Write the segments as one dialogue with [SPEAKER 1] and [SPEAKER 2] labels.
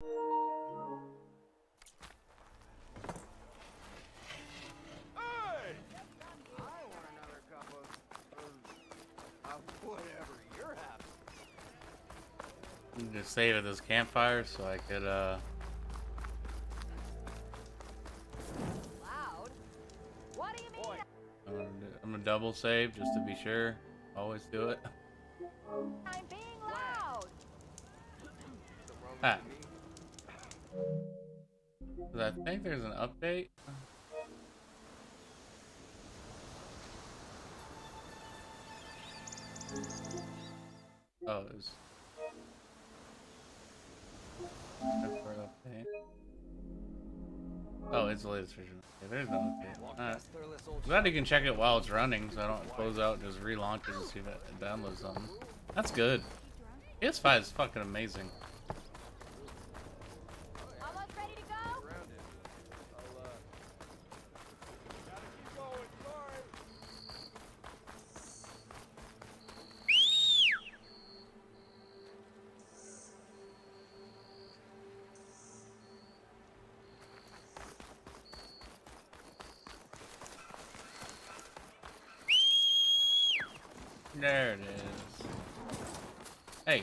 [SPEAKER 1] Hey! I want another cup of whatever you're having.
[SPEAKER 2] Just save at this campfire so I could
[SPEAKER 3] Loud? What do you mean?
[SPEAKER 1] Boy,
[SPEAKER 2] I'm gonna double save just to be sure. Always do it.
[SPEAKER 3] I'm being loud.
[SPEAKER 1] something wrong
[SPEAKER 2] Ah,
[SPEAKER 1] with me?
[SPEAKER 2] I think there's an update. Oh, it's update. Oh, it's the latest version. Okay, there's no update. Alright. Glad you can check it while it's running, so I don't close out and just relaunch it to see if it downloads something. That's good. PS5 is fucking amazing.
[SPEAKER 3] Almost ready to go?
[SPEAKER 1] Around it. Gotta keep going, sorry.
[SPEAKER 2] There it is. Hey.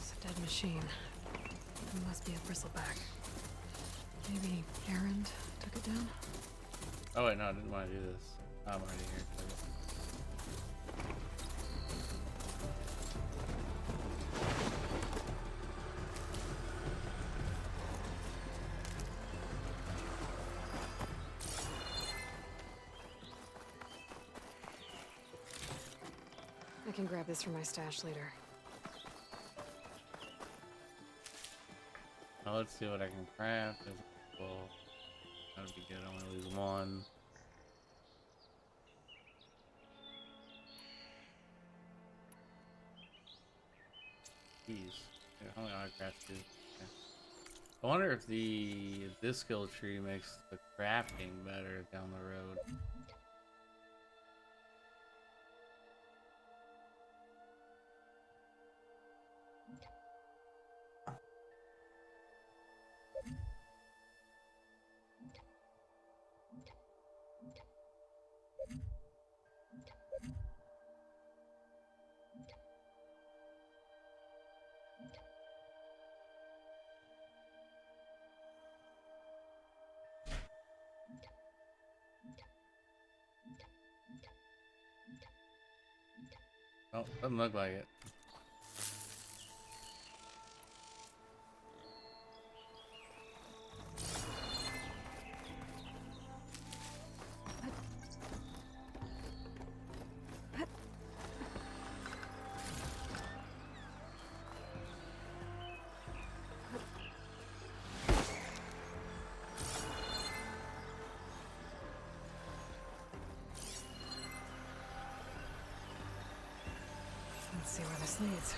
[SPEAKER 4] It's a dead machine. It must be a bristleback. Maybe Errand took it down?
[SPEAKER 2] Oh wait, no, I didn't want to do this. I'm already here.
[SPEAKER 4] I can grab this from my stash later.
[SPEAKER 2] Now let's see what I can craft. Well, that'd be good. I only lose one. Jeez. Yeah, how many I craft two? Okay. I wonder if this skill tree makes the crafting better down the road. Oh, doesn't look like it.
[SPEAKER 4] Let's see where this leads.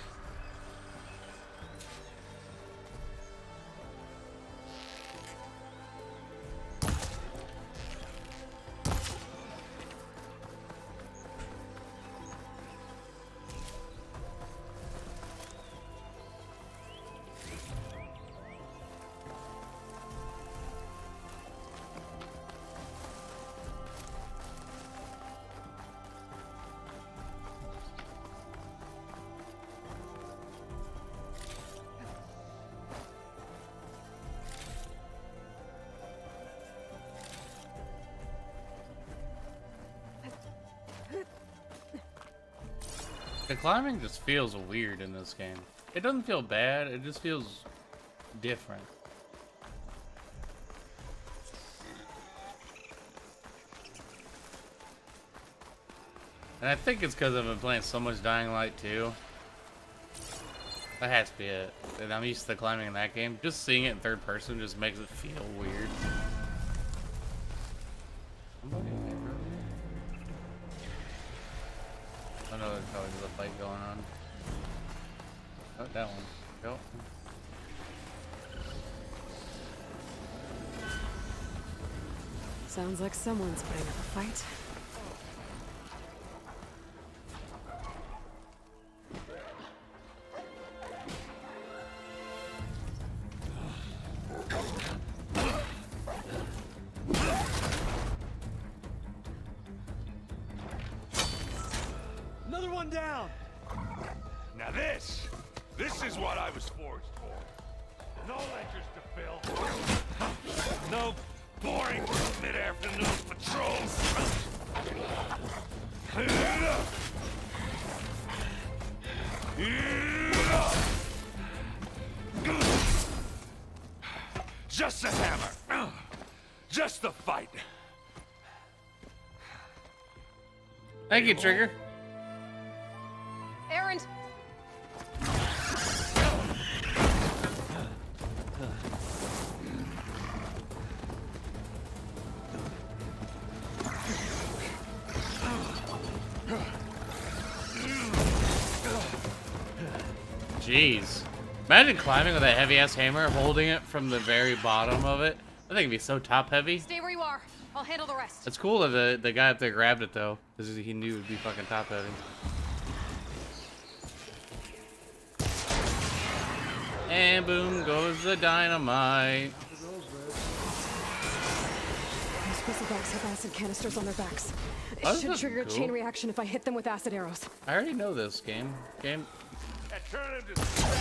[SPEAKER 2] The climbing just feels weird in this game. It doesn't feel bad, it just feels different. And I think it's because I've been playing so much Dying Light 2. That has to be it. And I'm used to climbing in that game. Just seeing it in third person just makes it feel weird. I know there's probably a fight going on. Oh, that one. Go.
[SPEAKER 4] Sounds like someone's putting up a fight.
[SPEAKER 5] Another one down!
[SPEAKER 6] Now this is what I was forged for. No lectures to fill. No boring mid-afternoon patrols. Just a hammer. Just a fight.
[SPEAKER 2] Thank you, Trigger.
[SPEAKER 4] Errand!
[SPEAKER 2] Jeez. Imagine climbing with a heavy-ass hammer, holding it from the very bottom of it. I think it'd be so top-heavy.
[SPEAKER 4] Stay where you are. I'll handle the rest.
[SPEAKER 2] It's cool that the guy up there grabbed it, though, because he knew it'd be fucking top-heavy. And boom goes the dynamite.
[SPEAKER 4] Those bristlebacks have acid canisters on their backs. It
[SPEAKER 2] Oh,
[SPEAKER 4] should
[SPEAKER 2] that's
[SPEAKER 4] trigger a
[SPEAKER 2] cool.
[SPEAKER 4] chain reaction if I hit them with acid arrows.
[SPEAKER 2] I already know this game.
[SPEAKER 6] And turn him to smash.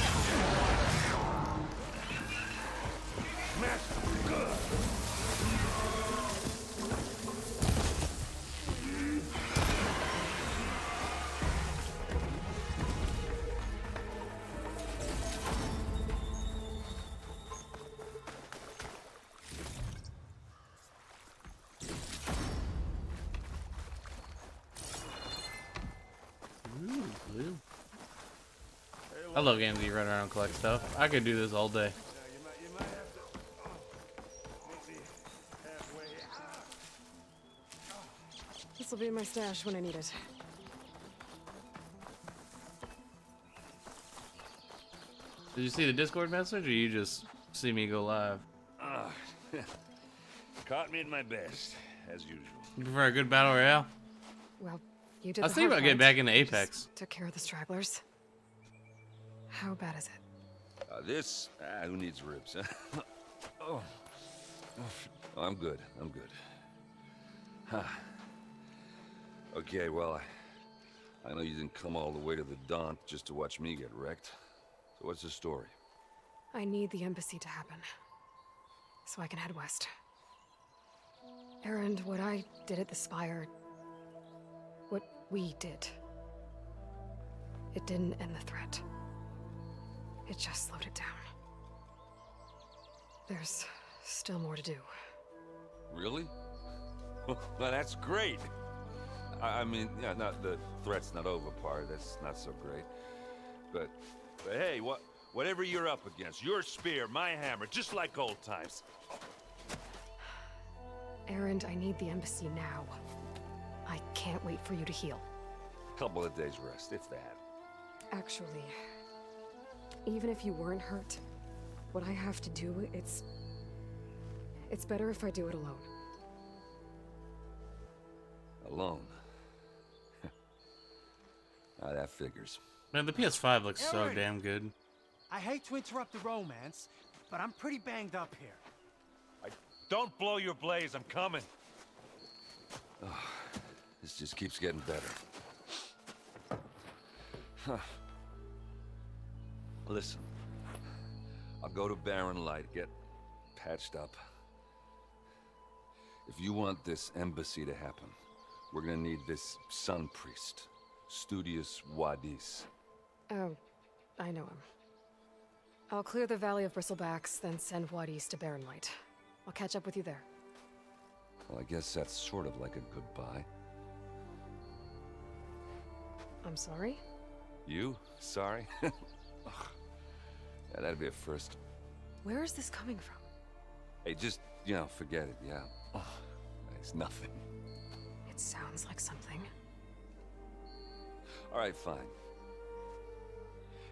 [SPEAKER 2] Ooh, blue. I love games that you run around and collect stuff. I could do this all day.
[SPEAKER 1] You might have to meet me halfway.
[SPEAKER 4] This will be in my stash when I need it.
[SPEAKER 2] Did you see the Discord message, or you just see me go live?
[SPEAKER 6] Caught me at my best, as usual.
[SPEAKER 2] You prefer a good battle royale?
[SPEAKER 4] Well, you did
[SPEAKER 2] I was
[SPEAKER 4] the
[SPEAKER 2] thinking
[SPEAKER 4] hard
[SPEAKER 2] about getting
[SPEAKER 4] part.
[SPEAKER 2] back into Apex.
[SPEAKER 4] Just took care of the stragglers. How bad is it?
[SPEAKER 7] This? Who needs ribs? Oh. Oh, I'm good. I'm good. Huh. Okay, well, I know you didn't come all the way to the Daunt just to watch me get wrecked. So what's the story?
[SPEAKER 4] I need the embassy to happen, so I can head west. Errand, what I did at the Spire, what we did, it didn't end the threat. It just slowed it down. There's still more to do.
[SPEAKER 7] Really? Well, that's great. I mean, yeah, not the threat's not over part. That's not so great. But hey, whatever you're up against, your spear, my hammer, just like old times.
[SPEAKER 4] Errand, I need the embassy now. I can't wait for you to heal.
[SPEAKER 7] Couple of days rest, if that.
[SPEAKER 4] Actually, even if you weren't hurt, what I have to do, it's better if I do it alone.
[SPEAKER 7] Alone. That figures.
[SPEAKER 2] Man, the PS5 looks so
[SPEAKER 5] Aaron!
[SPEAKER 2] damn good.
[SPEAKER 5] I hate to interrupt the romance, but I'm pretty banged up here.
[SPEAKER 6] Don't blow your blaze, I'm coming.
[SPEAKER 7] This just keeps getting better. Huh. Listen, I'll go to Barren Light, get patched up. If you want this embassy to happen, we're gonna need this sun priest, Studius Wadis.
[SPEAKER 4] Oh, I know him. I'll clear the Valley of Bristlebacks, then send Wadis to Barren Light. I'll catch up with you there.
[SPEAKER 7] Well, I guess that's sort of like a goodbye.
[SPEAKER 4] I'm sorry?
[SPEAKER 7] You? Sorry? Ugh. Yeah, that'd be a first.
[SPEAKER 4] Where is this coming from?
[SPEAKER 7] Hey, just, forget it, yeah? Ugh. It's nothing.
[SPEAKER 4] It sounds like something.
[SPEAKER 7] All right, fine.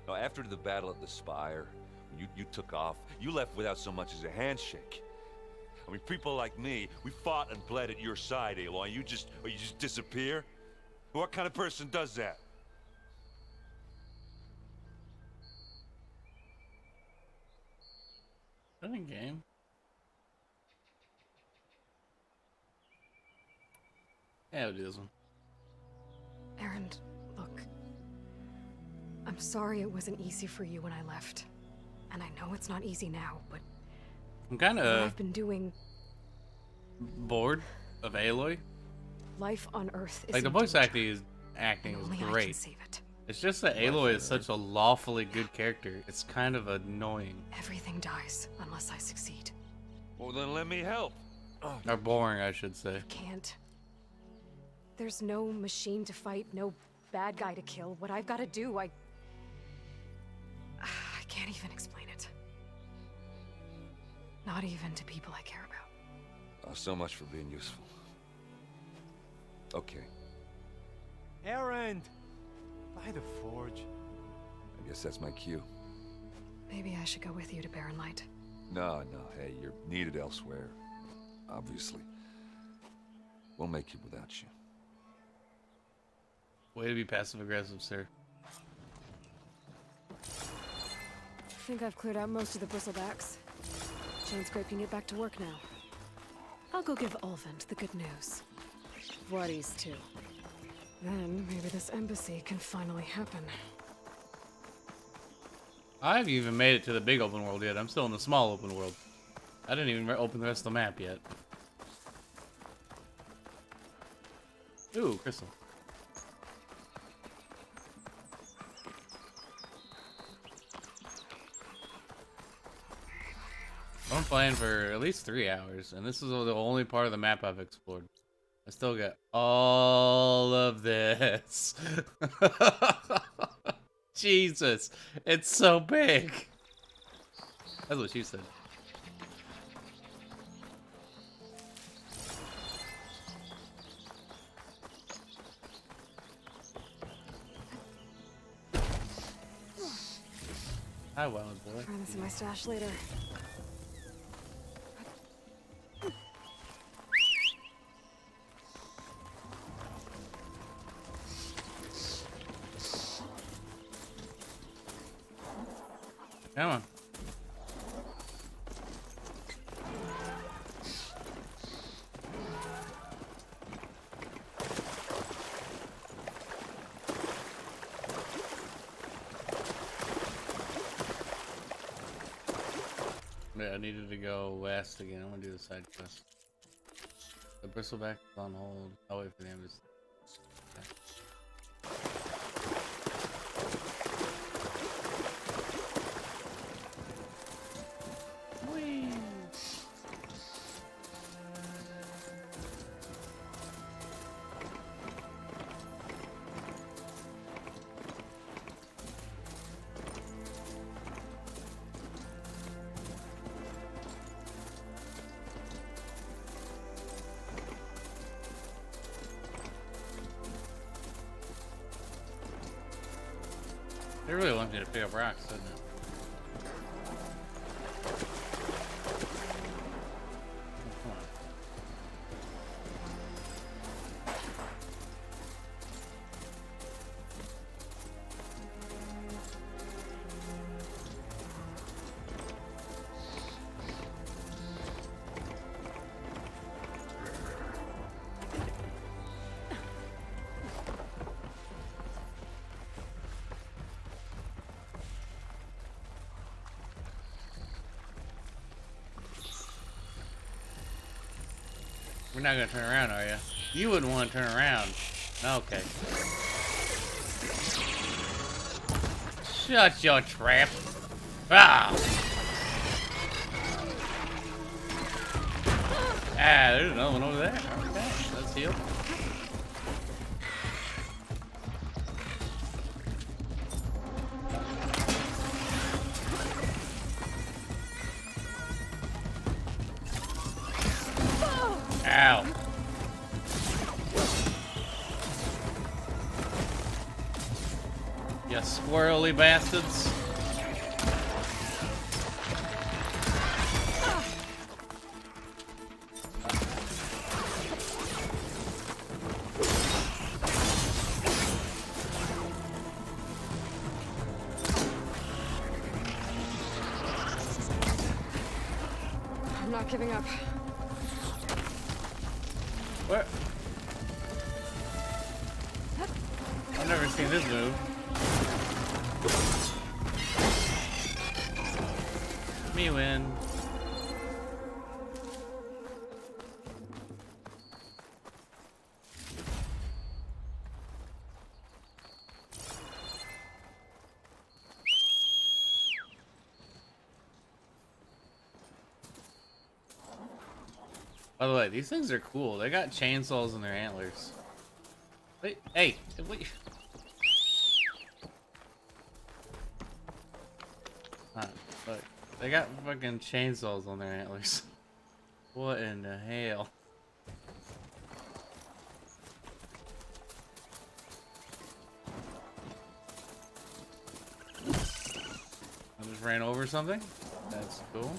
[SPEAKER 7] Now, after the battle at the Spire, when you took off, you left without so much as a handshake. I mean, people like me, we fought and bled at your side, Aloy. You just disappear? What kind of person does that?
[SPEAKER 2] That in game. Yeah, we'll do this one.
[SPEAKER 4] Aaron, look. I'm sorry it wasn't easy for you when I left. And I know it's not easy now, but
[SPEAKER 2] I'm kind
[SPEAKER 4] what
[SPEAKER 2] of
[SPEAKER 4] I've been doing,
[SPEAKER 2] bored of Aloy.
[SPEAKER 4] life on Earth is
[SPEAKER 2] Like the
[SPEAKER 4] in
[SPEAKER 2] voice
[SPEAKER 4] danger,
[SPEAKER 2] acting
[SPEAKER 4] and
[SPEAKER 2] is
[SPEAKER 4] only I can
[SPEAKER 2] great.
[SPEAKER 4] save it.
[SPEAKER 2] It's just that Aloy is such a lawfully good character. It's kind of annoying.
[SPEAKER 4] Everything dies unless I succeed.
[SPEAKER 7] Well, then let me help.
[SPEAKER 2] Or boring, I should say.
[SPEAKER 4] Can't. There's no machine to fight, no bad guy to kill. What I've got to do, I can't even explain it. Not even to people I care about.
[SPEAKER 7] Oh, so much for being useful. Okay,
[SPEAKER 5] Aaron! By the forge.
[SPEAKER 7] I guess that's my cue.
[SPEAKER 4] Maybe I should go with you to Barren Light.
[SPEAKER 7] No, hey, you're needed elsewhere. Obviously. We'll make it without you.
[SPEAKER 2] Way to be passive aggressive, sir.
[SPEAKER 4] I think I've cleared out most of the bristlebacks. Chain Scrape can get back to work now. I'll go give Ulvund the good news. Vladdy's too. Then maybe this embassy can finally happen.
[SPEAKER 2] I haven't even made it to the big open world yet. I'm still in the small open world. I didn't even open the rest of the map yet. Ooh, crystal. I'm playing for at least 3 hours, and this is the only part of the map I've explored. I still got all of this. Jesus, it's so big. That's what she said. Hi, Wild Boy.
[SPEAKER 4] Try this in my stash later.
[SPEAKER 2] Come on. Yeah, I needed to go west again. I want to do the side quest. The bristleback is on hold. I'll wait for the embassy. They really want me to pick up rocks, doesn't it? Come on. We're not gonna turn around, are you? You wouldn't want to turn around. Okay. Shut your trap. Ah! Ah, there's another one over there. Okay, let's heal. Ow. You squirrely bastards.
[SPEAKER 4] not giving up.
[SPEAKER 2] What? I've never seen this move. Me win. By the way, these things are cool. They got chainsaws in their antlers. Wait, hey, wait. Look, they got fucking chainsaws on their antlers. What in the hell? I just ran over something? That's cool.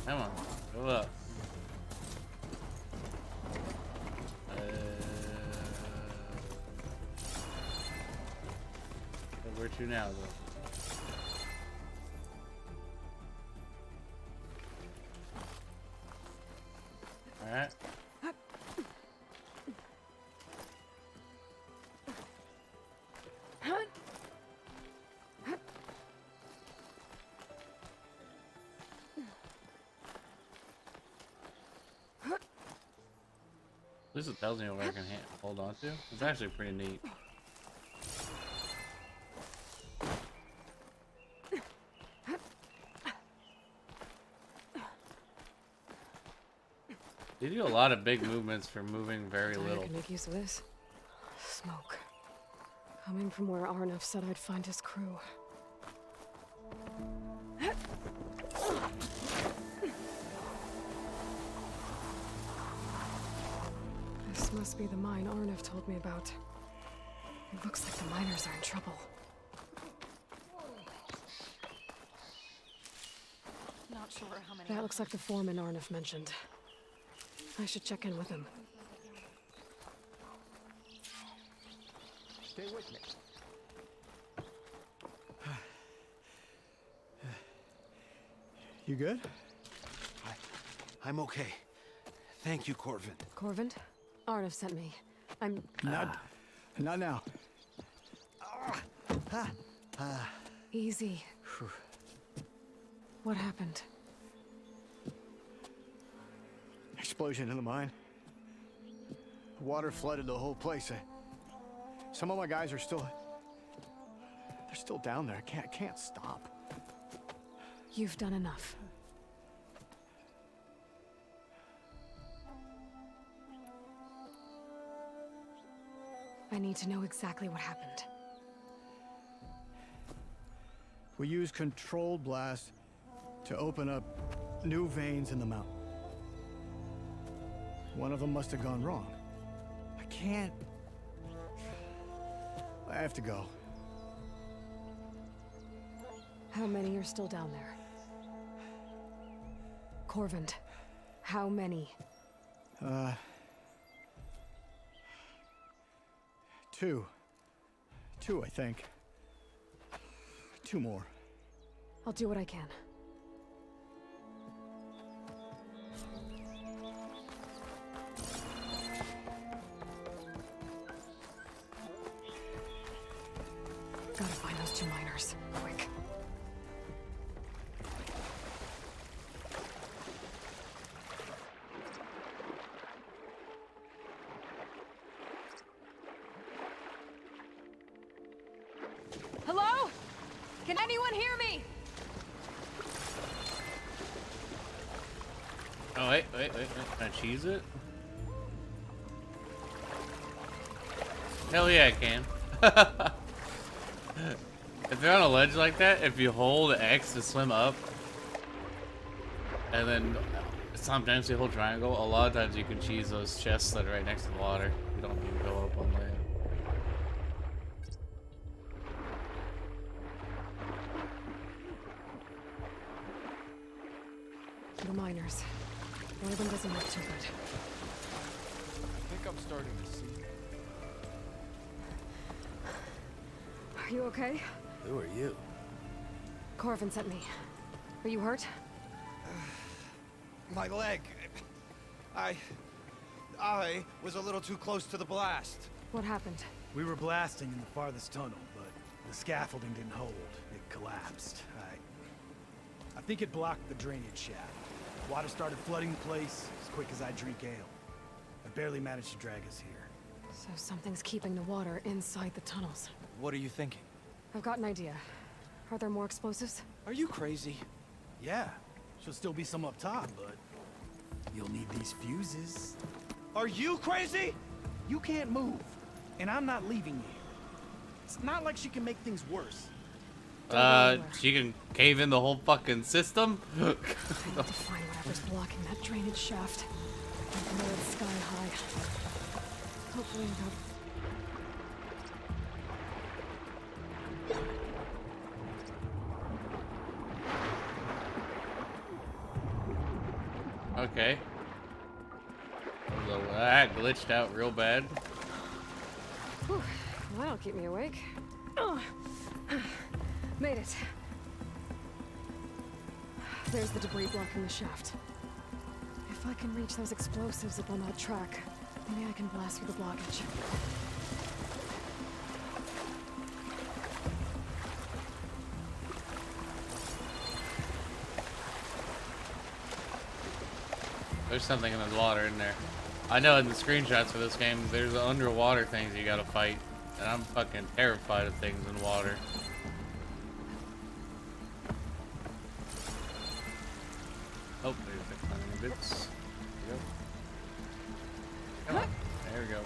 [SPEAKER 2] Come on, go up. Where to now, though? All right. At least it tells me what I can hold on to. It's actually pretty neat. They do a lot of big movements for moving very little.
[SPEAKER 4] I can make use of this. Smoke. Coming from where Arnav said I'd find his crew. This must be the mine Arnav told me about. It looks like the miners are in trouble.
[SPEAKER 3] Not sure how many.
[SPEAKER 4] That looks like the foreman Arnav mentioned. I should check in with him.
[SPEAKER 5] Stay with me. You good? I'm okay. Thank you, Corvin.
[SPEAKER 4] Corvin? Arnav sent me. I'm...
[SPEAKER 5] Not now.
[SPEAKER 4] Easy. What happened?
[SPEAKER 5] Explosion in the mine. The water flooded the whole place. Some of my guys are still... They're still down there. Can't stop.
[SPEAKER 4] You've done enough. I need to know exactly what happened.
[SPEAKER 5] We used controlled blast to open up new veins in the mountain. One of them must have gone wrong. I can't... I have to go.
[SPEAKER 4] How many are still down there? Corvin, how many?
[SPEAKER 5] Two. Two, I think. Two more.
[SPEAKER 4] I'll do what I can. Gotta find those two miners, quick. Hello? Can anyone hear me?
[SPEAKER 2] Oh, wait. Can I cheese it? Hell yeah, I can. If you're on a ledge like that, if you hold X to swim up, and then sometimes you hold triangle, a lot of times you can cheese those chests that are right next to the water. You don't need to go up on land.
[SPEAKER 4] The miners. One of them doesn't look too good.
[SPEAKER 8] I think I'm starting to see.
[SPEAKER 4] Are you okay?
[SPEAKER 8] Who are you?
[SPEAKER 4] Corvin sent me. Are you hurt?
[SPEAKER 9] My leg. I was a little too close to the blast.
[SPEAKER 4] What happened?
[SPEAKER 1] We were blasting in the farthest tunnel, but the scaffolding didn't hold. It collapsed. I think it blocked the drainage shaft. Water started flooding the place as quick as I drink ale. I barely managed to drag us here.
[SPEAKER 4] So something's keeping the water inside the tunnels.
[SPEAKER 9] What are you thinking?
[SPEAKER 4] I've got an idea. Are there more explosives?
[SPEAKER 9] Are you crazy?
[SPEAKER 1] Yeah, should still be some up top, but you'll need these fuses.
[SPEAKER 9] Are you crazy?
[SPEAKER 1] You can't move, and I'm not leaving you. It's not like she can make things worse.
[SPEAKER 2] She can cave in the whole fucking system?
[SPEAKER 4] I need to find whatever's blocking that drainage shaft. I know it's sky high. Hopefully without...
[SPEAKER 2] Okay. That glitched out real bad.
[SPEAKER 4] Whew, that'll keep me awake. Oh. Made it. There's the debris blocking the shaft. If I can reach those explosives up on that track, maybe I can blast through the blockage.
[SPEAKER 2] There's something in the water in there. I know in the screenshots for this game, there's underwater things you gotta fight. And I'm fucking terrified of things in water. Oh, there's the climbing bits. There we go. Come on. There we go.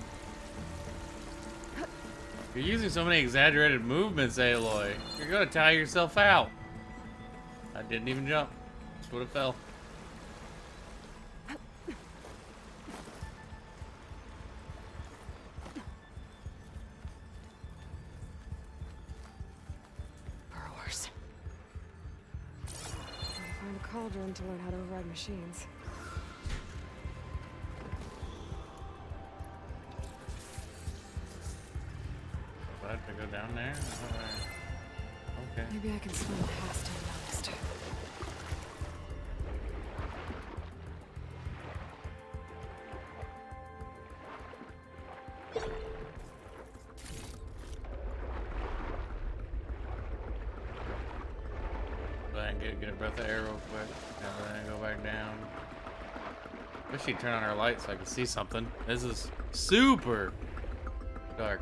[SPEAKER 2] You're using so many exaggerated movements, Aloy. You're gonna tire yourself out. I didn't even jump. Just would have fell.
[SPEAKER 4] Burrowers. Gotta find a cauldron to learn how to override machines.
[SPEAKER 2] Do I have to go down there? Okay.
[SPEAKER 4] Maybe I can swim past to be honest.
[SPEAKER 2] Go ahead and get a breath of air real quick. And then go back down. Wish she'd turn on her light so I could see something. This is super dark.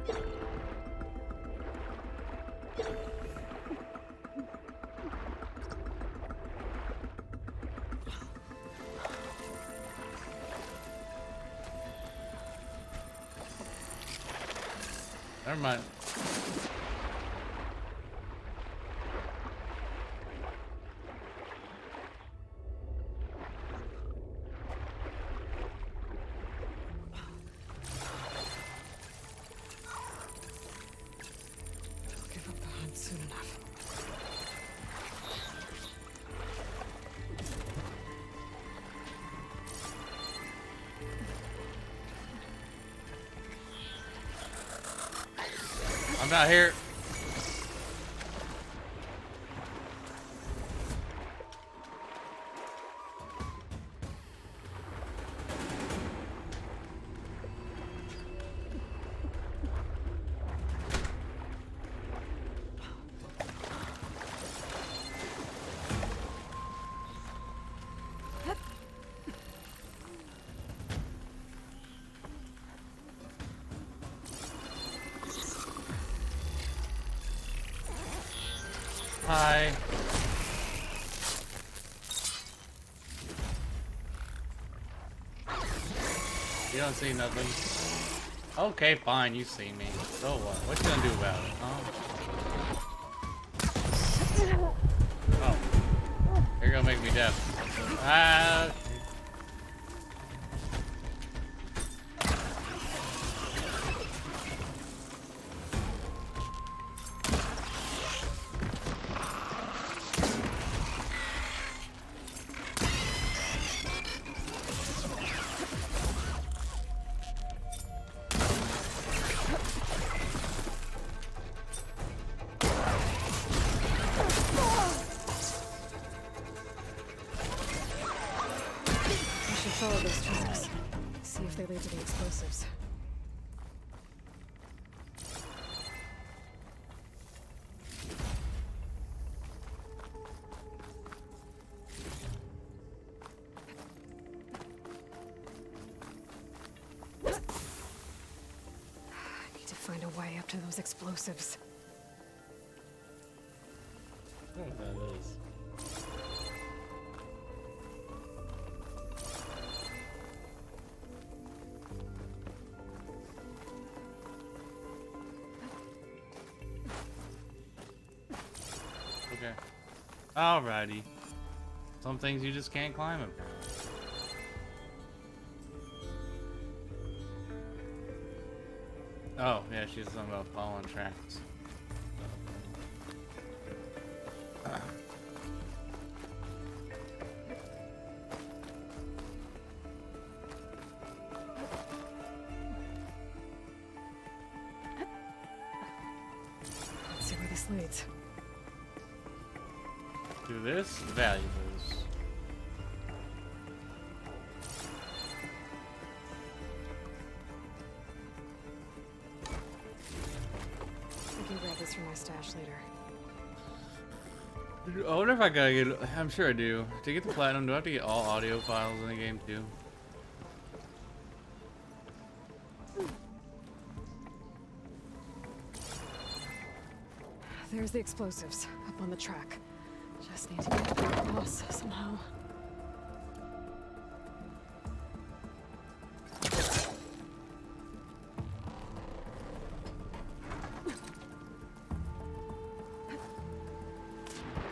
[SPEAKER 2] Never mind.
[SPEAKER 4] I'll give up the hunt soon enough.
[SPEAKER 2] I'm not here. Hi. You don't see nothing. Okay, fine, you see me. So what? What you gonna do about it, huh? Oh. You're gonna make me deaf. Ah.
[SPEAKER 4] tracks. See if they lead to the explosives. I need to find a way up to those explosives.
[SPEAKER 2] I don't know what that is. Okay. Alrighty. Some things you just can't climb them. Oh, yeah, she's talking about following tracks.
[SPEAKER 4] Let's see where this leads.
[SPEAKER 2] Do this? Valuables.
[SPEAKER 4] I can grab this from my stash later.
[SPEAKER 2] I wonder if I gotta get. I'm sure I do. To get the platinum, do I have to get all audio files in the game too?
[SPEAKER 4] There's the explosives, up on the track. Just need to get across somehow.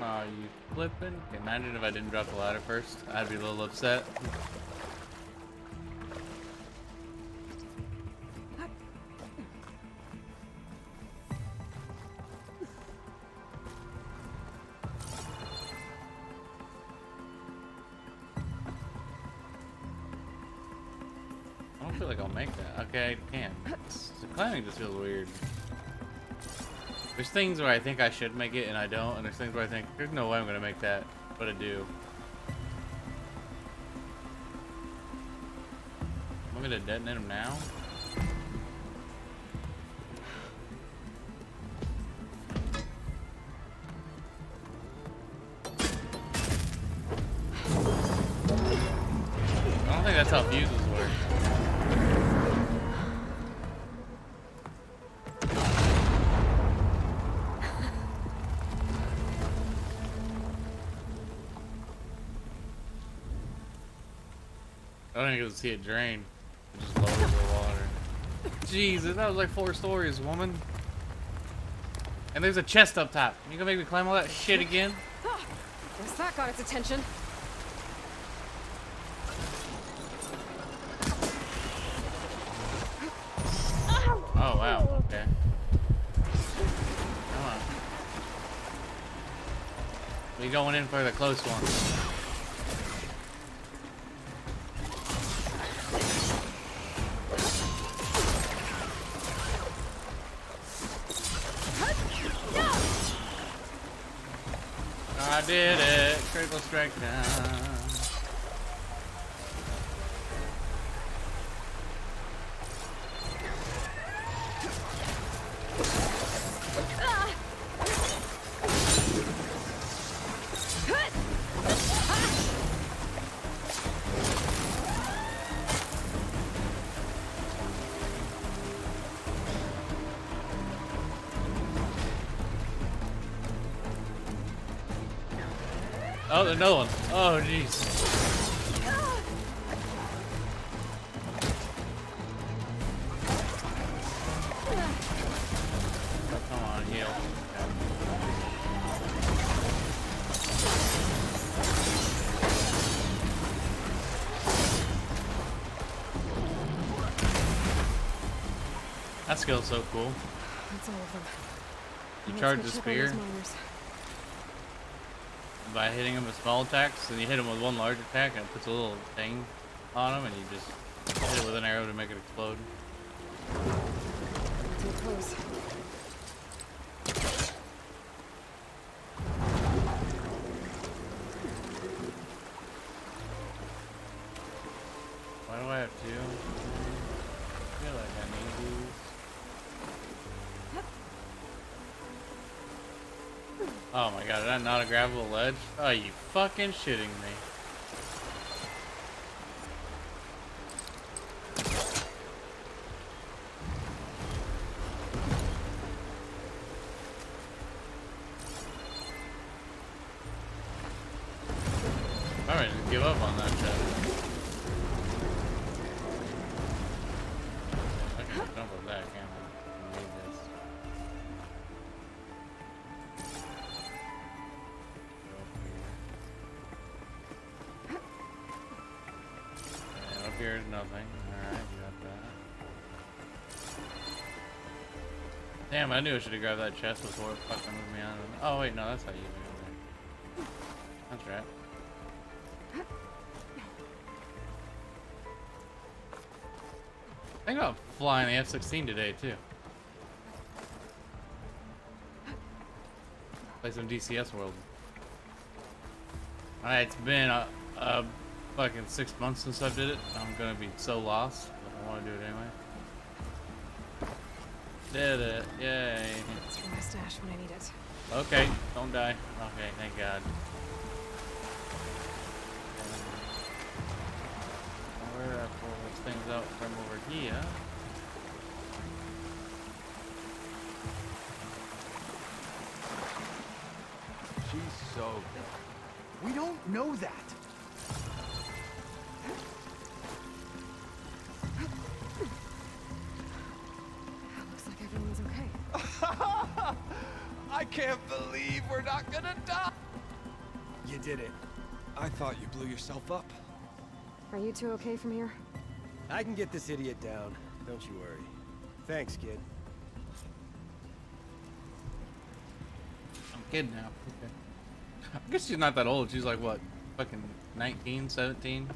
[SPEAKER 2] Are you flipping? Okay, imagine if I didn't drop the ladder first. I'd be a little upset. I don't feel like I'll make that. Okay, I can. The climbing just feels weird. There's things where I think I should make it and I don't, and there's things where I think there's no way I'm gonna make that, but I do. Want me to detonate him now? I don't think that's how fuses work. I don't even get to see it drain. It just lowers the water. Jesus, that was like 4 stories, woman. And there's a chest up top. You gonna make me climb all that shit again?
[SPEAKER 4] Guess that got its attention.
[SPEAKER 2] Oh, wow. Okay. Come on. We going in for the close one. I did it. Critical strike down. Oh, there's another one. Oh, jeez. Oh, come on, heal. That skill's so cool.
[SPEAKER 4] That's all of them.
[SPEAKER 2] You
[SPEAKER 4] Let's
[SPEAKER 2] charge
[SPEAKER 4] go
[SPEAKER 2] the
[SPEAKER 4] check on
[SPEAKER 2] spear
[SPEAKER 4] those miners.
[SPEAKER 2] by hitting him with small attacks, and you hit him with one large attack, and it puts a little thing on him, and you just hit it with an arrow to make it explode.
[SPEAKER 4] Too close.
[SPEAKER 2] Why do I have two? I feel like I need these. Oh my god, is that not a grabbable ledge? Oh, you fucking shitting me. I might just give up on that shit. I can jump with that, can't I? I need this. And up here is nothing. Alright, got that. Damn, I knew I should have grabbed that chest before it fucking moved me on. Oh wait, no, that's how you do it. That's right. I think I'll fly in the F-16 today too. Play some DCS World. Alright, it's been a fucking 6 months since I did it. I'm gonna be so lost, but I want to do it anyway. Did it! Yay!
[SPEAKER 4] It's for my stash when I need it.
[SPEAKER 2] Okay, don't die. Okay, thank God. Where do I pull those things out from over here?
[SPEAKER 9] She's so good.
[SPEAKER 1] We don't know that.
[SPEAKER 4] Looks like everyone's okay.
[SPEAKER 9] I can't believe we're not gonna die.
[SPEAKER 1] You did it.
[SPEAKER 9] I thought you blew yourself up.
[SPEAKER 4] Are you two okay from here?
[SPEAKER 1] I can get this idiot down. Don't you worry. Thanks, kid.
[SPEAKER 2] I'm a kid now. Okay. I guess she's not that old. She's like, what? Fucking 19, 17?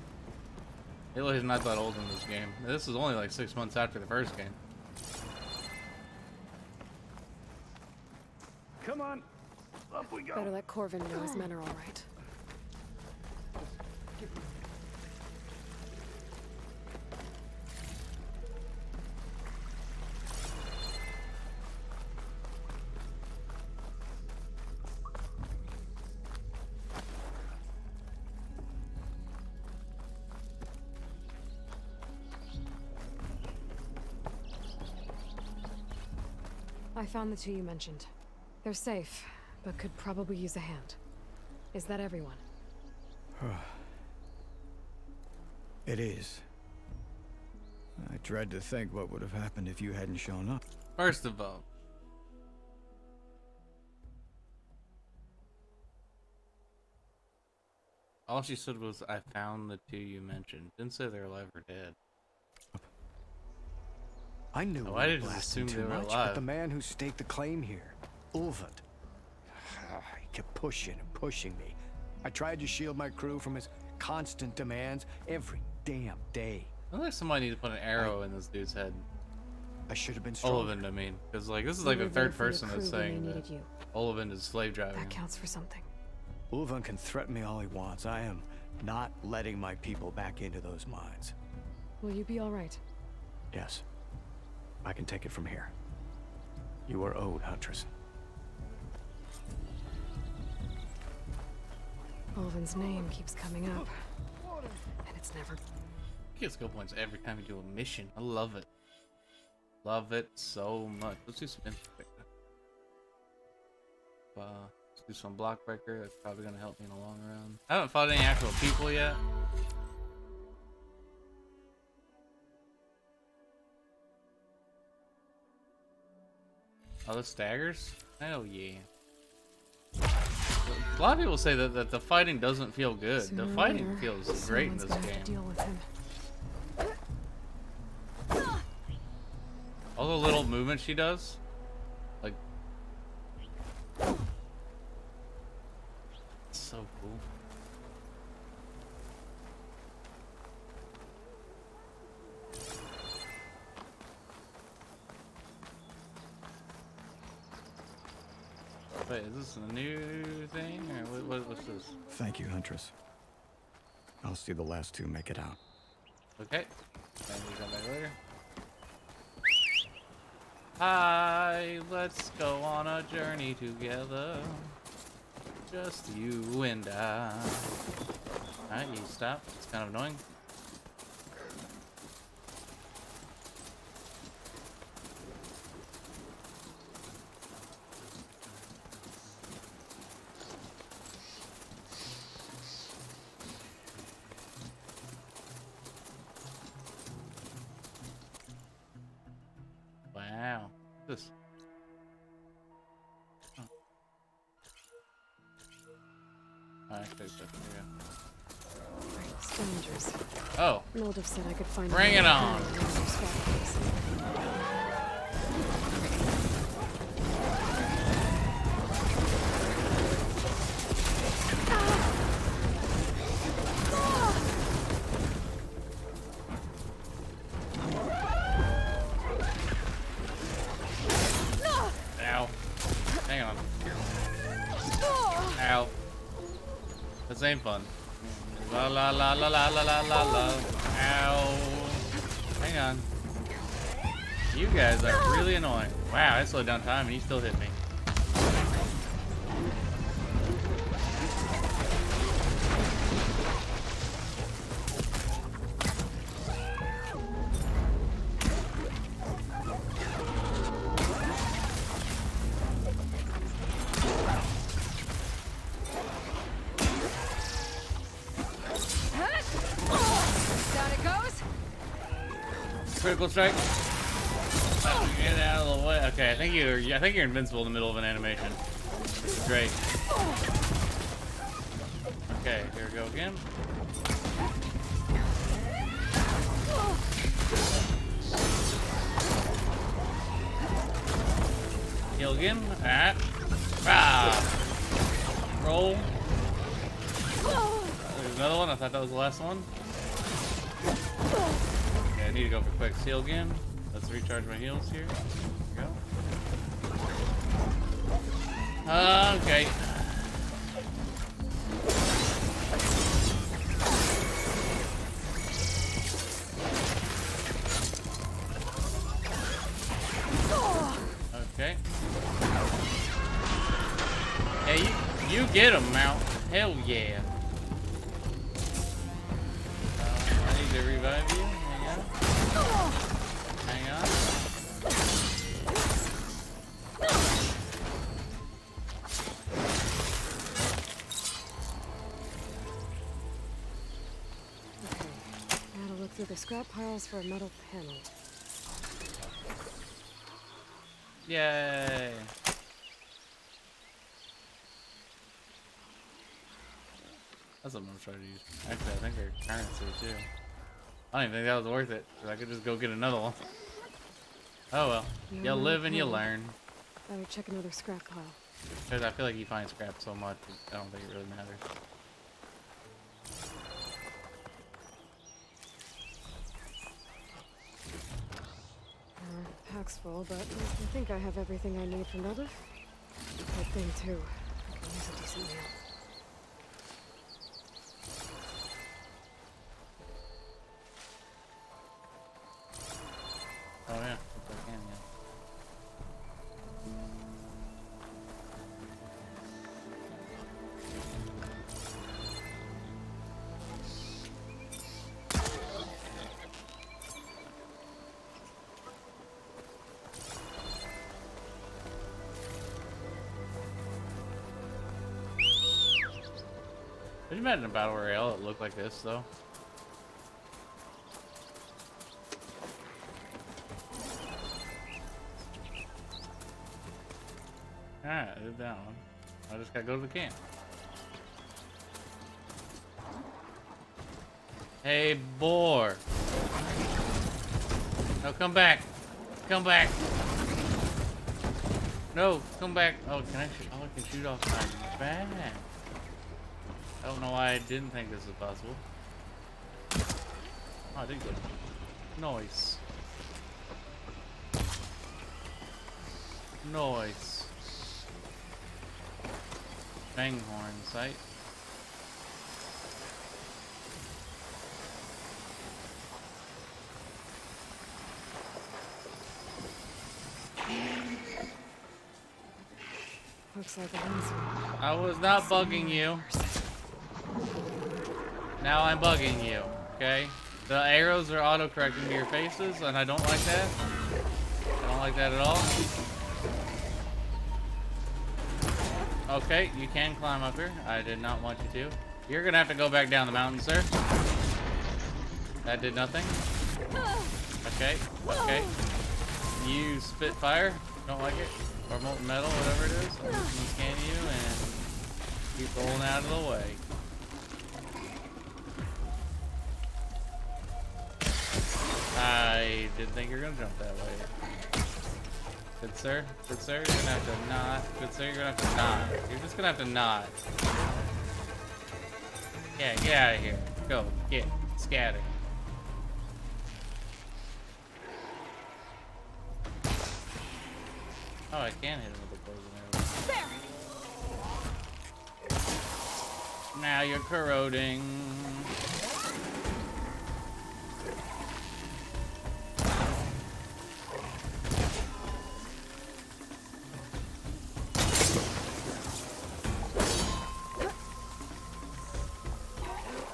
[SPEAKER 2] Aloy's not that old in this game. This is only like 6 months after the first game.
[SPEAKER 1] Come on. Up we go.
[SPEAKER 4] Better let Corvin know his men are all right. I found the two you mentioned. They're safe, but could probably use a hand. Is that everyone?
[SPEAKER 5] It is. I dread to think what would have happened if you hadn't shown up.
[SPEAKER 2] First of all, all she said was, I found the two you mentioned. Didn't say they're alive or dead.
[SPEAKER 5] I knew
[SPEAKER 2] Oh,
[SPEAKER 5] we
[SPEAKER 2] I
[SPEAKER 5] were
[SPEAKER 2] didn't
[SPEAKER 5] blasting
[SPEAKER 2] assume
[SPEAKER 5] too
[SPEAKER 2] they were
[SPEAKER 5] much,
[SPEAKER 2] alive.
[SPEAKER 5] but the man who staked the claim here, Ulvund, he kept pushing and pushing me. I tried to shield my crew from his constant demands every damn day.
[SPEAKER 2] I feel like somebody needs to put an arrow in this dude's head.
[SPEAKER 5] I should have been stronger.
[SPEAKER 2] Olivin, I mean. Because, like, this is
[SPEAKER 4] You
[SPEAKER 2] like
[SPEAKER 4] were
[SPEAKER 2] the
[SPEAKER 4] there
[SPEAKER 2] third
[SPEAKER 4] for your
[SPEAKER 2] person
[SPEAKER 4] crew
[SPEAKER 2] that's
[SPEAKER 4] when they
[SPEAKER 2] saying that
[SPEAKER 4] needed you.
[SPEAKER 2] Olivin is slave driving
[SPEAKER 4] That
[SPEAKER 2] him.
[SPEAKER 4] counts for something.
[SPEAKER 5] Ulvund can threaten me all he wants. I am not letting my people back into those mines.
[SPEAKER 4] Will you be all right?
[SPEAKER 5] Yes. I can take it from here. You are owed, Huntress.
[SPEAKER 4] Olvin's name keeps coming up. And it's never...
[SPEAKER 2] You get skill points every time you do a mission. I love it. Love it so much. Let's do some inflict. Let's do some block breaker. That's probably gonna help me in the long run. I haven't fought any actual people yet. Oh, the staggers? Hell yeah. A lot of people say that the fighting doesn't feel good.
[SPEAKER 4] Sooner
[SPEAKER 2] The
[SPEAKER 4] or
[SPEAKER 2] fighting
[SPEAKER 4] later,
[SPEAKER 2] feels great in
[SPEAKER 4] someone's
[SPEAKER 2] this
[SPEAKER 4] gonna have to
[SPEAKER 2] game.
[SPEAKER 4] deal with him.
[SPEAKER 2] All the little movements she does, like, it's so cool. Wait, is this a new thing, or what's this?
[SPEAKER 5] Thank you, Huntress. I'll see the last two make it out.
[SPEAKER 2] Okay. Maybe we'll come back later. Hi, let's go on a journey together. Just you and I. Alright, you stop. It's kind of annoying. Wow. This. Oh. Actually, yeah.
[SPEAKER 4] Strangers.
[SPEAKER 2] Oh.
[SPEAKER 4] Mold said I could find.
[SPEAKER 2] Bring it on. Ow. Hang on. Ow. This ain't fun. La la la la la la la la la. Ow. Hang on. You guys are really annoying. Wow, I slowed down time and he still hit me.
[SPEAKER 4] Down it goes.
[SPEAKER 2] Critical strike. Get out of the way. Okay, I think you're invincible in the middle of an animation. Great. Okay, here we go again. Heal again. Roll. There's another one. I thought that was the last one. Okay, I need to go for quick heal again. Let's recharge my heals here. There we go. Okay. Okay. Hey, you get him, Mount. Hell yeah. I need to revive you. Hang on. Hang on.
[SPEAKER 4] Gotta look through the scrap piles for a metal panel.
[SPEAKER 2] Yay. That's what I'm gonna try to use. Actually, I think they're currency too. I don't even think that was worth it, because I could just go get another one. Oh well. You live and you learn.
[SPEAKER 4] Better check another scrap pile.
[SPEAKER 2] Because I feel like you find scrap so much, I don't think it really matters.
[SPEAKER 4] Pack's full, but I think I have everything I need for Mildew. Good thing too. I can use a decent meal.
[SPEAKER 2] Oh yeah, if I can, yeah. Could you imagine a battle royale that looked like this though? Alright, I did that one. I just gotta go to the camp. Hey, boar. No, come back. Come back. No, come back. Oh, can I shoot? Oh, I can shoot off my back. I don't know why I didn't think this was possible. Oh, I did good. Nice. Nice. Banghorn sight.
[SPEAKER 4] Looks like a handsome.
[SPEAKER 2] I was not bugging you. Now I'm bugging you, okay? The arrows are auto-correcting to your faces, and I don't like that. I don't like that at all. Okay, you can climb up here. I did not want you to. You're gonna have to go back down the mountain, sir. That did nothing. Okay, okay. You Spitfire. Don't like it. Or molten metal, whatever it is. I'm just gonna scan you and keep rolling out of the way. I didn't think you were gonna jump that way. Good sir, good sir, you're gonna have to not. Good sir, you're gonna have to not. You're just gonna have to not. Yeah, get out of here. Go, get, scatter. Oh, I can hit him with the poison arrow. Now you're corroding.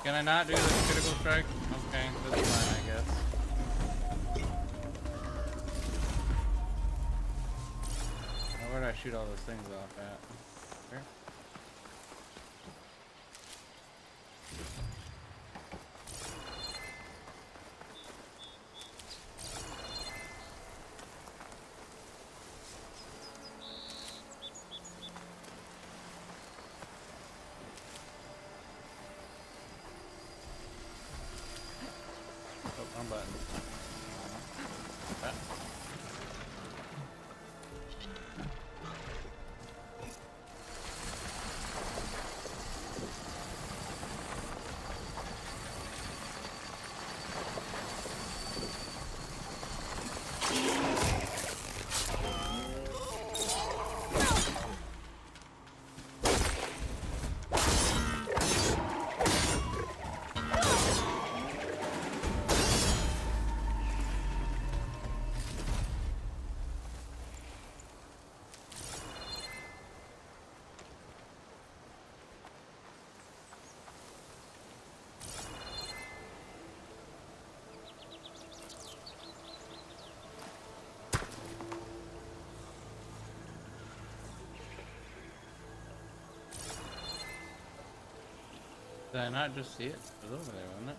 [SPEAKER 2] Can I not do the critical strike? Okay, that's fine, I guess. Now, where did I shoot all those things off at? Here? Oh, wrong button. Did I not just see it? It was over there, wasn't it?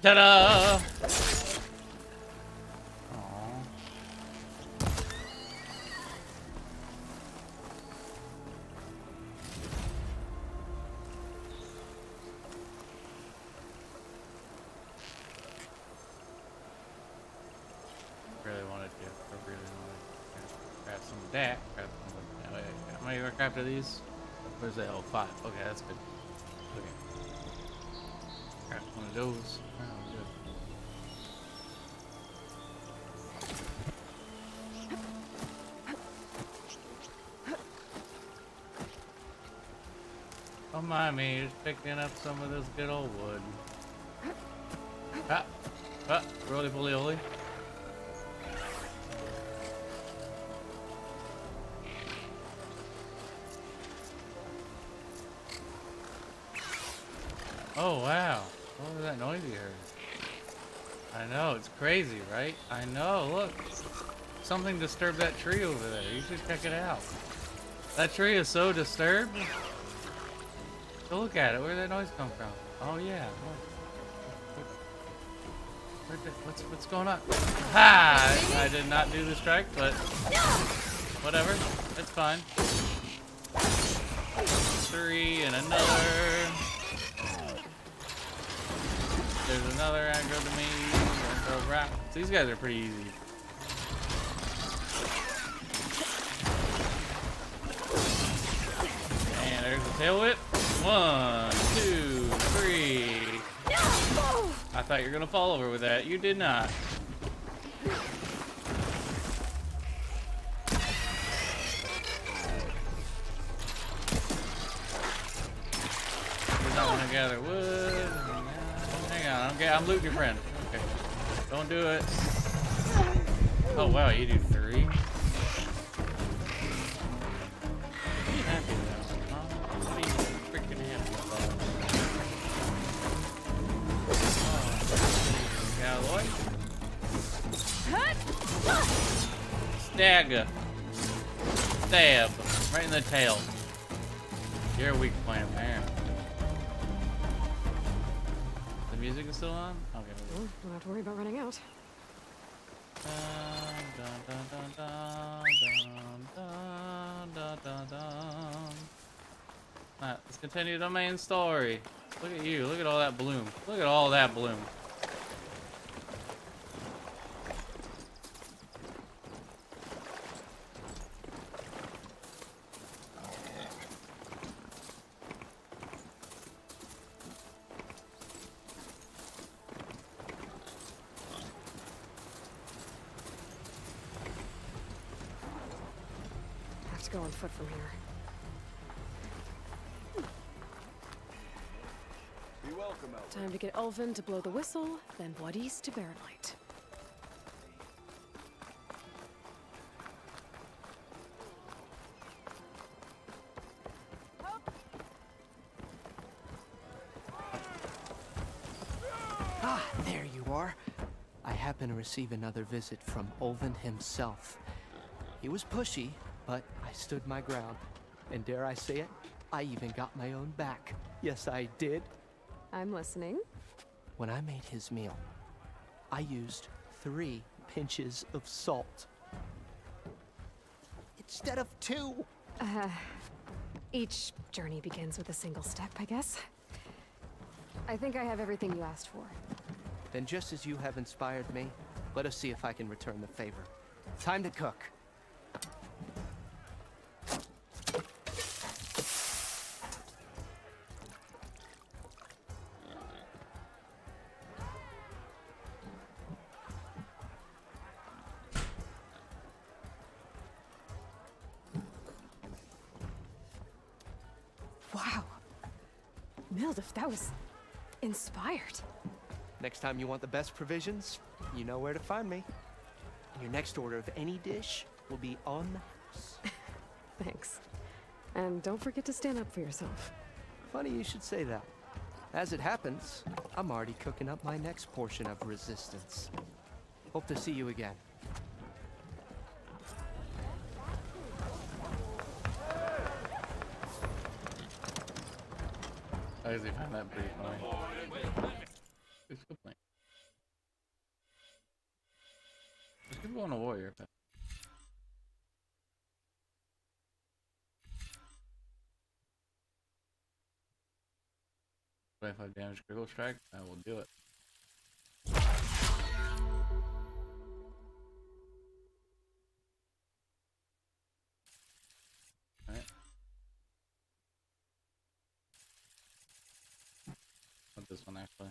[SPEAKER 2] Ta-da! Aww. Really wanted to. I really wanted to grab some of that. Grab some of that. How many aircraft are these? Where's the L5? Okay, that's good. Okay. Grab one of those. Oh, good. Don't mind me, just picking up some of this good old wood. Ah, ah, roly-poly-oly. Oh wow, what was that noise you heard? I know, it's crazy, right? I know, look. Something disturbed that tree over there. You should check it out. That tree is so disturbed. Go look at it. Where did that noise come from? Oh yeah. What's going on? Ha! I did not do the strike, but whatever. It's fine. 3 and another. There's another aggro to me. Throw rocks. These guys are pretty easy. And there's the tail whip. 1, 2, 3. I thought you were gonna fall over with that. You did not. Did not want to gather wood. Hang on, I'm looting your friend. Okay. Don't do it. Oh wow, you do 3? Be happy though. Huh? Be freaking happy about that. Cowboy. Stagger. Stab. Right in the tail. You're a weak point, man. The music is still on? Okay.
[SPEAKER 4] Well, don't have to worry about running out.
[SPEAKER 2] Alright, let's continue the main story. Look at you. Look at all that bloom. Look at all that bloom.
[SPEAKER 4] Have to go on foot from here.
[SPEAKER 8] Be welcome, Elf.
[SPEAKER 4] Time to get Ulvin to blow the whistle, then Wadis to bear light.
[SPEAKER 10] Ah, there you are. I happen to receive another visit from Ulvin himself. He was pushy, but I stood my ground. And dare I say it, I even got my own back. Yes, I did.
[SPEAKER 4] I'm listening.
[SPEAKER 10] When I made his meal, I used 3 pinches of salt. Instead of 2.
[SPEAKER 4] Each journey begins with a single step, I guess. I think I have everything you asked for.
[SPEAKER 10] Then just as you have inspired me, let us see if I can return the favor. Time to cook.
[SPEAKER 4] Wow. Mildif, that was inspired.
[SPEAKER 10] Next time you want the best provisions, you know where to find me. Your next order of any dish will be on the house.
[SPEAKER 4] Thanks. And don't forget to stand up for yourself.
[SPEAKER 10] Funny you should say that. As it happens, I'm already cooking up my next portion of resistance. Hope to see you again.
[SPEAKER 2] I usually find that pretty funny. It's a good point. Let's keep going to warrior. 25 damage critical strike. I will do it. Alright. Not this one actually.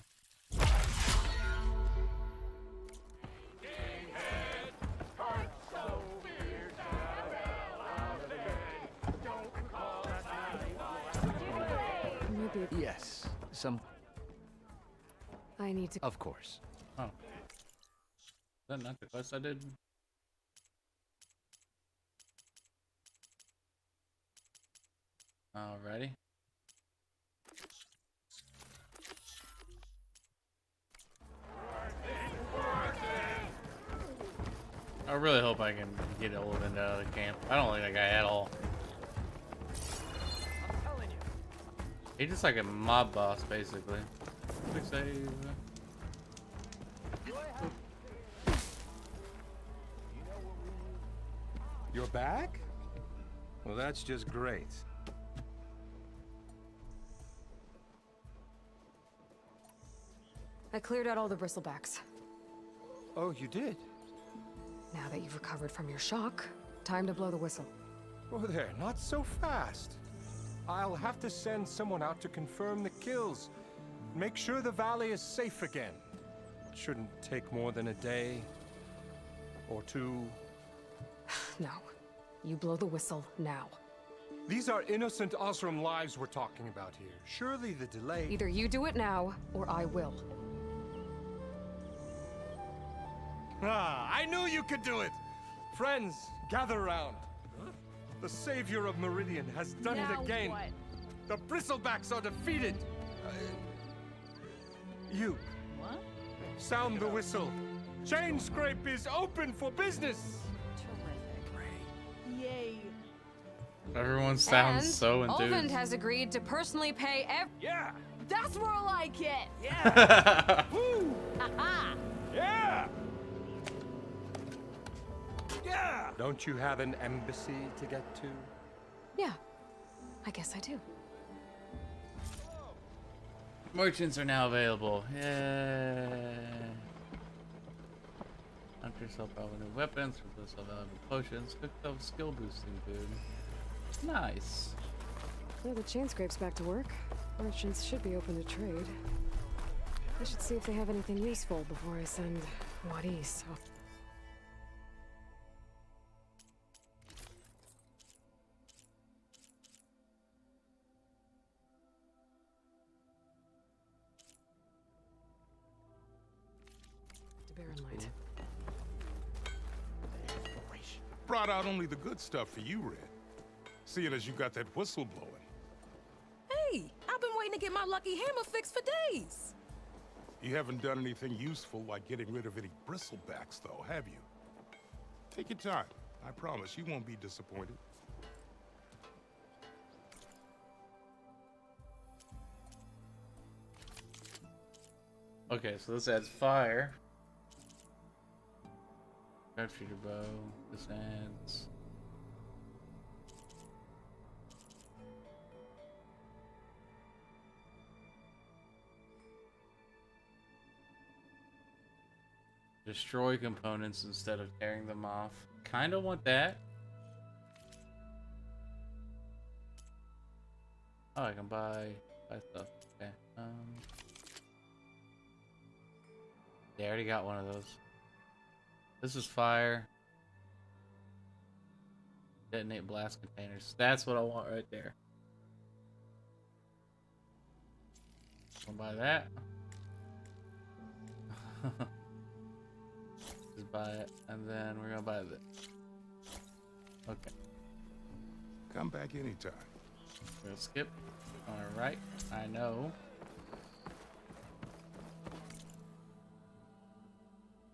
[SPEAKER 4] Maybe
[SPEAKER 10] Yes, some...
[SPEAKER 4] I need to...
[SPEAKER 10] Of course.
[SPEAKER 2] Oh. Is that not the quest I did? Alrighty. I really hope I can get Olivin out of the camp. I don't like that guy at all. He's just like a mob boss, basically. Quick save.
[SPEAKER 6] You're back? Well, that's just great.
[SPEAKER 4] I cleared out all the bristlebacks.
[SPEAKER 6] Oh, you did?
[SPEAKER 4] Now that you've recovered from your shock, time to blow the whistle.
[SPEAKER 6] Oh, there, not so fast. I'll have to send someone out to confirm the kills. Make sure the valley is safe again. Shouldn't take more than a day or 2.
[SPEAKER 4] No. You blow the whistle now.
[SPEAKER 6] These are innocent Osram lives we're talking about here. Surely the delay...
[SPEAKER 4] Either you do it now, or I will.
[SPEAKER 6] Ah, I knew you could do it! Friends, gather round. The savior of Meridian has done it again.
[SPEAKER 3] What?
[SPEAKER 6] The Bristlebacks are defeated. You,
[SPEAKER 3] What?
[SPEAKER 6] sound the whistle. Chain Scrape is open for business.
[SPEAKER 3] Terrific. Yay.
[SPEAKER 2] Everyone sounds
[SPEAKER 4] And
[SPEAKER 2] so
[SPEAKER 4] Olvend
[SPEAKER 2] enthused.
[SPEAKER 4] has agreed to personally pay
[SPEAKER 9] Yeah!
[SPEAKER 3] That's more like it.
[SPEAKER 9] Yeah! Woo!
[SPEAKER 3] Haha.
[SPEAKER 9] Yeah! Yeah!
[SPEAKER 6] Don't you have an embassy to get to?
[SPEAKER 4] Yeah, I guess I do.
[SPEAKER 2] Merchants are now available. Yay. Hunters help out with new weapons, replace all valuable potions, cooked up skill boosting food. Nice.
[SPEAKER 4] Well, the chain scrape's back to work. Merchants should be open to trade. I should see if they have anything useful before I send Wadis off. To Barren Light.
[SPEAKER 11] Brought out only the good stuff for you, Red. Seeing as you got that whistle blowing.
[SPEAKER 12] Hey, I've been waiting to get my lucky hammer fixed for days.
[SPEAKER 11] You haven't done anything useful like getting rid of any bristlebacks, though, have you? Take your time. I promise you won't be disappointed.
[SPEAKER 2] Okay, so this adds fire. Sharpshooter bow. This adds. Destroy components instead of tearing them off. Kinda want that. Oh, I can buy stuff. Okay. Yeah, I already got one of those. This is fire. Detonate blast containers. That's what I want right there. I'll buy that. Just buy it, and then we're gonna buy this. Okay.
[SPEAKER 11] Come back anytime.
[SPEAKER 2] We'll skip. Alright, I know.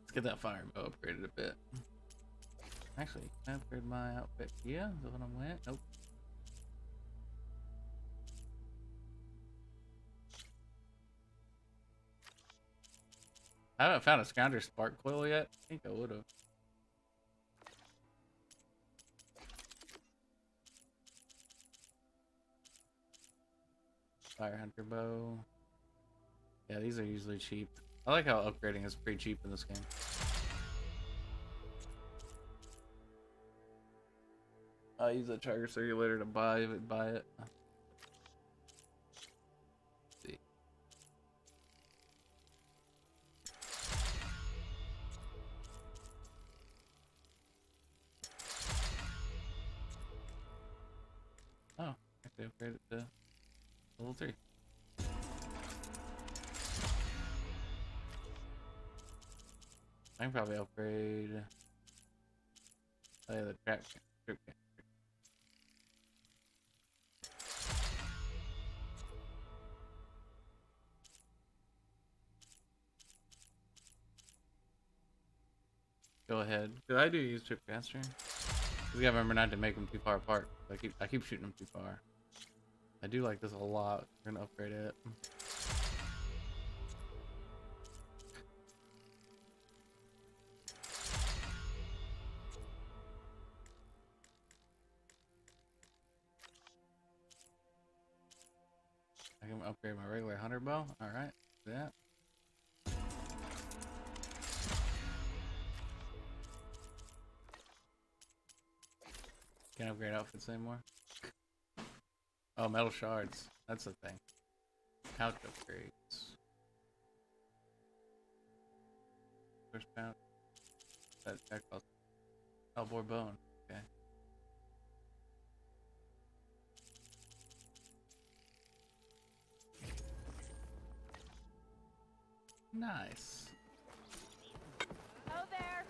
[SPEAKER 2] Let's get that fire bow upgraded a bit. Actually, can I upgrade my outfit? Yeah, is that what I went? Nope. I haven't found a Scoundrel Spark Coil yet. I think I would've. Fire Hunter Bow. Yeah, these are usually cheap. I like how upgrading is pretty cheap in this game. I use a Charger Circulator to buy it. Let's see. Oh, actually upgrade it to level 3. I can probably upgrade. Oh yeah, the trap can. Go ahead. Cause I do use Tripcaster. You gotta remember not to make them too far apart. I keep shooting them too far. I do like this a lot. We're gonna upgrade it. I can upgrade my regular hunter bow. All right, do that. Can't upgrade outfits anymore. Oh, metal shards. That's the thing. Pouch upgrades. First pouch. That costs. Oh, more bone. Okay. Nice.
[SPEAKER 3] Oh there.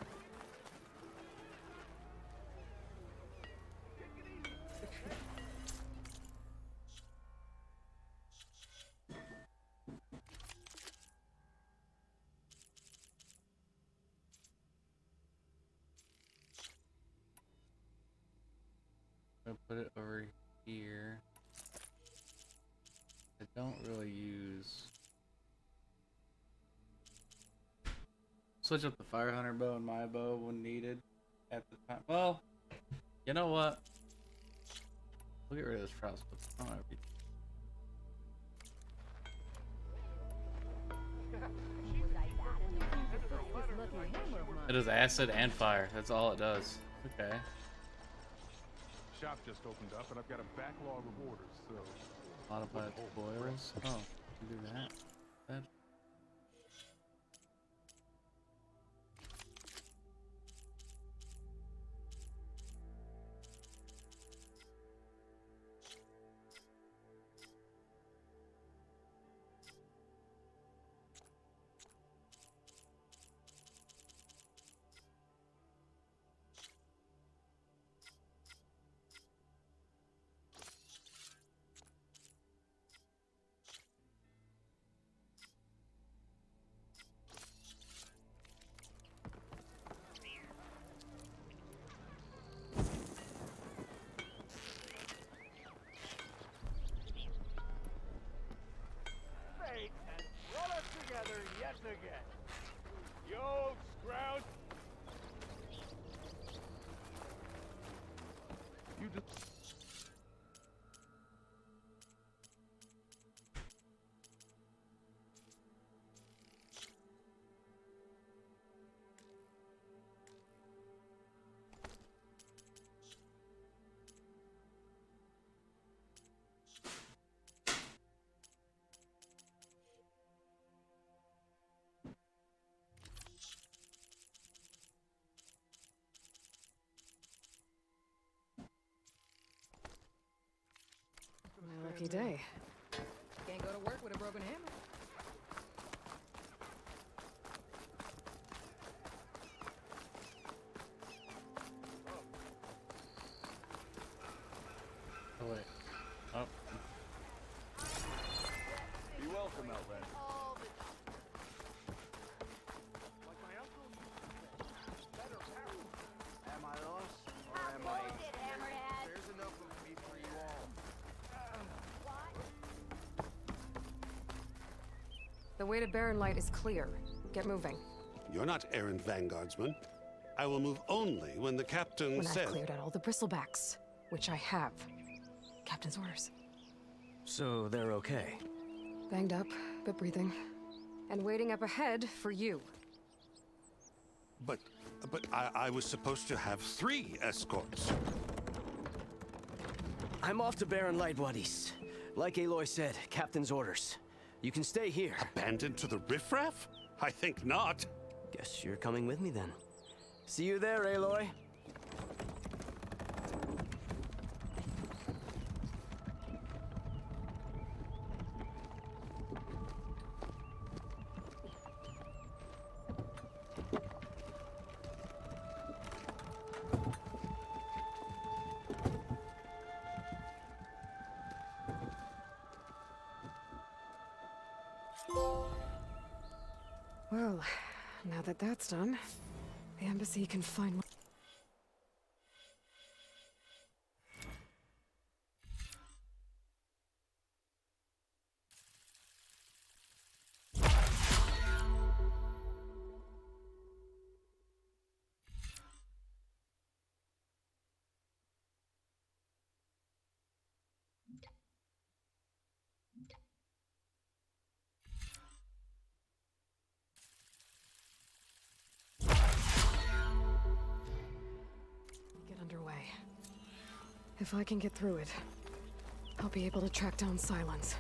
[SPEAKER 2] Put it over here. I don't really use. Switch up the fire hunter bow and my bow when needed at the time. Well, you know what? We'll get rid of this frostbook. I don't know if it is acid and fire. That's all it does. Okay.
[SPEAKER 11] Shop just opened up, and I've got a backlog of orders, so...
[SPEAKER 2] Modified boils. Oh, you do that. That.
[SPEAKER 8] Yo, Scrounge!
[SPEAKER 11] You just...
[SPEAKER 4] My lucky day.
[SPEAKER 12] Can't go to work with a broken hammer.
[SPEAKER 2] Oh wait. Oh.
[SPEAKER 8] Be welcome, Outlander.
[SPEAKER 9] Am I lost? Or am I... There's enough of me for you all.
[SPEAKER 4] The way to Barren Light is clear. Get moving.
[SPEAKER 13] You're not errant vanguardsman. I will move only when the captain
[SPEAKER 4] When
[SPEAKER 13] says...
[SPEAKER 4] I've cleared out all the bristlebacks, which I have. Captain's orders.
[SPEAKER 14] So they're okay?
[SPEAKER 4] Banged up, but breathing. And waiting up ahead for you.
[SPEAKER 13] But I was supposed to have 3 escorts.
[SPEAKER 14] I'm off to Barren Light, Wadis. Like Aloy said, Captain's orders. You can stay here.
[SPEAKER 13] Abandoned to the riffraff? I think not.
[SPEAKER 14] Guess you're coming with me then. See you there, Aloy.
[SPEAKER 4] Well, now that that's done, the embassy can finally... get underway. If I can get through it, I'll be able to track down Silence.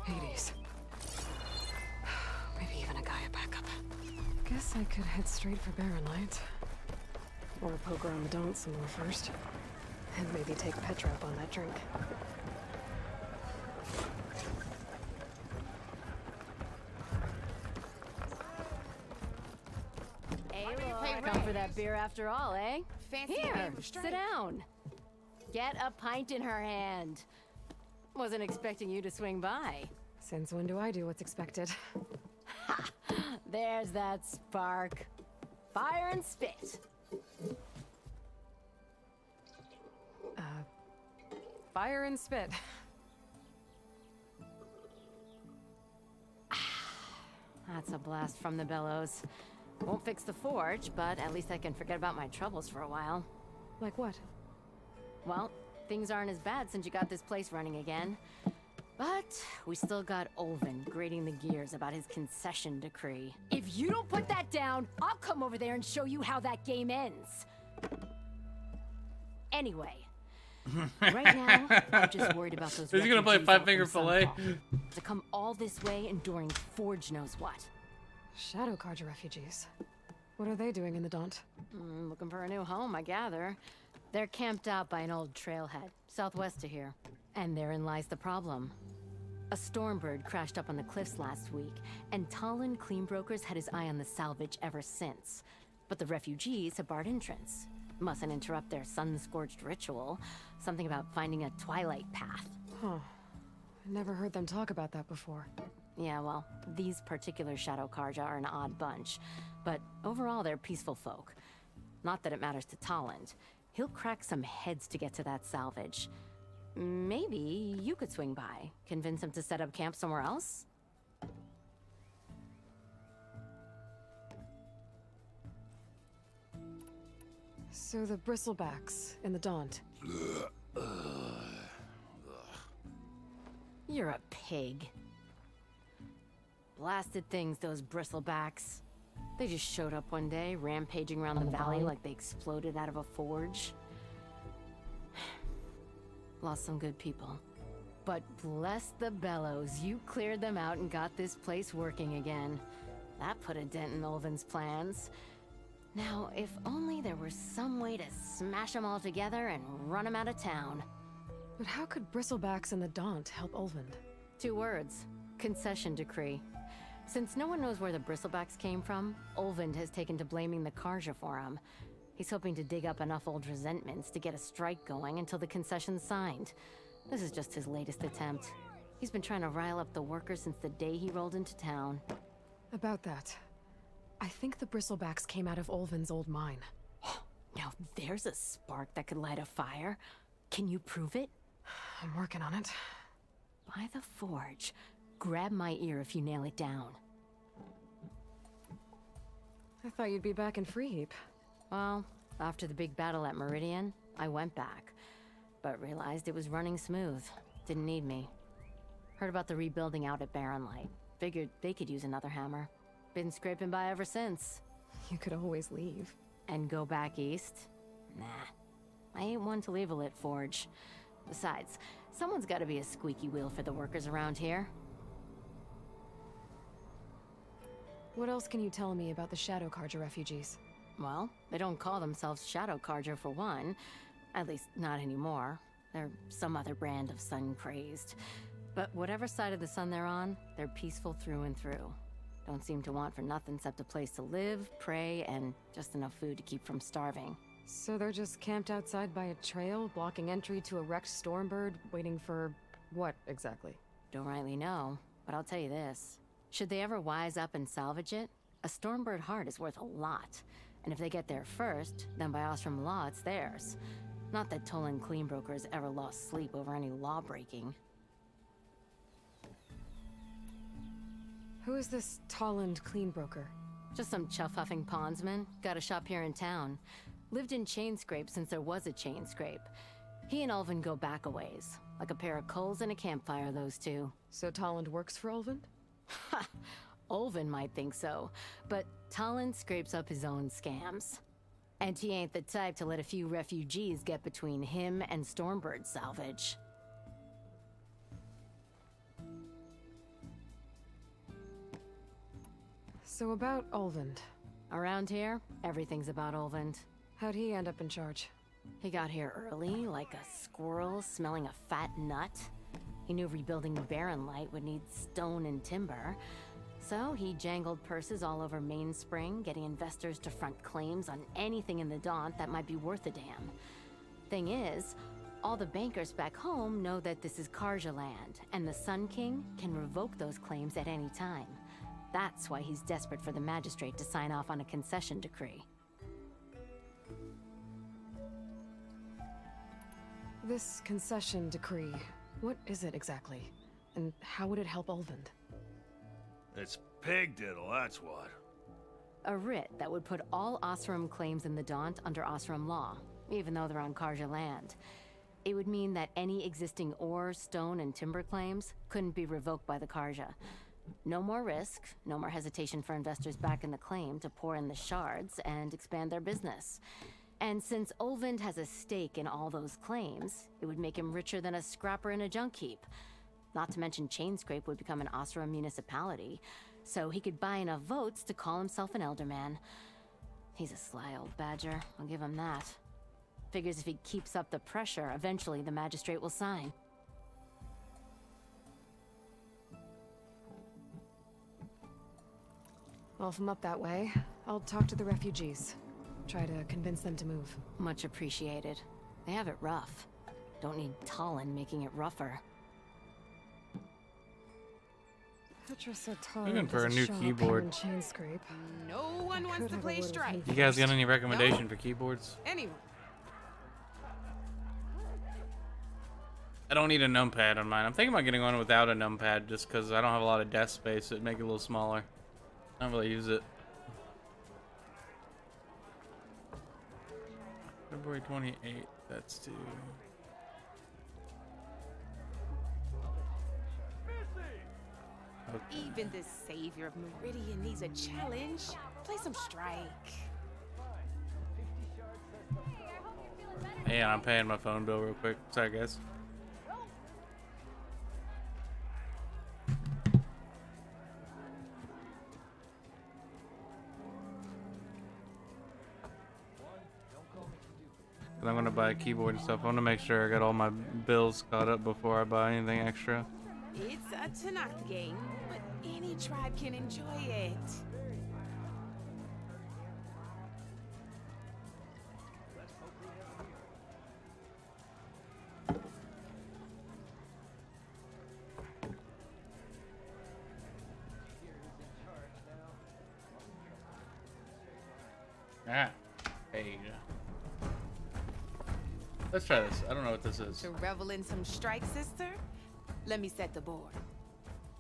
[SPEAKER 4] Hades. Maybe even a Gaia backup. Guess I could head straight for Barren Light. Or poke around the Daunt some more first. And maybe take Petra up on that drink.
[SPEAKER 3] Come for that beer after all, eh?
[SPEAKER 12] Fancy
[SPEAKER 3] Here,
[SPEAKER 12] game of
[SPEAKER 3] sit
[SPEAKER 12] strength.
[SPEAKER 3] down. Get a pint in her hand. Wasn't expecting you to swing by.
[SPEAKER 4] Since when do I do what's expected?
[SPEAKER 3] Ha! There's that spark. Fire and spit.
[SPEAKER 4] fire and spit.
[SPEAKER 3] That's a blast from the bellows. Won't fix the forge, but at least I can forget about my troubles for a while.
[SPEAKER 4] Like what?
[SPEAKER 3] Well, things aren't as bad since you got this place running again. But we still got Olvin grating the gears about his concession decree. If you don't put that down, I'll come over there and show you how that game ends. Anyway, right now, I'm just worried about those
[SPEAKER 2] Is he gonna play
[SPEAKER 3] refugees
[SPEAKER 2] Five
[SPEAKER 3] out
[SPEAKER 2] Finger
[SPEAKER 3] in
[SPEAKER 2] Fillet?
[SPEAKER 3] Sunfall. To come all this way enduring Forge knows what.
[SPEAKER 4] Shadow Carja refugees. What are they doing in the Daunt?
[SPEAKER 3] Looking for a new home, I gather. They're camped out by an old trailhead, southwest of here. And therein lies the problem. A Stormbird crashed up on the cliffs last week, and Talon Cleanbrokers had his eye on the salvage ever since. But the refugees have barred entrance. Mustn't interrupt their sun-scorched ritual. Something about finding a twilight path.
[SPEAKER 4] Huh. Never heard them talk about that before.
[SPEAKER 3] Yeah, well, these particular Shadow Carja are an odd bunch. But overall, they're peaceful folk. Not that it matters to Talon. He'll crack some heads to get to that salvage. Maybe you could swing by, convince him to set up camp somewhere else?
[SPEAKER 4] So the bristlebacks in the Daunt.
[SPEAKER 3] You're a pig. Blasted things, those bristlebacks. They just showed up one day, rampaging around the valley like they exploded out of a forge. Lost some good people. But bless the bellows, you cleared them out and got this place working again. That put a dent in Olvin's plans. Now, if only there were some way to smash them all together and run them out of town.
[SPEAKER 4] But how could bristlebacks in the Daunt help Olvind?
[SPEAKER 3] 2 words. Concession decree. Since no one knows where the bristlebacks came from, Olvind has taken to blaming the Carja for them. He's hoping to dig up enough old resentments to get a strike going until the concession's signed. This is just his latest attempt. He's been trying to rile up the workers since the day he rolled into town.
[SPEAKER 4] About that, I think the bristlebacks came out of Olvin's old mine.
[SPEAKER 3] Now there's a spark that could light a fire. Can you prove it?
[SPEAKER 4] I'm working on it.
[SPEAKER 3] By the forge. Grab my ear if you nail it down.
[SPEAKER 4] I thought you'd be back in Freeheap.
[SPEAKER 3] Well, after the big battle at Meridian, I went back, but realized it was running smooth. Didn't need me. Heard about the rebuilding out at Barren Light. Figured they could use another hammer. Been scraping by ever since.
[SPEAKER 4] You could always leave.
[SPEAKER 3] And go back east? Nah. I ain't one to leave a lit forge. Besides, someone's gotta be a squeaky wheel for the workers around here.
[SPEAKER 4] What else can you tell me about the Shadow Carja refugees?
[SPEAKER 3] Well, they don't call themselves Shadow Carja for one. At least, not anymore. They're some other brand of sun-crazed. But whatever side of the sun they're on, they're peaceful through and through. Don't seem to want for nothing except a place to live, pray, and just enough food to keep from starving.
[SPEAKER 4] So they're just camped outside by a trail, blocking entry to a wrecked Stormbird, waiting for... what, exactly?
[SPEAKER 3] Don't rightly know, but I'll tell you this. Should they ever wise up and salvage it, a Stormbird heart is worth a lot. And if they get there first, then by Ostrom law, it's theirs. Not that Tolan Cleanbrokers ever lost sleep over any law-breaking.
[SPEAKER 4] Who is this Tolland Cleanbroker?
[SPEAKER 3] Just some chuff-huffing pondsman. Got a shop here in town. Lived in Chainscrape since there was a Chainscrape. He and Ulvin go back a ways. Like a pair of coals and a campfire, those two.
[SPEAKER 4] So Tolland works for Ulvin?
[SPEAKER 3] Ha! Ulvin might think so, but Talon scrapes up his own scams. And he ain't the type to let a few refugees get between him and Stormbird salvage.
[SPEAKER 4] So about Ulvin.
[SPEAKER 3] Around here, everything's about Ulvin.
[SPEAKER 4] How'd he end up in charge?
[SPEAKER 3] He got here early, like a squirrel smelling a fat nut. He knew rebuilding Barren Light would need stone and timber. So he jangled purses all over Mainspring, getting investors to front claims on anything in the Daunt that might be worth a damn. Thing is, all the bankers back home know that this is Carja land, and the Sun King can revoke those claims at any time. That's why he's desperate for the magistrate to sign off on a concession decree.
[SPEAKER 4] This concession decree, what is it exactly? And how would it help Olvend?
[SPEAKER 8] It's pig diddle, that's what.
[SPEAKER 3] A writ that would put all Osram claims in the Daunt under Osram law, even though they're on Karja land. It would mean that any existing ore, stone, and timber claims couldn't be revoked by the Karja. No more risk, no more hesitation for investors back in the claim to pour in the shards and expand their business. And since Olvend has a stake in all those claims, it would make him richer than a scrapper in a junk heap. Not to mention Chainscrape would become an Osram municipality, so he could buy enough votes to call himself an elderman. He's a sly old badger, I'll give him that. Figures if he keeps up the pressure, eventually the magistrate will sign.
[SPEAKER 4] Well, if I'm up that way, I'll talk to the refugees. Try to convince them to move.
[SPEAKER 3] Much appreciated. They have it rough. Don't need Talon making it rougher.
[SPEAKER 4] Petra said Talon
[SPEAKER 2] Looking for a
[SPEAKER 4] does
[SPEAKER 2] new
[SPEAKER 4] shop
[SPEAKER 2] keyboard.
[SPEAKER 4] here in Chainscrape.
[SPEAKER 12] No one wants to play strike.
[SPEAKER 2] You guys got any recommendation for keyboards?
[SPEAKER 12] Anyone.
[SPEAKER 2] I don't need a numpad on mine. I'm thinking about getting one without a numpad just because I don't have a lot of desk space. It'd make it a little smaller. I don't really use it. February 28th, that's due. Okay.
[SPEAKER 12] Even the savior of Meridian needs a challenge. Play some strike.
[SPEAKER 2] Hey, I'm paying my phone bill real quick. Sorry, guys. I'm gonna buy a keyboard and stuff. I want to make sure I got all my bills caught up before I buy anything extra.
[SPEAKER 12] It's a Tanakh game, but any tribe can enjoy it.
[SPEAKER 2] Ah, hey. Let's try this. I don't know what this is.
[SPEAKER 12] To revel in some strike, sister? Let me set the board.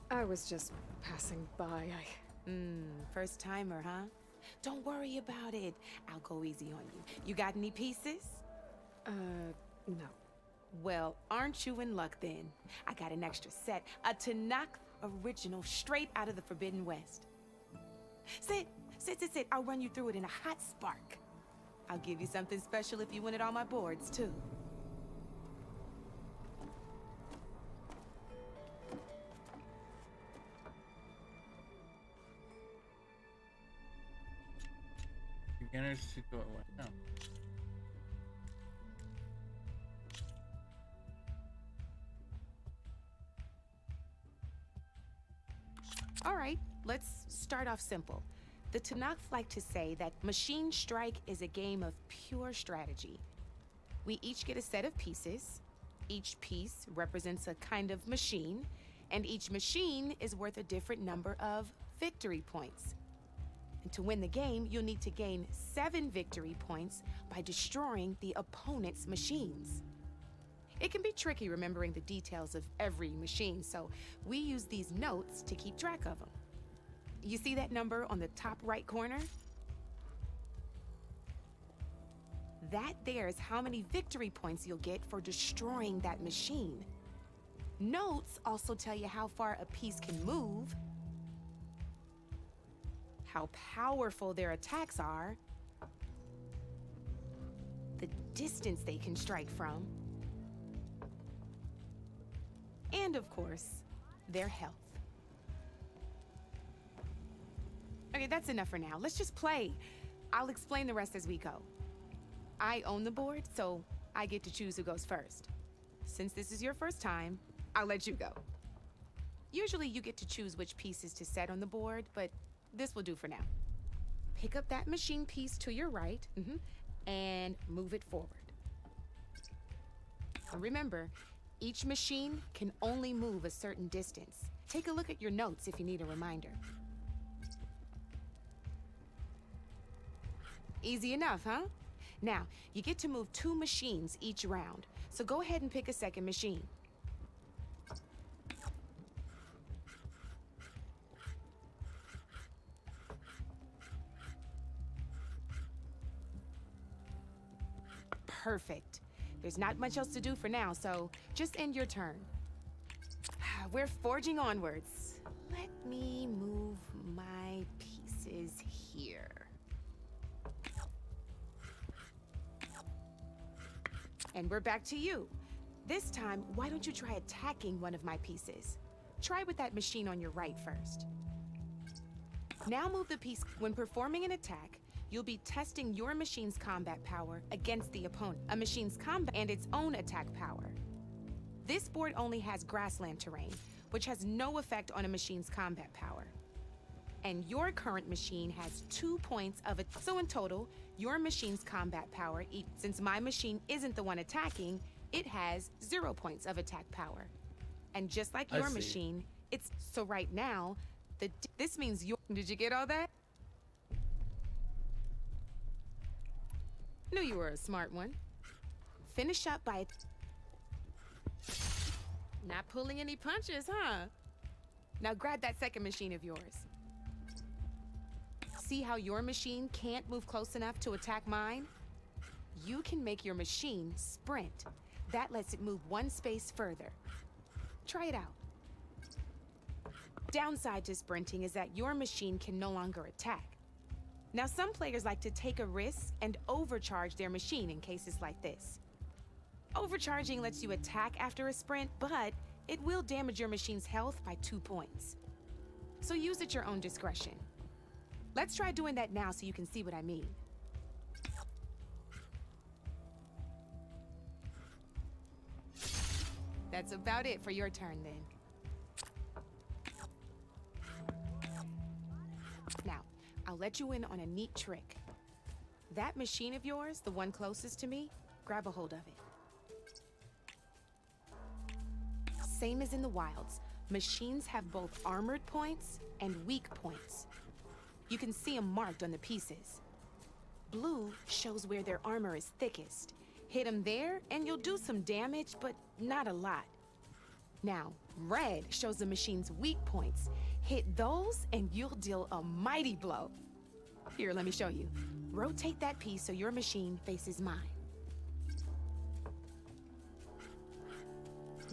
[SPEAKER 4] I was just passing by.
[SPEAKER 12] First timer, huh? Don't worry about it. I'll go easy on you. You got any pieces?
[SPEAKER 4] No.
[SPEAKER 12] Well, aren't you in luck then? I got an extra set. A Tanakh original straight out of the Forbidden West. Sit. I'll run you through it in a hot spark. I'll give you something special if you win it on my boards, too.
[SPEAKER 2] Beginners to go away. No.
[SPEAKER 12] All right, let's start off simple. The Tanakh like to say that Machine Strike is a game of pure strategy. We each get a set of pieces. Each piece represents a kind of machine, and each machine is worth a different number of victory points. And to win the game, you'll need to gain 7 victory points by destroying the opponent's machines. It can be tricky remembering the details of every machine, so we use these notes to keep track of them. You see that number on the top right corner? That there is how many victory points you'll get for destroying that machine. Notes also tell you how far a piece can move, how powerful their attacks are, the distance they can strike from, and of course, their health. Okay, that's enough for now. Let's just play. I'll explain the rest as we go. I own the board, so I get to choose who goes first. Since this is your first time, I'll let you go. Usually you get to choose which pieces to set on the board, but this will do for now. Pick up that machine piece to your right, and move it forward. Remember, each machine can only move a certain distance. Take a look at your notes if you need a reminder. Easy enough, huh? Now, you get to move 2 machines each round, So go ahead and pick a second machine. Perfect. There's not much else to do for now, so just end your turn. We're forging onwards. Let me move my pieces here. And we're back to you. This time, why don't you try attacking one of my pieces? Try with that machine on your right first. Now move the piece. When performing an attack, you'll be testing your machine's combat power against the opponent, a machine's combat and its own attack power. This board only has grassland terrain, which has no effect on a machine's combat power. And your current machine has 2 points of it. So in total, your machine's combat power, since my machine isn't the one attacking, it has 0 points of attack power. And just like your machine, it's so right now, this means your. Did you get all that? Knew you were a smart one. Finish up by not pulling any punches, huh? Now grab that second machine of yours. See how your machine can't move close enough to attack mine? You can make your machine sprint. That lets it move 1 space further. Try it out. Downside to sprinting is that your machine can no longer attack. Now, some players like to take a risk and overcharge their machine in cases like this. Overcharging lets you attack after a sprint, but it will damage your machine's health by 2 points. So use at your own discretion. Let's try doing that now so you can see what I mean. That's about it for your turn then. Now, I'll let you in on a neat trick. That machine of yours, the one closest to me, grab a hold of it. Same as in the wilds, machines have both armored points and weak points. You can see them marked on the pieces. Blue shows where their armor is thickest. Hit them there and you'll do some damage, but not a lot. Now, red shows the machine's weak points. Hit those and you'll deal a mighty blow. Here, let me show you. Rotate that piece so your machine faces mine.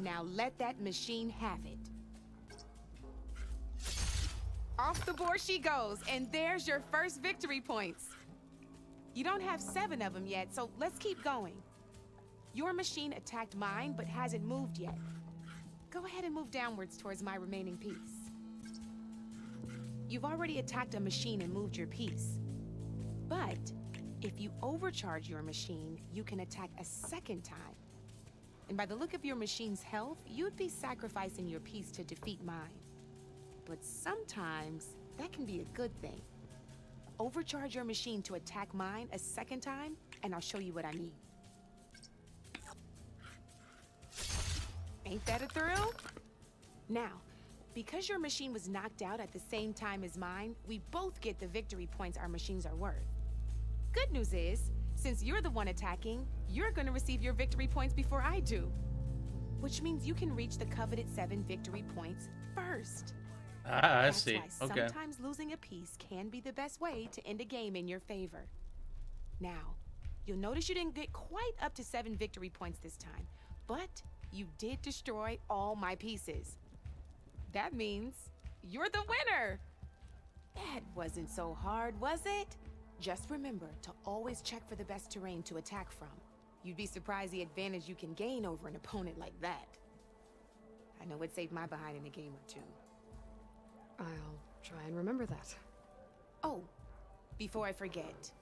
[SPEAKER 12] Now let that machine have it. Off the board she goes, and there's your first victory points. You don't have 7 of them yet, so let's keep going. Your machine attacked mine, but hasn't moved yet. Go ahead and move downwards towards my remaining piece. You've already attacked a machine and moved your piece. But if you overcharge your machine, you can attack a second time. And by the look of your machine's health, you'd be sacrificing your piece to defeat mine. But sometimes, that can be a good thing. Overcharge your machine to attack mine a second time, and I'll show you what I mean. Ain't that a thrill? Now, because your machine was knocked out at the same time as mine, we both get the victory points our machines are worth. Good news is, since you're the one attacking, you're gonna receive your victory points before I do. Which means you can reach the coveted 7 victory points first.
[SPEAKER 2] I see.
[SPEAKER 12] That's why
[SPEAKER 2] Okay.
[SPEAKER 12] sometimes losing a piece can be the best way to end a game in your favor. Now, you'll notice you didn't get quite up to 7 victory points this time, but you did destroy all my pieces. That means you're the winner! That wasn't so hard, was it? Just remember to always check for the best terrain to attack from. You'd be surprised the advantage you can gain over an opponent like that. I know it saved my behind in a game or 2.
[SPEAKER 4] I'll try and remember that.
[SPEAKER 12] Oh, before I forget,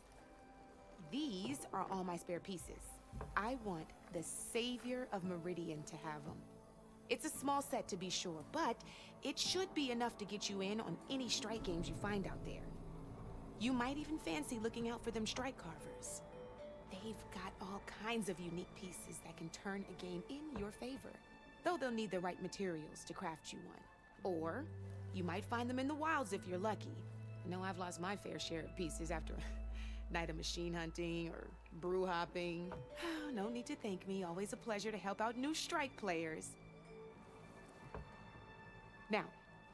[SPEAKER 12] these are all my spare pieces. I want the Savior of Meridian to have them. It's a small set to be sure, but it should be enough to get you in on any strike games you find out there. You might even fancy looking out for them strike carvers. They've got all kinds of unique pieces that can turn a game in your favor, though they'll need the right materials to craft you one. Or you might find them in the wilds if you're lucky. I know I've lost my fair share of pieces after a night of machine hunting or brew hopping. No need to thank me. Always a pleasure to help out new strike players. Now,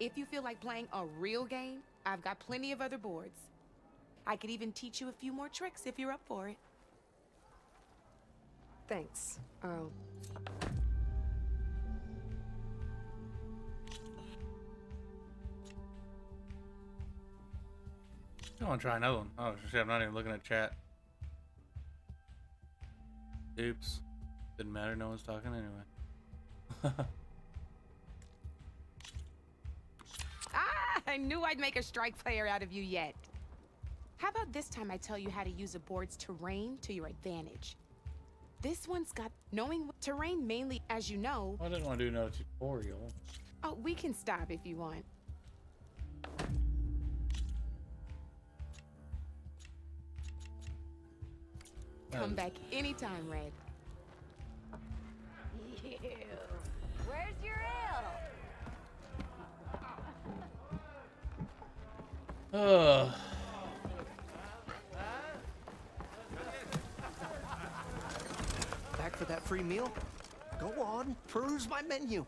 [SPEAKER 12] if you feel like playing a real game, I've got plenty of other boards. I could even teach you a few more tricks if you're up for it.
[SPEAKER 4] Thanks. I'll...
[SPEAKER 2] I want to try another one. Oh shit, I'm not even looking at chat. Oops. Didn't matter, no one's talking anyway.
[SPEAKER 12] I knew I'd make a strike player out of you yet. How about this time I tell you how to use a board's terrain to your advantage? This one's got knowing terrain mainly, as you know.
[SPEAKER 2] I didn't want to do no tutorial.
[SPEAKER 12] Oh, we can stop if you want. Come back anytime, Red.
[SPEAKER 3] Ew. Where's your ale?
[SPEAKER 2] Ugh.
[SPEAKER 10] Back for that free meal? Go on, peruse my menu.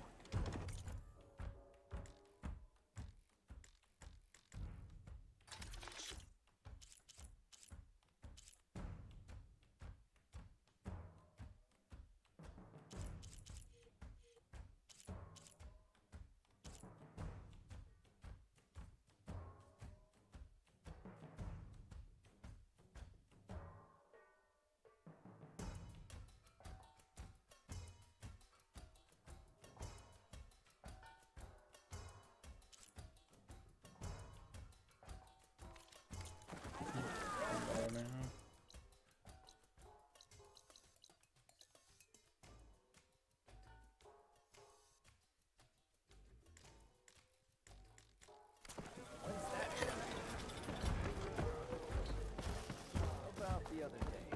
[SPEAKER 14] The other day.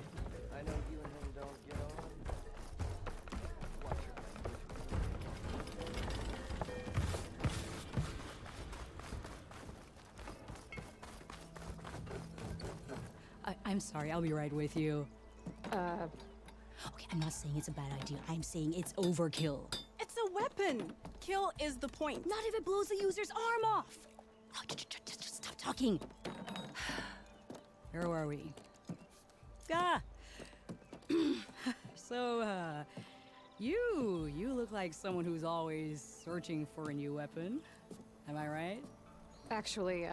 [SPEAKER 14] I know you and him don't get on. Watch your
[SPEAKER 15] I'm sorry, I'll be right with you.
[SPEAKER 4] Okay,
[SPEAKER 15] I'm not saying it's a bad idea. I'm saying it's overkill.
[SPEAKER 4] It's a weapon! Kill is the point.
[SPEAKER 15] Not if it blows the user's arm off! Oh, just stop talking. Where are we? So, you look like someone who's always searching for a new weapon. Am I right?
[SPEAKER 4] Actually,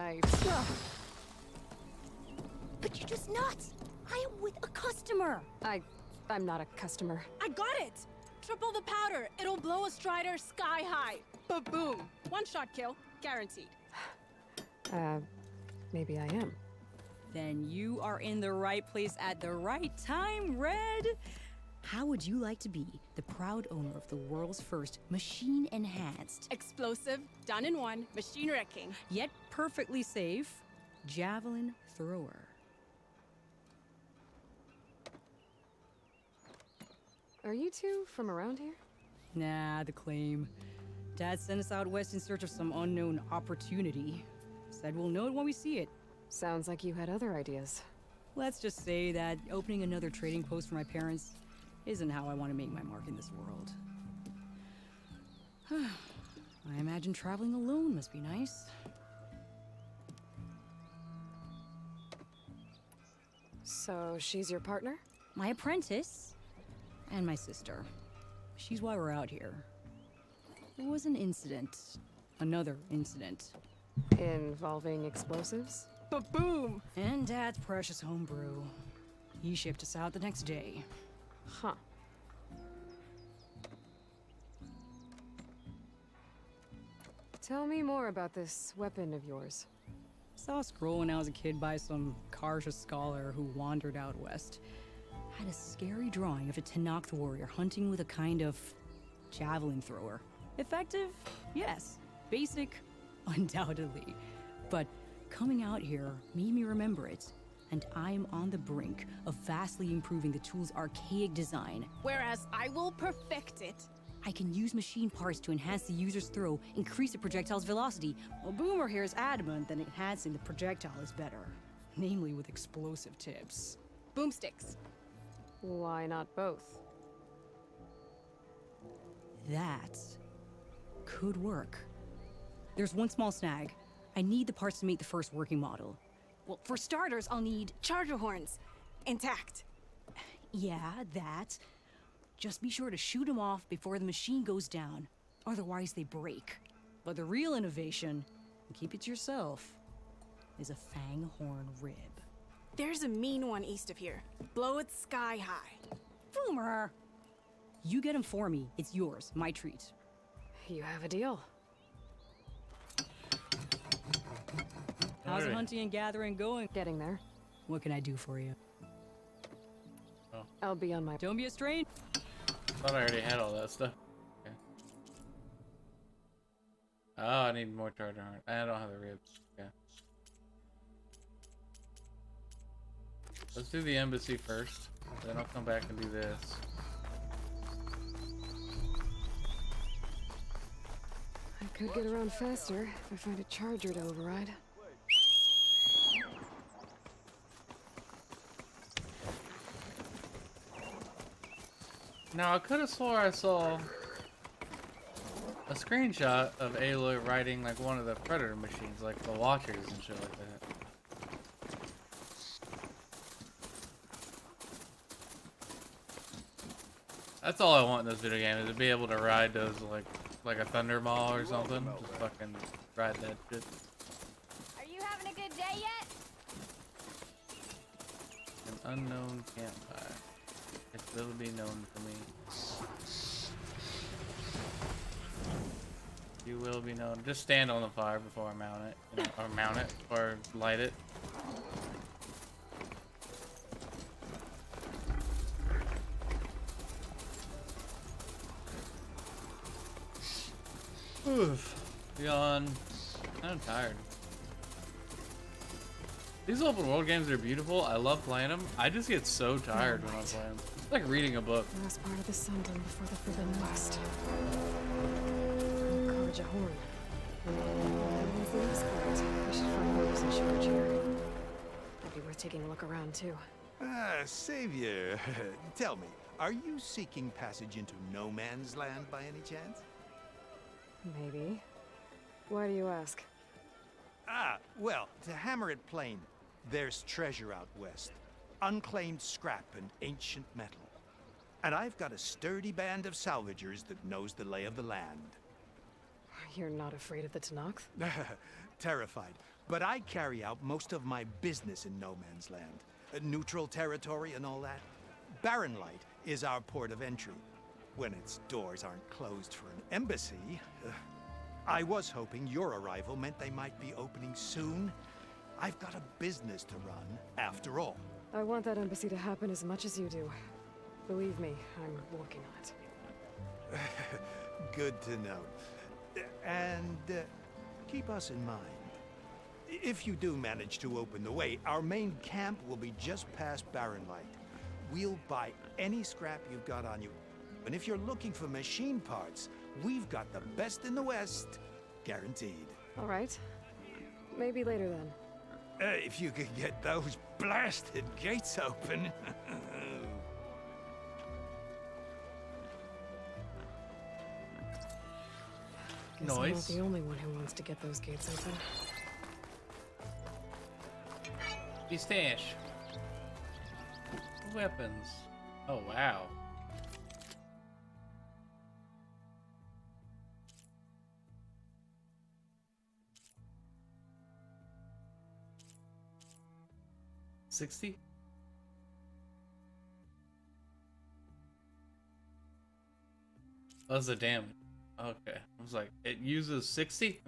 [SPEAKER 15] But you're just nuts! I am with a customer!
[SPEAKER 4] I'm not a customer.
[SPEAKER 16] I got it! Triple the powder. It'll blow a Strider sky high. Ba-boom. One shot kill. Guaranteed.
[SPEAKER 4] Maybe I am.
[SPEAKER 15] Then you are in the right place at the right time, Red! How would you like to be the proud owner of the world's first machine-enhanced,
[SPEAKER 16] Explosive, done in one, machine wrecking,
[SPEAKER 15] yet perfectly safe, javelin thrower?
[SPEAKER 4] Are you two from around here?
[SPEAKER 15] Nah, the claim. Dad sent us out west in search of some unknown opportunity. Said we'll know it when we see it.
[SPEAKER 4] Sounds like you had other ideas.
[SPEAKER 15] Let's just say that opening another trading post for my parents isn't how I want to make my mark in this world. I imagine traveling alone must be nice.
[SPEAKER 4] So she's your partner?
[SPEAKER 15] My apprentice and my sister. She's why we're out here. There was an incident. Another incident.
[SPEAKER 4] Involving explosives?
[SPEAKER 16] Ba-boom!
[SPEAKER 15] And Dad's precious homebrew. He shipped us out the next day.
[SPEAKER 4] Huh. Tell me more about this weapon of yours.
[SPEAKER 15] Saw a scroll when I was a kid by some Karja scholar who wandered out west. Had a scary drawing of a Tenakth warrior hunting with a kind of javelin thrower. Effective? Yes. Basic? Undoubtedly. But coming out here made me remember it. And I'm on the brink of vastly improving the tool's archaic design.
[SPEAKER 16] Whereas I will perfect it.
[SPEAKER 15] I can use machine parts to enhance the user's throw, increase the projectile's velocity, while Boomer here is adamant that enhancing the projectile is better. Namely with explosive tips.
[SPEAKER 16] Boomsticks.
[SPEAKER 4] Why not both?
[SPEAKER 15] That could work. There's one small snag. I need the parts to make the first working model.
[SPEAKER 16] Well, for starters, I'll need charger horns. Intact.
[SPEAKER 15] Yeah, that. Just be sure to shoot them off before the machine goes down. Otherwise, they break. But the real innovation, and keep it to yourself, is a fang horn rib.
[SPEAKER 16] There's a mean one east of here. Blow it sky high.
[SPEAKER 15] Boomer! You get him for me. It's yours. My treat.
[SPEAKER 4] You have a deal.
[SPEAKER 15] How's the hunting and gathering going?
[SPEAKER 4] Getting there.
[SPEAKER 15] What can I do for you?
[SPEAKER 2] Oh.
[SPEAKER 4] I'll be on my...
[SPEAKER 15] Don't be a stranger.
[SPEAKER 2] Thought I already had all that stuff. Okay. Oh, I need more charger horn. I don't have the ribs. Okay. Let's do the embassy first. Then I'll come back and do this.
[SPEAKER 4] I could get around faster if I find a charger to override.
[SPEAKER 2] Now, I could have swore I saw a screenshot of Aloy riding like one of the Predator machines, like the Watchers and shit like that. That's all I want in this video game, is to be able to ride those like a Thunderball or something. Just fucking ride that shit.
[SPEAKER 3] Are you having a good day yet?
[SPEAKER 2] An unknown campfire. It will be known for me. You will be known. Just stand on the fire before I mount it. You know, or mount it, or light it. Oof. Yawn. I'm tired. These open world games are beautiful. I love playing them. I just get so tired when I'm playing them. It's like reading a book.
[SPEAKER 4] Last part of the Sundom before the Forbidden West. Carja horn. When's the next flight? I should find orders in charge here. Might be worth taking a look around too.
[SPEAKER 17] Ah, Savior. Tell me, are you seeking passage into no man's land by any chance?
[SPEAKER 4] Maybe. Why do you ask?
[SPEAKER 17] Ah, well, to hammer it plain, there's treasure out west. Unclaimed scrap and ancient metal. And I've got a sturdy band of salvagers that knows the lay of the land.
[SPEAKER 4] You're not afraid of the Tenakth?
[SPEAKER 17] Terrified. But I carry out most of my business in no man's land. Neutral territory and all that. Barren Light is our port of entry. When its doors aren't closed for an embassy. I was hoping your arrival meant they might be opening soon. I've got a business to run, after all.
[SPEAKER 4] I want that embassy to happen as much as you do. Believe me, I'm working on it.
[SPEAKER 17] Good to know. And keep us in mind. If you do manage to open the way, our main camp will be just past Barren Light. We'll buy any scrap you've got on you. And if you're looking for machine parts, we've got the best in the West, guaranteed.
[SPEAKER 4] All right. Maybe later then.
[SPEAKER 17] If you could get those blasted gates open.
[SPEAKER 4] Guess I'm not the only one who wants to get those gates open.
[SPEAKER 2] Stash. Weapons. Oh wow. $60? That's the damage. Okay. I was like, it uses 60?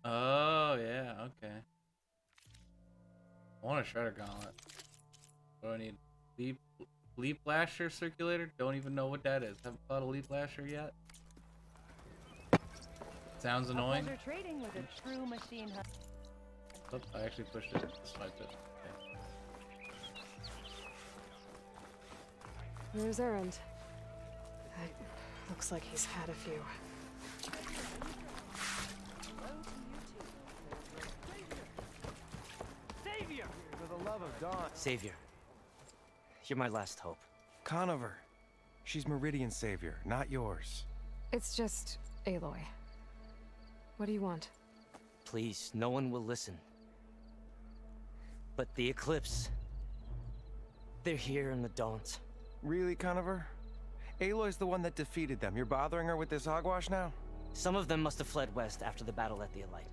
[SPEAKER 2] Oh, yeah, okay. I want a shredder gauntlet. What do I need? Leap lasher circulator? Don't even know what that is. Haven't thought of leap lasher yet. Sounds annoying.
[SPEAKER 18] Pleasure trading with a true machine hunter.
[SPEAKER 2] Oops, I actually pushed it. Swiped it. Okay.
[SPEAKER 4] There's Erend. Looks like he's had a few.
[SPEAKER 14] Savior! For the love of Dawn.
[SPEAKER 19] Savior, you're my last hope.
[SPEAKER 6] Conover. She's Meridian's savior, not yours.
[SPEAKER 4] It's just Aloy. What do you want?
[SPEAKER 19] Please, no one will listen. But the Eclipse... they're here in the Daunt.
[SPEAKER 6] Really, Conover? Aloy's the one that defeated them. You're bothering her with this hogwash now?
[SPEAKER 19] Some of them must have fled west after the battle at the Elite.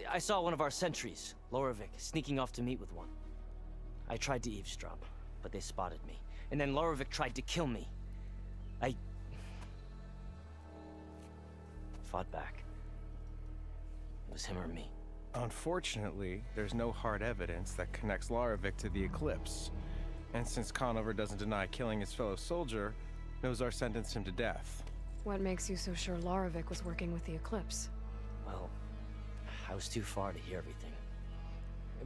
[SPEAKER 19] I saw one of our sentries, Lorovic, sneaking off to meet with one. I tried to eavesdrop, but they spotted me. And then Lorovic tried to kill me. I... fought back. It was him or me.
[SPEAKER 6] Unfortunately, there's no hard evidence that connects Lorovic to the Eclipse. And since Conover doesn't deny killing his fellow soldier, Nozar sentenced him to death.
[SPEAKER 4] What makes you so sure Lorovic was working with the Eclipse?
[SPEAKER 19] Well, I was too far to hear everything.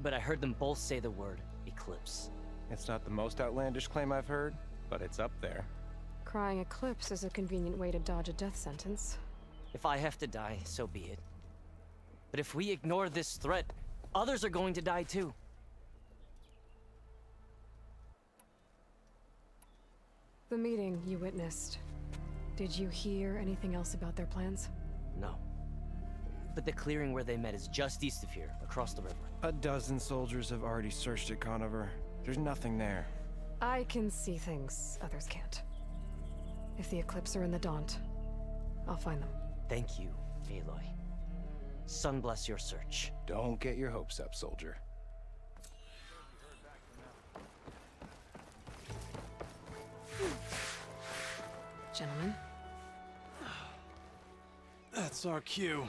[SPEAKER 19] But I heard them both say the word Eclipse.
[SPEAKER 6] It's not the most outlandish claim I've heard, but it's up there.
[SPEAKER 4] Crying Eclipse is a convenient way to dodge a death sentence.
[SPEAKER 19] If I have to die, so be it. But if we ignore this threat, others are going to die too.
[SPEAKER 4] The meeting you witnessed. Did you hear anything else about their plans?
[SPEAKER 19] No. But the clearing where they met is just east of here, across the river.
[SPEAKER 6] A dozen soldiers have already searched it, Conover. There's nothing there.
[SPEAKER 4] I can see things others can't. If the Eclipse are in the Daunt, I'll find them.
[SPEAKER 19] Thank you, Aloy. Sun bless your search.
[SPEAKER 6] Don't get your hopes up, soldier.
[SPEAKER 4] Gentlemen.
[SPEAKER 1] That's our cue.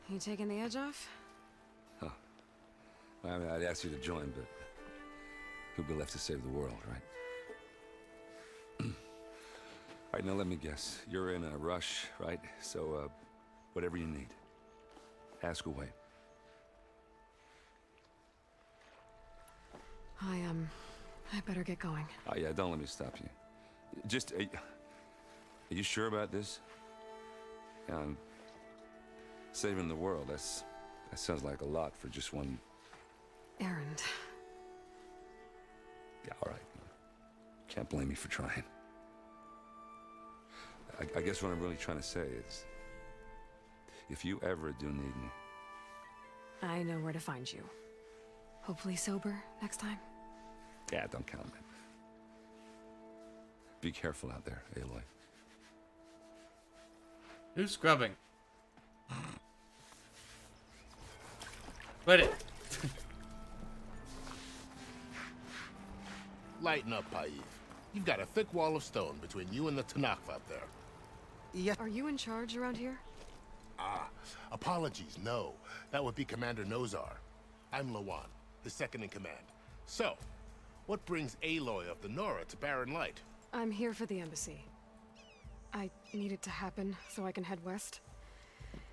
[SPEAKER 4] You taking the edge off?
[SPEAKER 7] Huh. I mean, I'd ask you to join, but who'd be left to save the world, right? All right, now let me guess. You're in a rush, right? So, whatever you need, ask away.
[SPEAKER 4] I better get going.
[SPEAKER 7] Oh, yeah, don't let me stop you. Just, are you sure about this? Saving the world, that sounds like a lot for just one...
[SPEAKER 4] Erend.
[SPEAKER 7] Yeah, all right. Can't blame me for trying. I guess what I'm really trying to say is, if you ever do need me...
[SPEAKER 4] I know where to find you. Hopefully sober next time.
[SPEAKER 7] Yeah, don't count on it. Be careful out there, Aloy.
[SPEAKER 2] Who's scrubbing? Quit it.
[SPEAKER 20] Lighten up, Paif. You've got a thick wall of stone between you and the Tanakh up there.
[SPEAKER 4] Yeah. Are you in charge around here?
[SPEAKER 20] Ah, apologies, no. That would be Commander Nozar. I'm Lawan, his second in command. So, what brings Aloy of the Nora to Barren Light?
[SPEAKER 4] I'm here for the embassy. I need it to happen so I can head west.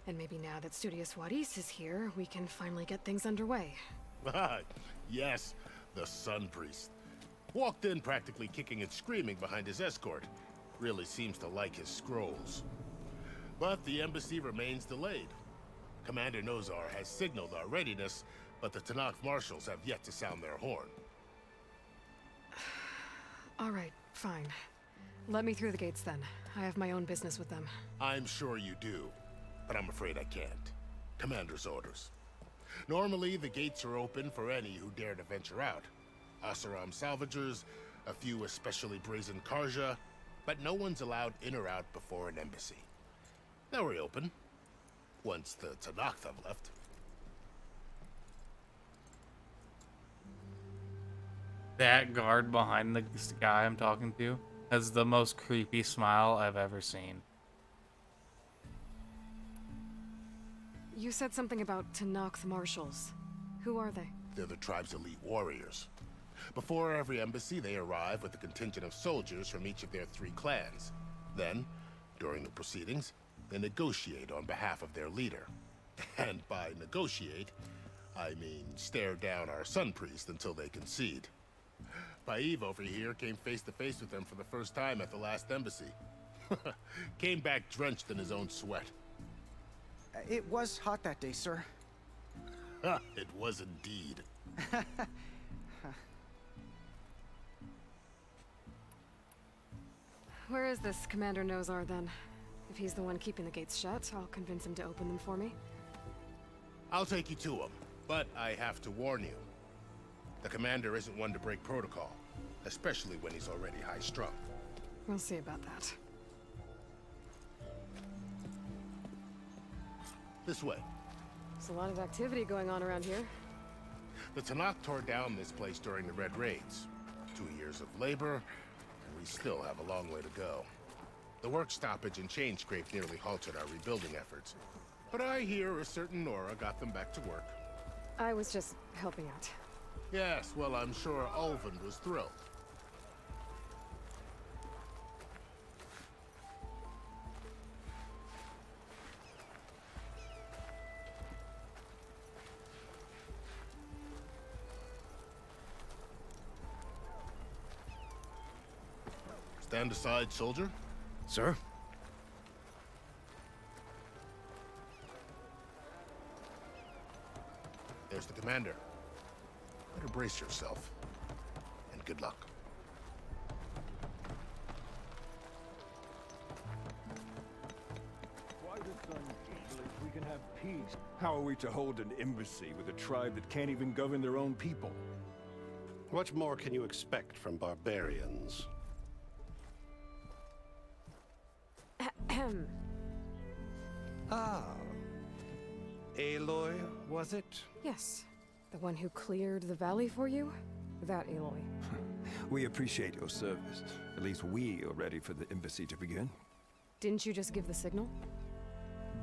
[SPEAKER 4] And maybe now that Studious Wadis is here, we can finally get things underway.
[SPEAKER 20] Yes, the Sun Priest. Walked in practically kicking and screaming behind his escort. Really seems to like his scrolls. But the embassy remains delayed. Commander Nozar has signaled our readiness, but the Tanakh marshals have yet to sound their horn.
[SPEAKER 4] All right, fine. Let me through the gates then. I have my own business with them.
[SPEAKER 20] I'm sure you do, but I'm afraid I can't. Commander's orders. Normally, the gates are open for any who dare to venture out. Asaram salvagers, a few especially brazen Karja, but no one's allowed in or out before an embassy. They'll reopen, once the Tanakh have left.
[SPEAKER 2] That guard behind the guy I'm talking to has the most creepy smile I've ever seen.
[SPEAKER 4] You said something about Tanakh marshals. Who are they?
[SPEAKER 20] They're the tribe's elite warriors. Before every embassy, they arrive with a contingent of soldiers from each of their 3 clans. Then, during the proceedings, they negotiate on behalf of their leader. And by negotiate, I mean, stare down our sun priest until they concede. Baev over here came face to face with them for the first time at the last embassy. Came back drenched in his own sweat.
[SPEAKER 9] It was hot that day, sir.
[SPEAKER 20] It was indeed.
[SPEAKER 4] Where is this Commander Nozar, then? If he's the one keeping the gates shut, I'll convince him to open them for me.
[SPEAKER 20] I'll take you to him, but I have to warn you. The commander isn't one to break protocol, especially when he's already high-strung.
[SPEAKER 4] We'll see about that.
[SPEAKER 20] This way.
[SPEAKER 4] There's a lot of activity going on around here.
[SPEAKER 20] The Tanakh tore down this place during the Red Raids. 2 years of labor, and we still have a long way to go. The work stoppage and chain scrape nearly halted our rebuilding efforts. But I hear a certain Nora got them back to work.
[SPEAKER 4] I was just helping out.
[SPEAKER 20] Yes, well, I'm sure Ulvund was thrilled. Stand aside, soldier.
[SPEAKER 9] Sir?
[SPEAKER 20] There's the commander. Better brace yourself. And good luck.
[SPEAKER 8] Why the sun if we can have peace? How are we to hold an embassy with a tribe that can't even govern their own people?
[SPEAKER 13] What more can you expect from barbarians?
[SPEAKER 6] Ah. Aloy, was it?
[SPEAKER 4] Yes. The one who cleared the valley for you? That Aloy.
[SPEAKER 8] We appreciate your service. At least we are ready for the embassy to begin.
[SPEAKER 4] Didn't you just give the signal?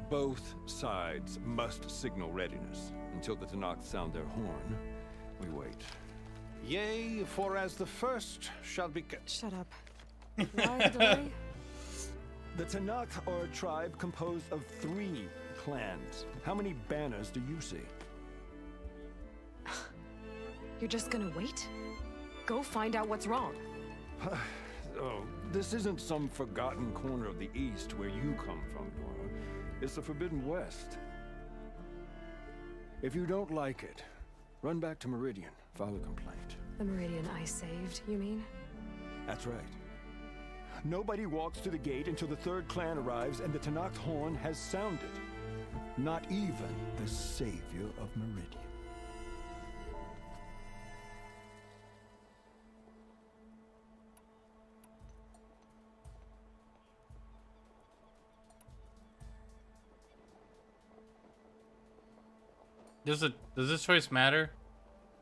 [SPEAKER 8] Both sides must signal readiness. Until the Tanakh sound their horn, we wait.
[SPEAKER 13] Yea, for as the first shall be...
[SPEAKER 4] Shut up. Why the delay?
[SPEAKER 8] The Tanakh are a tribe composed of 3 clans. How many banners do you see?
[SPEAKER 4] You're just gonna wait? Go find out what's wrong.
[SPEAKER 8] Oh, this isn't some forgotten corner of the East where you come from, Nora. It's the Forbidden West. If you don't like it, run back to Meridian, file a complaint.
[SPEAKER 4] The Meridian I saved, you mean?
[SPEAKER 8] That's right. Nobody walks to the gate until the 3rd clan arrives and the Tanakh horn has sounded. Not even the savior of Meridian.
[SPEAKER 2] Does this choice matter?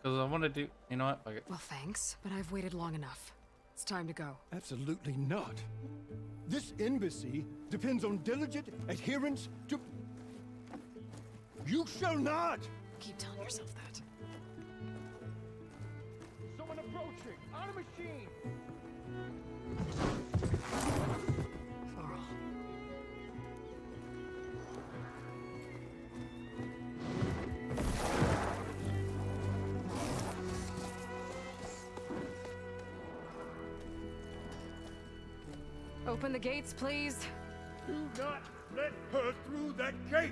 [SPEAKER 2] Because I want to do, you know what? Okay.
[SPEAKER 4] Well, thanks, but I've waited long enough. It's time to go.
[SPEAKER 17] Absolutely not. This embassy depends on diligent adherence to... You shall not!
[SPEAKER 4] Keep telling yourself that.
[SPEAKER 17] Someone approaching! On a machine!
[SPEAKER 4] Open the gates, please.
[SPEAKER 11] Do not let her through that gate!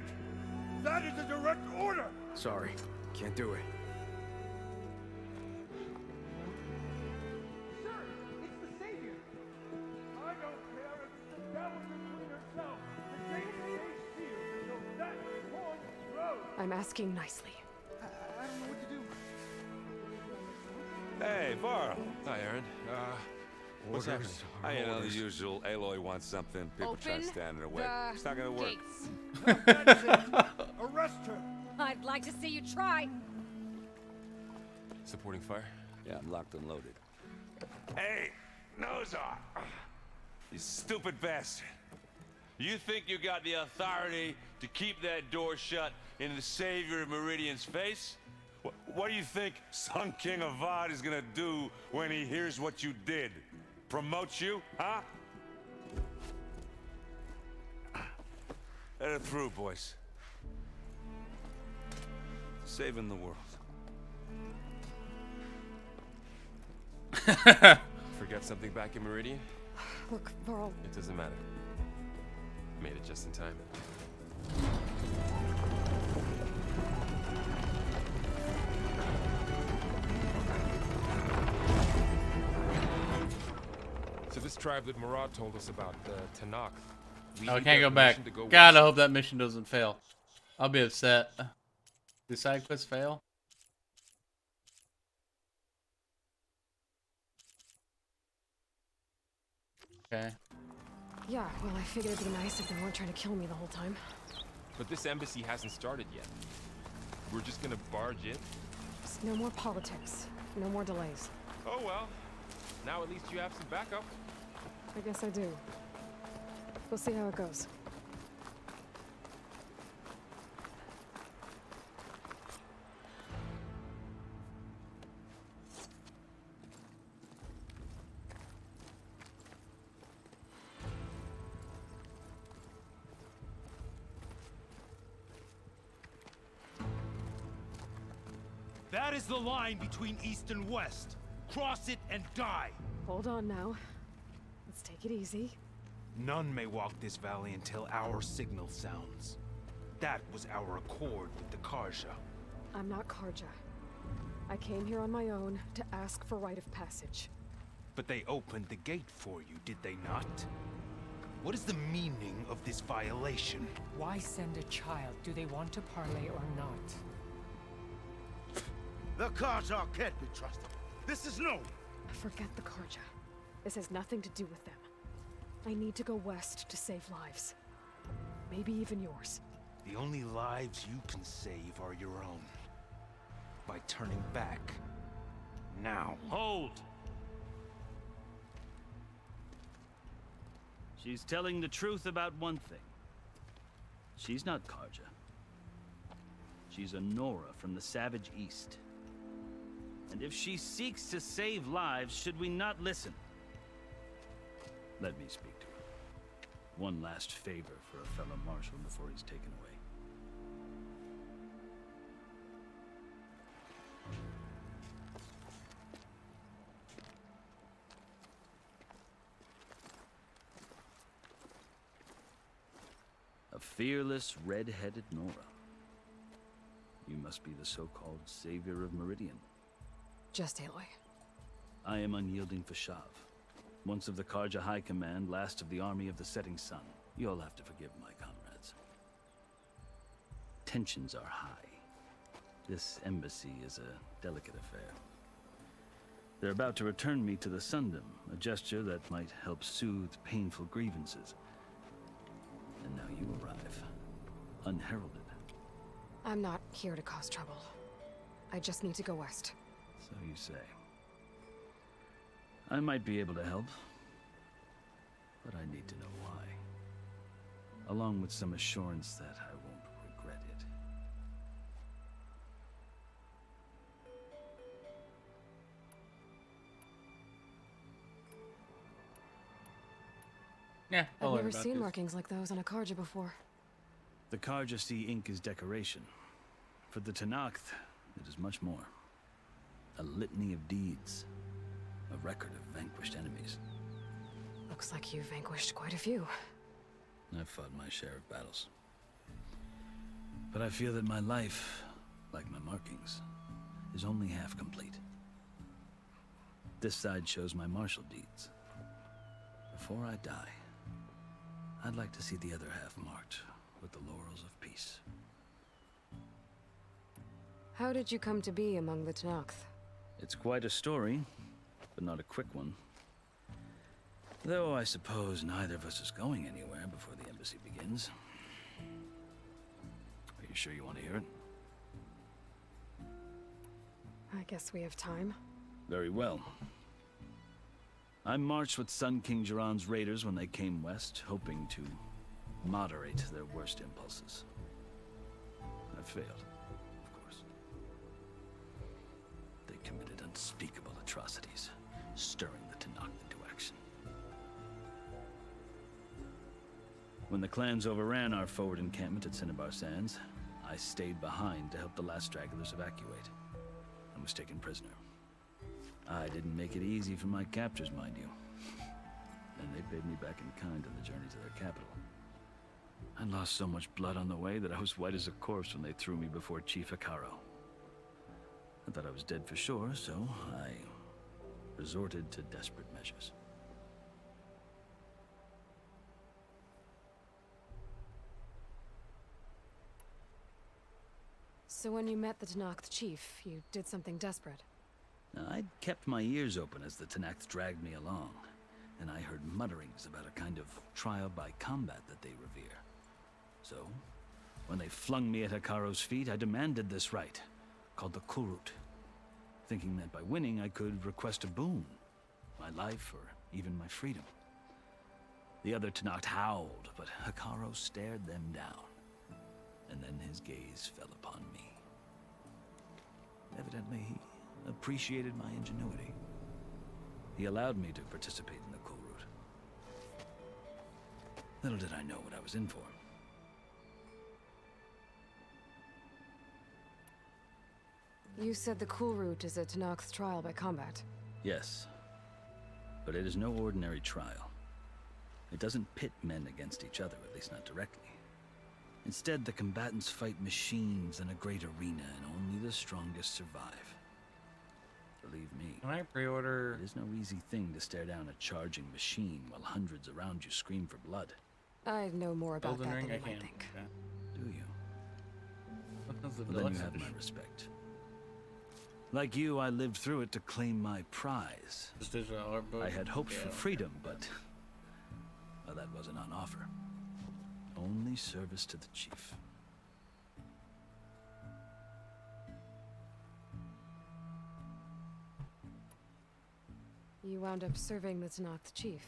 [SPEAKER 11] That is a direct order!
[SPEAKER 9] Sorry, can't do it.
[SPEAKER 11] Sir, it's the Savior! I don't care if it's the devil between herself. The gate stays sealed until that horn blows!
[SPEAKER 4] I'm asking nicely.
[SPEAKER 11] I don't know what to do.
[SPEAKER 7] Hey, Varl.
[SPEAKER 6] Hi, Aaron. What's happening?
[SPEAKER 7] You know, the usual. Aloy wants something. People try to stand in her way.
[SPEAKER 16] the
[SPEAKER 7] It's not gonna work.
[SPEAKER 11] Arrest her!
[SPEAKER 16] I'd like to see you try.
[SPEAKER 6] Supporting fire?
[SPEAKER 7] Yeah, I'm locked and loaded. Hey, Nozar! You stupid bastard. You think you got the authority to keep that door shut in the Savior of Meridian's face? What do you think Sun King Avad is gonna do when he hears what you did? Promote you, huh? Let her through, boys. saving the world.
[SPEAKER 21] Forget something back in Meridian?
[SPEAKER 4] Look, Varl.
[SPEAKER 21] It doesn't matter. Made it just in time. So this tribe that Murad told us about, Tanakh.
[SPEAKER 2] Oh, I can't go back. God, I hope that mission doesn't fail. I'll be upset. Do side quests fail? Okay.
[SPEAKER 4] Yeah, well, I figured it'd be nice if they weren't trying to kill me the whole time.
[SPEAKER 21] But this embassy hasn't started yet. We're just gonna barge in?
[SPEAKER 4] Just no more politics. No more delays.
[SPEAKER 21] Oh well. Now at least you have some backup.
[SPEAKER 4] I guess I do. We'll see how it goes.
[SPEAKER 1] That is the line between East and West. Cross it and die.
[SPEAKER 4] Hold on now. Let's take it easy.
[SPEAKER 1] None may walk this valley until our signal sounds. That was our accord with the Karja.
[SPEAKER 4] I'm not Karja. I came here on my own to ask for rite of passage.
[SPEAKER 1] But they opened the gate for you, did they not? What is the meaning of this violation?
[SPEAKER 22] Why send a child? Do they want to parley or not?
[SPEAKER 9] The Karja can't be trusted. This is no.
[SPEAKER 4] Forget the Karja. This has nothing to do with them. I need to go west to save lives. Maybe even yours.
[SPEAKER 1] The only lives you can save are your own. By turning back. Now.
[SPEAKER 23] Hold! She's telling the truth about one thing. She's not Karja. She's a Nora from the Savage East. And if she seeks to save lives, should we not listen? Let me speak to her. One last favor for a fellow marshal before he's taken away. A fearless, red-headed Nora. You must be the so-called savior of Meridian.
[SPEAKER 4] Just Aloy.
[SPEAKER 23] I am unyielding Fashav. Once of the Karja High Command, last of the army of the setting sun. You'll have to forgive my comrades. Tensions are high. This embassy is a delicate affair. They're about to return me to the Sundom, a gesture that might help soothe painful grievances. And now you arrive, unheralded.
[SPEAKER 4] I'm not here to cause trouble. I just need to go west.
[SPEAKER 23] So you say. I might be able to help, but I need to know why. Along with some assurance that I won't regret it.
[SPEAKER 2] Yeah,
[SPEAKER 4] I've never seen markings like those on a Karja before.
[SPEAKER 23] The Karja see ink as decoration. For the Tanakh, it is much more. A litany of deeds. A record of vanquished enemies.
[SPEAKER 4] Looks like you've vanquished quite a few.
[SPEAKER 23] I've fought my share of battles. But I feel that my life, like my markings, is only half complete. This side shows my martial deeds. Before I die, I'd like to see the other half marked with the laurels of peace.
[SPEAKER 4] How did you come to be among the Tanakh?
[SPEAKER 23] It's quite a story, but not a quick one. Though I suppose neither of us is going anywhere before the embassy begins. Are you sure you want to hear it?
[SPEAKER 4] I guess we have time.
[SPEAKER 23] Very well. I marched with Sun King Jiran's raiders when they came west, hoping to moderate their worst impulses. I failed, of course. They committed unspeakable atrocities, stirring the Tanakh into action. When the clans overran our forward encampment at Cinnabar Sands, I I stayed behind to help the last stragglers evacuate, and was taken prisoner. I didn't make it easy for my captors, mind you. And they paid me back in kind on the journey to their capital. I lost so much blood on the way that I was white as a corpse when they threw me before Chief Hikaru. I thought I was dead for sure, so I resorted to desperate measures.
[SPEAKER 4] So when you met the Tenakth chief, you did something desperate.
[SPEAKER 23] Now, I'd kept my ears open as the Tenakth dragged me along, and I heard mutterings about a kind of trial by combat that they revere. So, when they flung me at Hikaru's feet, I demanded this rite, called the Kulrut, thinking that by winning I could request a boon, my life or even my freedom. The other Tenakth howled, but Hikaru stared them down, and then his gaze fell upon me. Evidently, he appreciated my ingenuity. He allowed me to participate in the Kulrut. Little did I know what I was in for.
[SPEAKER 4] You said the Kulrut is a Tenakth trial by combat.
[SPEAKER 23] Yes, but it is no ordinary trial. It doesn't pit men against each other, at least not directly. Instead, the combatants fight machines in a great arena, and only the strongest survive. Believe me,
[SPEAKER 2] Can I pre-order?
[SPEAKER 23] It is no easy thing to stare down a charging machine while hundreds around you scream for blood.
[SPEAKER 4] I know more about
[SPEAKER 2] Golden
[SPEAKER 4] that
[SPEAKER 2] Ring?
[SPEAKER 4] than
[SPEAKER 2] I
[SPEAKER 4] you might
[SPEAKER 2] can't.
[SPEAKER 4] think.
[SPEAKER 2] Okay.
[SPEAKER 23] Do you?
[SPEAKER 2] What's the
[SPEAKER 23] Well, then you
[SPEAKER 2] deluxe
[SPEAKER 23] have my
[SPEAKER 2] edition?
[SPEAKER 23] respect. Like you, I lived through it to claim my prize.
[SPEAKER 2] This digital art book?
[SPEAKER 23] I had hopes for
[SPEAKER 2] Yeah.
[SPEAKER 23] freedom, but well, that wasn't on offer. Only service to the chief.
[SPEAKER 4] You wound up serving the Tenakth chief.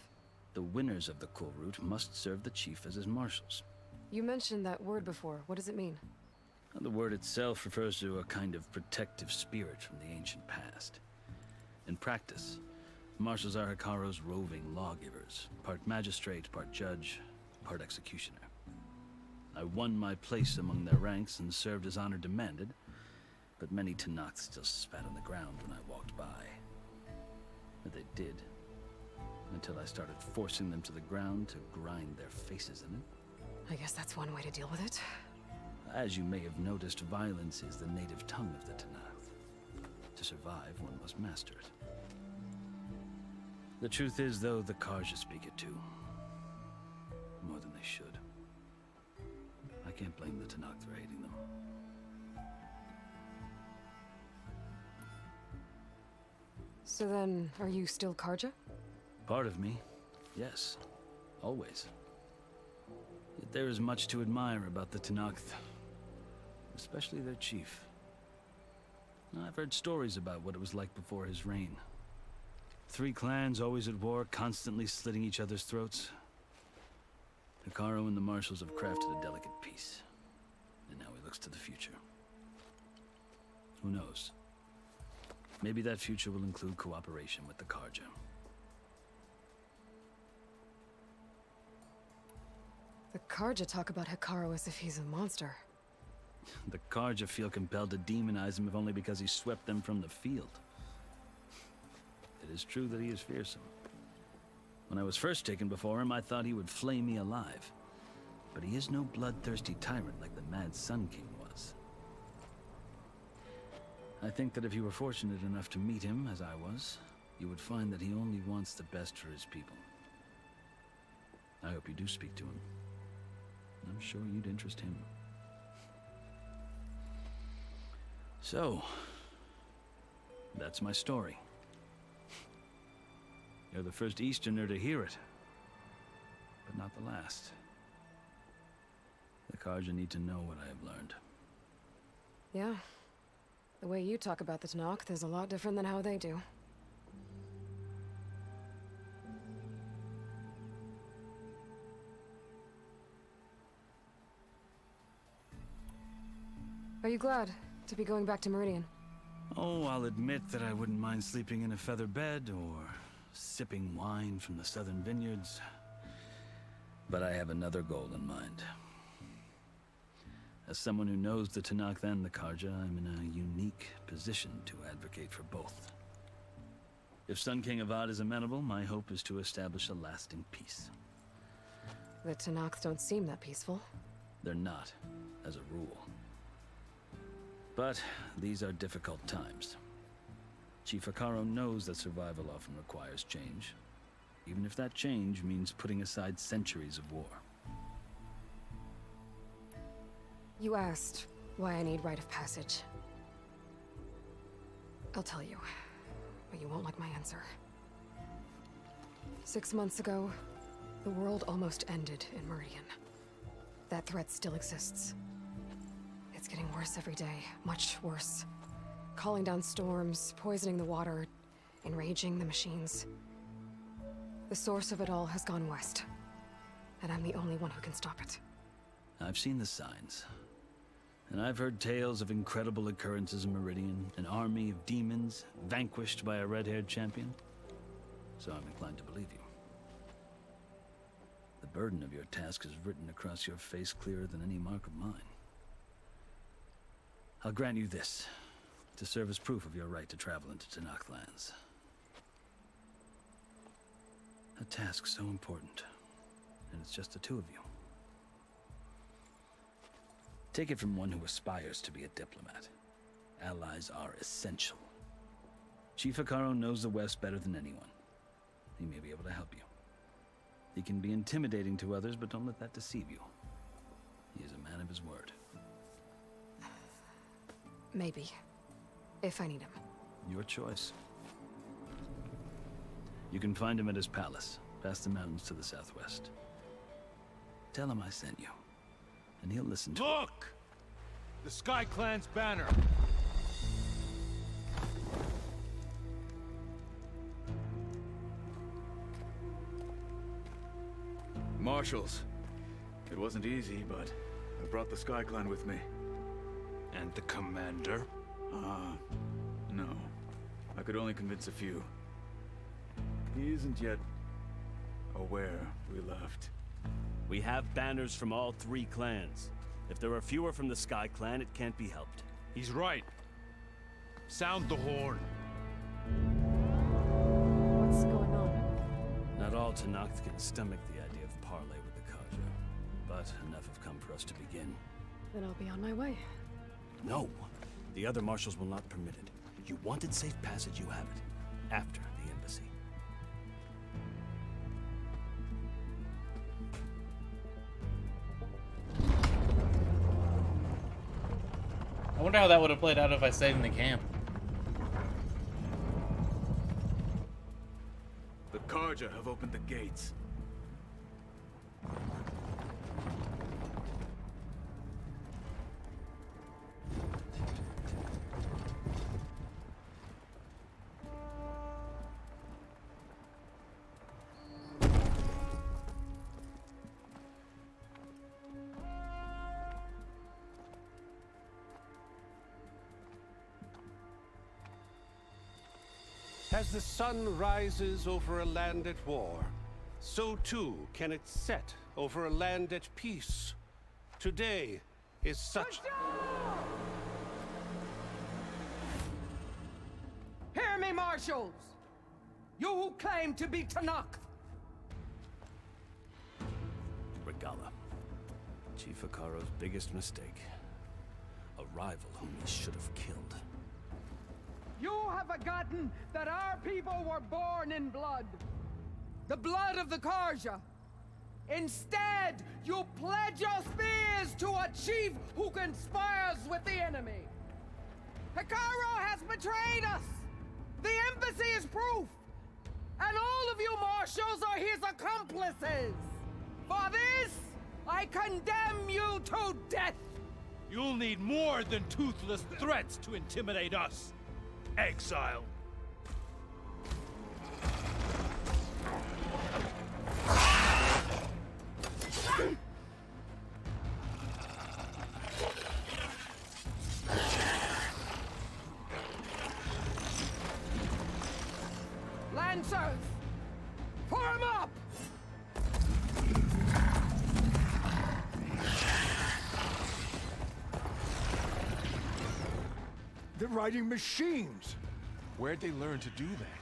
[SPEAKER 23] The winners of the Kulrut must serve the chief as his marshals.
[SPEAKER 4] You mentioned that word before. What does it mean?
[SPEAKER 23] The word itself refers to a kind of protective spirit from the ancient past. In practice, marshals are Hikaru's roving lawgivers, part magistrate, part judge, part executioner. I won my place among their ranks and served as honor demanded, but many Tenakth still spat on the ground when I walked by. But they did, until I started forcing them to the ground to grind their faces in it.
[SPEAKER 4] I guess that's one way to deal with it.
[SPEAKER 23] As you may have noticed, violence is the native tongue of the Tenakth. To survive, one must master it. The truth is, though, the Karja speak it too. More than they should. I can't blame the Tenakth for hating them.
[SPEAKER 4] So then, are you still Karja?
[SPEAKER 23] Part of me, yes. Always. Yet there is much to admire about the Tenakth. Especially their chief. I've heard stories about what it was like before his reign. 3 clans always at war, constantly slitting each other's throats. Hikaru and the marshals have crafted a delicate peace. And now he looks to the future. Who knows? Maybe that future will include cooperation with the Karja.
[SPEAKER 4] The Karja talk about Hikaru as if he's a monster.
[SPEAKER 23] The Karja feel compelled to demonize him if only because he swept them from the field. It is true that he is fearsome. When I was first taken before him, I thought he would flay me alive. But he is no bloodthirsty tyrant like the Mad Sun King was. I think that if you were fortunate enough to meet him, as I was, you would find that he only wants the best for his people. I hope you do speak to him. I'm sure you'd interest him. So, that's my story. You're the first Easterner to hear it, but not the last. The Karja need to know what I have learned.
[SPEAKER 4] Yeah. The way you talk about the Tenakth is a lot different than how they do. Are you glad to be going back to Meridian?
[SPEAKER 23] Oh, I'll admit that I wouldn't mind sleeping in a feather bed or sipping wine from the southern vineyards. But I have another goal in mind. As someone who knows the Tanakh and the Karja, I'm in a unique position to advocate for both. If Sun King Avad is amenable, my hope is to establish a lasting peace.
[SPEAKER 4] The Tanakhs don't seem that peaceful.
[SPEAKER 23] They're not, as a rule. But these are difficult times. Chief Akaro knows that survival often requires change, even if that change means putting aside centuries of war.
[SPEAKER 4] You asked why I need rite of passage. I'll tell you, but you won't like my answer. 6 months ago, the world almost ended in Meridian. That threat still exists. It's getting worse every day, much worse. Calling down storms, poisoning the water, enraging the machines. The source of it all has gone west, and I'm the only one who can stop it.
[SPEAKER 23] I've seen the signs. And I've heard tales of incredible occurrences in Meridian, an army of demons vanquished by a red-haired champion. So I'm inclined to believe you. The burden of your task is written across your face clearer than any mark of mine. I'll grant you this, to serve as proof of your right to travel into Tanakh lands. A task so important, and it's just the two of you. Take it from one who aspires to be a diplomat. Allies are essential. Chief Akaro knows the West better than anyone. He may be able to help you. He can be intimidating to others, but don't let that deceive you. He is a man of his word.
[SPEAKER 4] Maybe. If I need him.
[SPEAKER 23] Your choice. You can find him at his palace, past the mountains to the southwest. Tell him I sent you, and he'll listen to
[SPEAKER 5] Look! The Sky Clan's banner!
[SPEAKER 10] Marshals. It wasn't easy, but I brought the Sky Clan with me.
[SPEAKER 5] And the commander?
[SPEAKER 10] No. I could only convince a few. He isn't yet aware we left.
[SPEAKER 12] We have banners from all 3 clans. If there are fewer from the Sky Clan, it can't be helped.
[SPEAKER 5] He's right. Sound the horn.
[SPEAKER 4] What's going on?
[SPEAKER 12] Not all Tanakh can stomach the idea of parley with the Karja, but enough have come for us to begin.
[SPEAKER 4] Then I'll be on my way.
[SPEAKER 12] No! The other marshals will not permit it. You wanted safe passage, you have it. After the embassy.
[SPEAKER 2] I wonder how that would have played out if I stayed in the camp.
[SPEAKER 10] The Karja have opened the gates.
[SPEAKER 24] As the sun rises over a land at war, so too can it set over a land at peace. Today is such...
[SPEAKER 25] Hear me, marshals! You who claim to be Tanakh!
[SPEAKER 12] Regala. Chief Akaro's biggest mistake. A rival whom he should have killed.
[SPEAKER 25] You have forgotten that our people were born in blood. The blood of the Karja. Instead, you pledge your spears to a chief who conspires with the enemy. Akaro has betrayed us. The embassy is proof. And all of you marshals are his accomplices. For this, I condemn you to death.
[SPEAKER 5] You'll need more than toothless threats to intimidate us. Exile.
[SPEAKER 25] Lancers! Form up!
[SPEAKER 8] They're riding machines.
[SPEAKER 5] Where'd they learn to do that?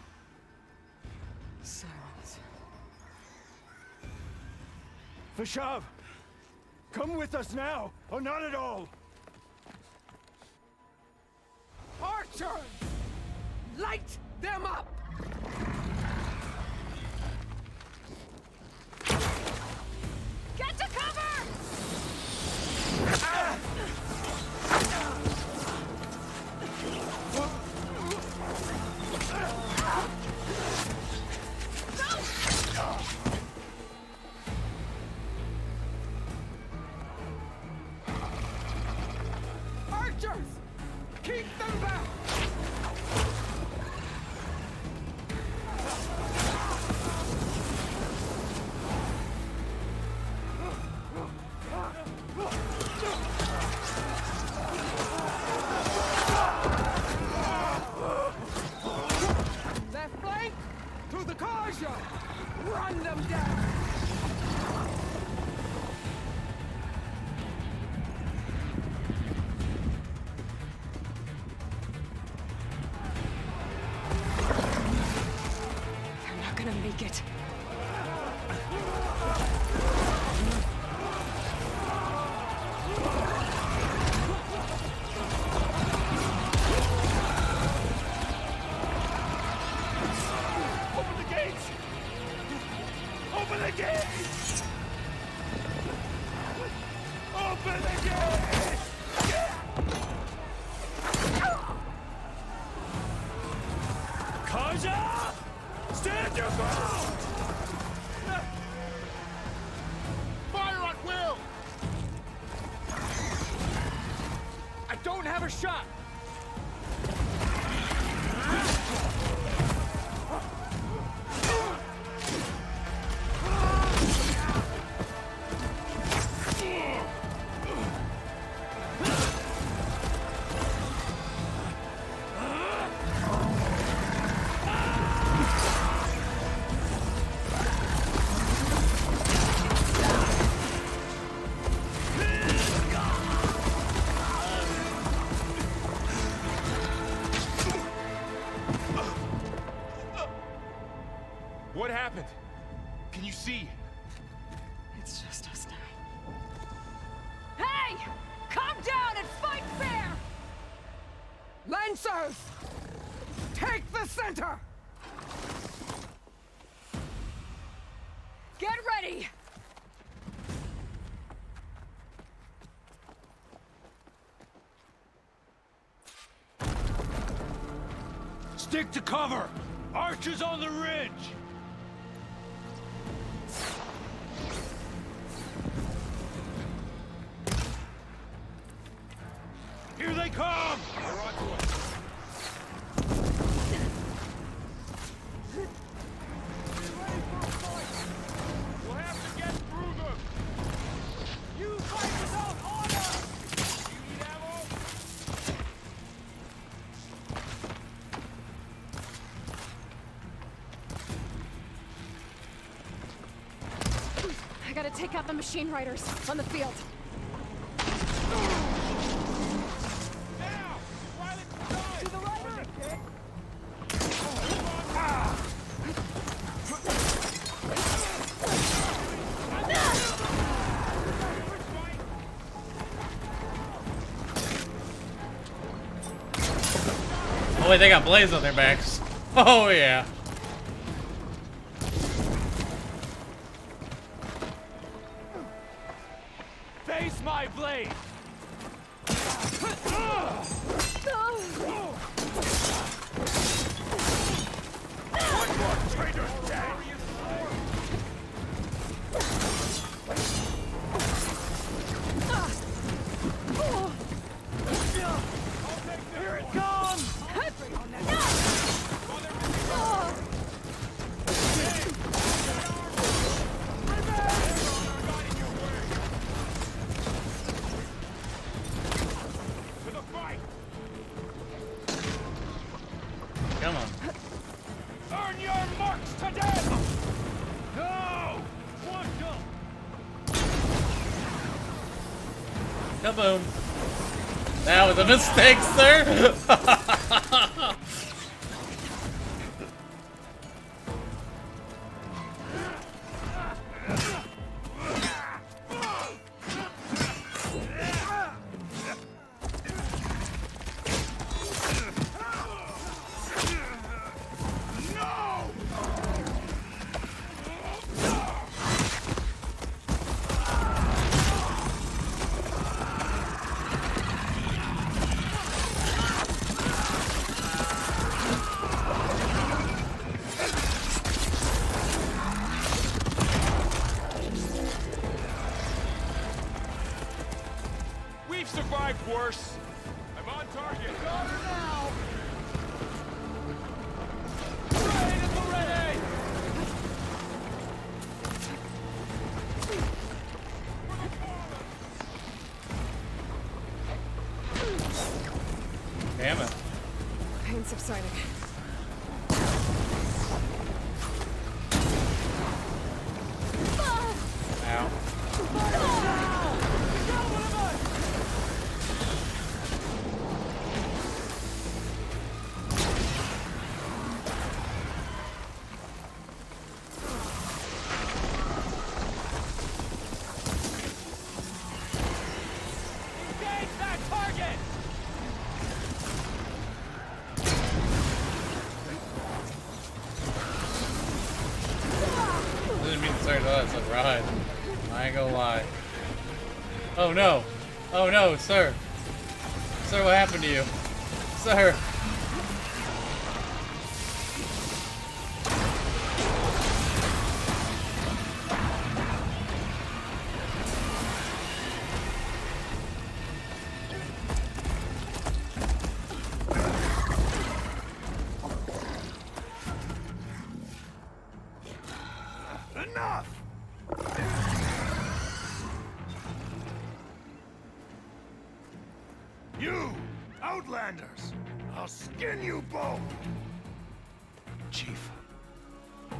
[SPEAKER 25] Silence.
[SPEAKER 8] Vashav, come with us now, or not at all.
[SPEAKER 25] Archers! Light them up!
[SPEAKER 16] Get to cover!
[SPEAKER 25] Archers! Keep them back! Left flank! To the Karja! Run them down!
[SPEAKER 4] They're not gonna make it.
[SPEAKER 5] Open the gates! Open the gates! Open the gates! Kaja! Stand your ground!
[SPEAKER 3] Fire at will!
[SPEAKER 5] I don't have a shot! What happened? Can you see?
[SPEAKER 4] It's just us now.
[SPEAKER 25] Hey! Calm down and fight fair! Lancers! Take the center!
[SPEAKER 16] Get ready!
[SPEAKER 5] Stick to cover! Archers on the ridge! Here they come! They're onto us. We'll have to get through them! You fight without order! You need ammo?
[SPEAKER 16] I gotta take out the machine riders on the field.
[SPEAKER 25] To the rider!
[SPEAKER 2] Oh wait, they got blades on their backs. Oh yeah.
[SPEAKER 5] Face my blade! One more traitor's dead! Here it comes! To the fight!
[SPEAKER 2] Come on.
[SPEAKER 5] Earn your marks today! No! One jump!
[SPEAKER 2] Kaboom. That was a mistake, sir.
[SPEAKER 5] We've survived worse. I'm on target. Got her now. Grenade at the ready.
[SPEAKER 2] Damn it.
[SPEAKER 4] Pain subsiding.
[SPEAKER 2] Ow.
[SPEAKER 5] Engage that target.
[SPEAKER 2] Didn't mean to start that. It's a ride. I ain't gonna lie. Oh no. Oh no, sir. Sir, what happened to you? Sir.
[SPEAKER 5] Enough.
[SPEAKER 11] You, Outlanders! I'll skin you both!
[SPEAKER 9] Chief,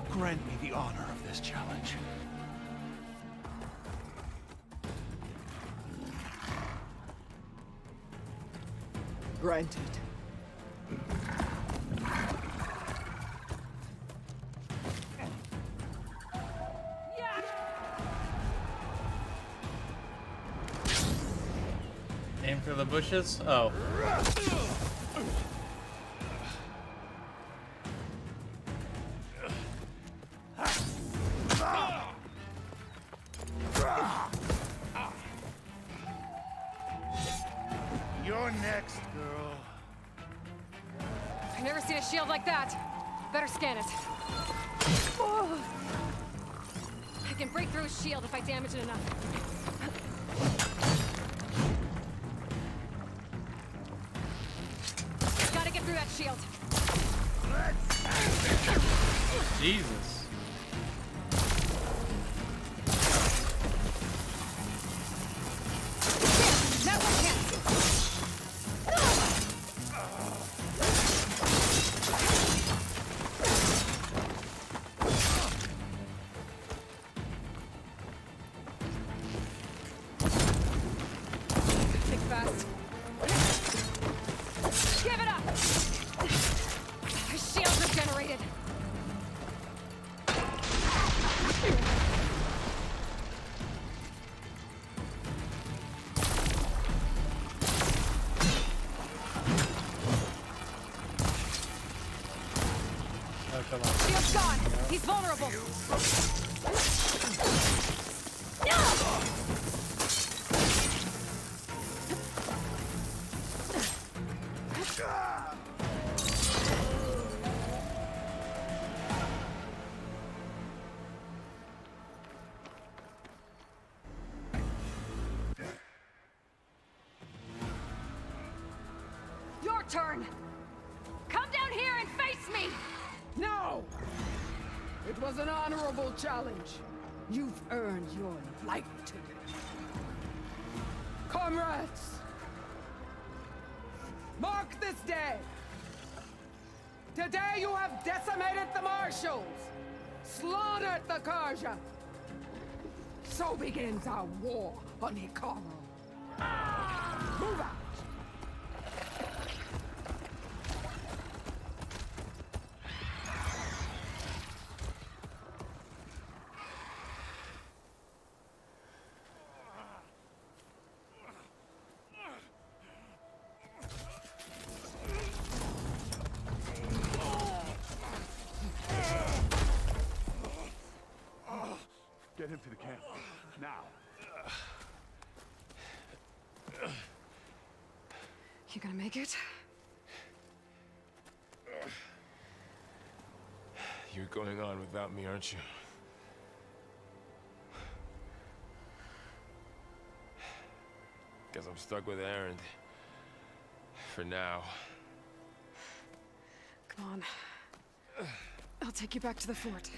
[SPEAKER 9] grant me the honor of this challenge.
[SPEAKER 25] Granted.
[SPEAKER 2] Aim for the bushes? Oh.
[SPEAKER 11] You're next, girl.
[SPEAKER 4] I've never seen a shield like that. Better scan it. I can break through a shield if I damage it enough. Gotta get through that shield.
[SPEAKER 2] Jesus.
[SPEAKER 4] That one can't. Think fast. Give it up! The shields are generated.
[SPEAKER 2] Oh, come on.
[SPEAKER 4] Shield's gone. He's vulnerable. Your turn. Come down here and face me.
[SPEAKER 25] No! It was an honorable challenge. You've earned your life today. Comrades! Mark this day! Today you have decimated the Marshals! Slaughtered the Karja! So begins our war on Hikaru. Move out!
[SPEAKER 4] You gonna make it?
[SPEAKER 21] You're going on without me, aren't you? Guess I'm stuck with Aaron. For now.
[SPEAKER 4] Come on. I'll take you back to the fort.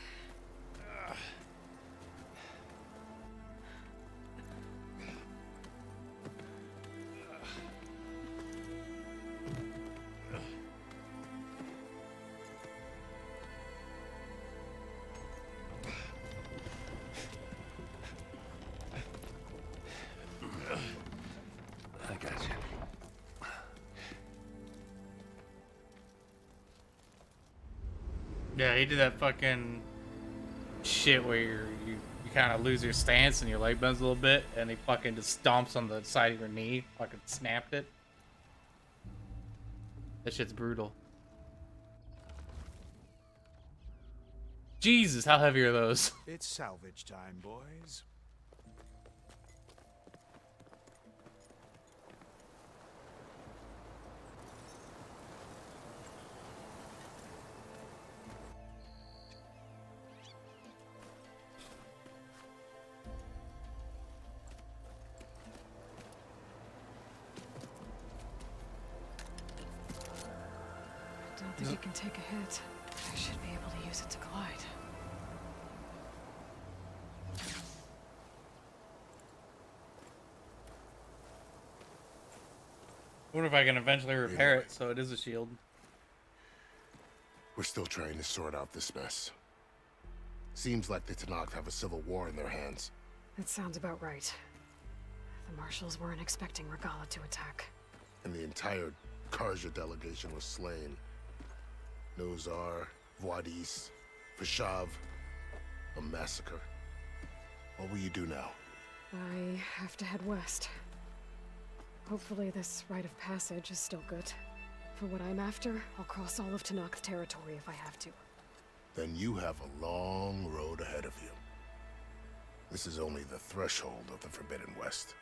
[SPEAKER 21] I got you.
[SPEAKER 2] Yeah, he did that fucking shit where you kind of lose your stance and your leg bends a little bit, and he fucking just stomps on the side of your knee, fucking snapped it. That shit's brutal. Jesus, how heavy are those?
[SPEAKER 17] It's salvage time, boys.
[SPEAKER 4] I don't think it can take a hit. I should be able to use it to glide.
[SPEAKER 2] I wonder if I can eventually repair it so it is a shield.
[SPEAKER 14] We're still trying to sort out this mess. Seems like the Tenakth have a civil war in their hands.
[SPEAKER 4] That sounds about right. The marshals weren't expecting Regala to attack.
[SPEAKER 14] And the entire Karja delegation was slain. Nozar, Voidis, Vashav. A massacre. What will you do now?
[SPEAKER 4] I have to head west. Hopefully this rite of passage is still good. For what I'm after, I'll cross all of Tenakth territory if I have to.
[SPEAKER 14] Then you have a long road ahead of you. This is only the threshold of the Forbidden West.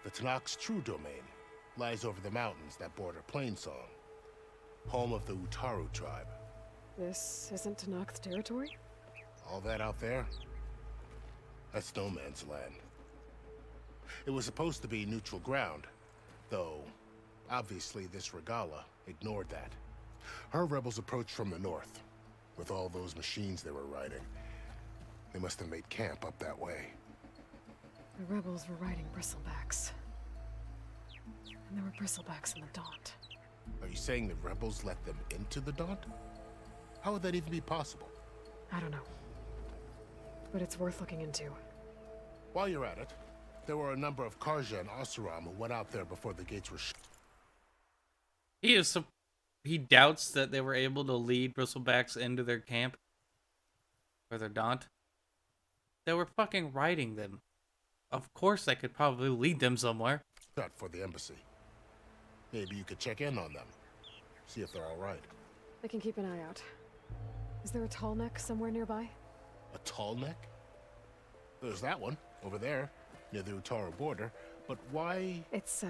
[SPEAKER 14] The Tenakth's true domain lies over the mountains that border Plainsong, home of the Utaru tribe.
[SPEAKER 4] This isn't Tenakth territory?
[SPEAKER 14] All that out there? That's no man's land. It was supposed to be neutral ground, though obviously this Regala ignored that. Her rebels approached from the north, with all those machines they were riding. They must have made camp up that way.
[SPEAKER 4] The rebels were riding bristlebacks. And there were bristlebacks in the Daunt.
[SPEAKER 14] Are you saying the rebels let them into the Daunt? How would that even be possible?
[SPEAKER 4] I don't know. But it's worth looking into.
[SPEAKER 14] While you're at it, there were a number of Karja and Oseram who went out there before the gates were shut.
[SPEAKER 2] He doubts that they were able to lead bristlebacks into their camp. Or their Daunt. They were fucking riding them. Of course they could probably lead them somewhere.
[SPEAKER 14] Shut for the embassy. Maybe you could check in on them. See if they're alright.
[SPEAKER 4] I can keep an eye out. Is there a tall neck somewhere nearby?
[SPEAKER 14] A tall neck? There's that one, over there, near the Utaru border. But why?
[SPEAKER 4] It's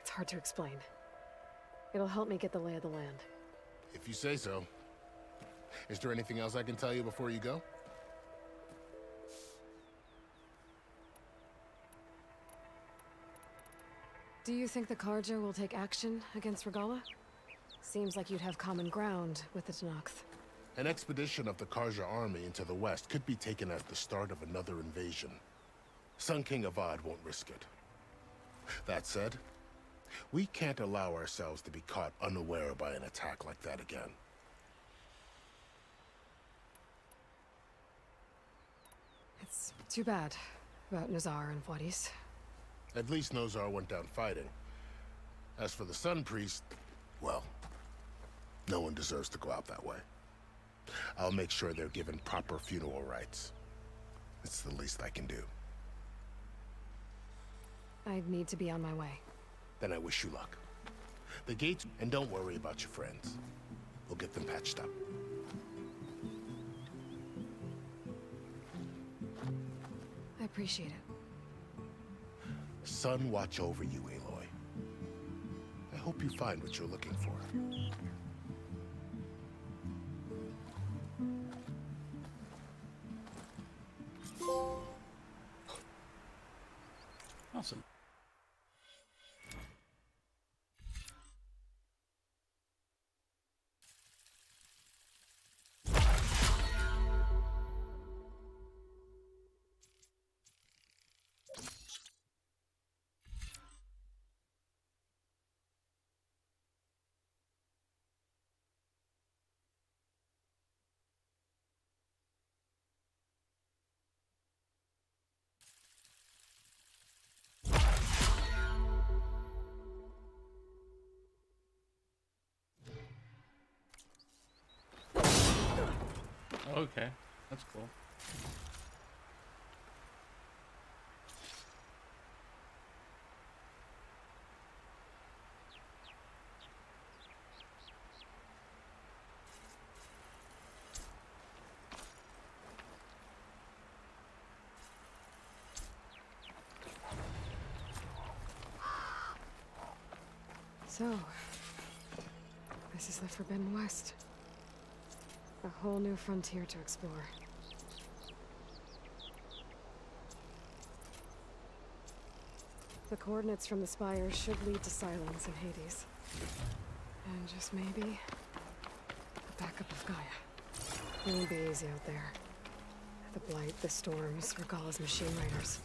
[SPEAKER 4] hard to explain. It'll help me get the lay of the land.
[SPEAKER 14] If you say so. Is there anything else I can tell you before you go?
[SPEAKER 4] Do you think the Karja will take action against Regala? Seems like you'd have common ground with the Tenakth.
[SPEAKER 14] An expedition of the Karja army into the west could be taken at the start of another invasion. Sun King Avad won't risk it. That said, we can't allow ourselves to be caught unaware by an attack like that again.
[SPEAKER 4] It's too bad about Nozar and Voidis.
[SPEAKER 14] At least Nozar went down fighting. As for the Sun Priest, well, no one deserves to go out that way. I'll make sure they're given proper funeral rites. It's the least I can do.
[SPEAKER 4] I'd need to be on my way.
[SPEAKER 14] Then I wish you luck. The gates, and don't worry about your friends. We'll get them patched up.
[SPEAKER 4] I appreciate it.
[SPEAKER 14] Sun watch over you, Aloy. I hope you find what you're looking for.
[SPEAKER 2] Awesome. Okay, that's cool.
[SPEAKER 4] So, this is the Forbidden West. A whole new frontier to explore. The coordinates from the spires should lead to Silence in Hades. And just maybe, a backup of Gaia. It won't be easy out there. The Blight, the Storms, Regalla's machine raiders.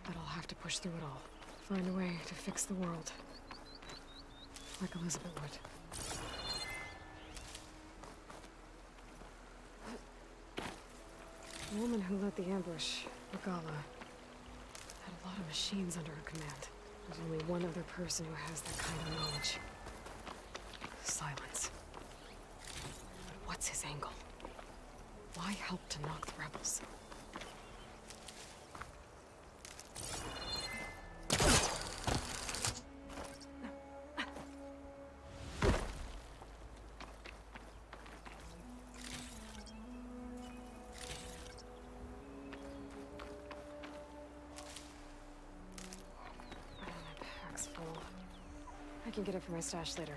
[SPEAKER 4] But I'll have to push through it all. Find a way to fix the world. Like Elizabeth would. The woman who led the ambush, Regalla, had a lot of machines under her command. There's only one other person who has that kind of knowledge. Silence. But what's his angle? Why help to knock the rebels? I can get it from my stash later.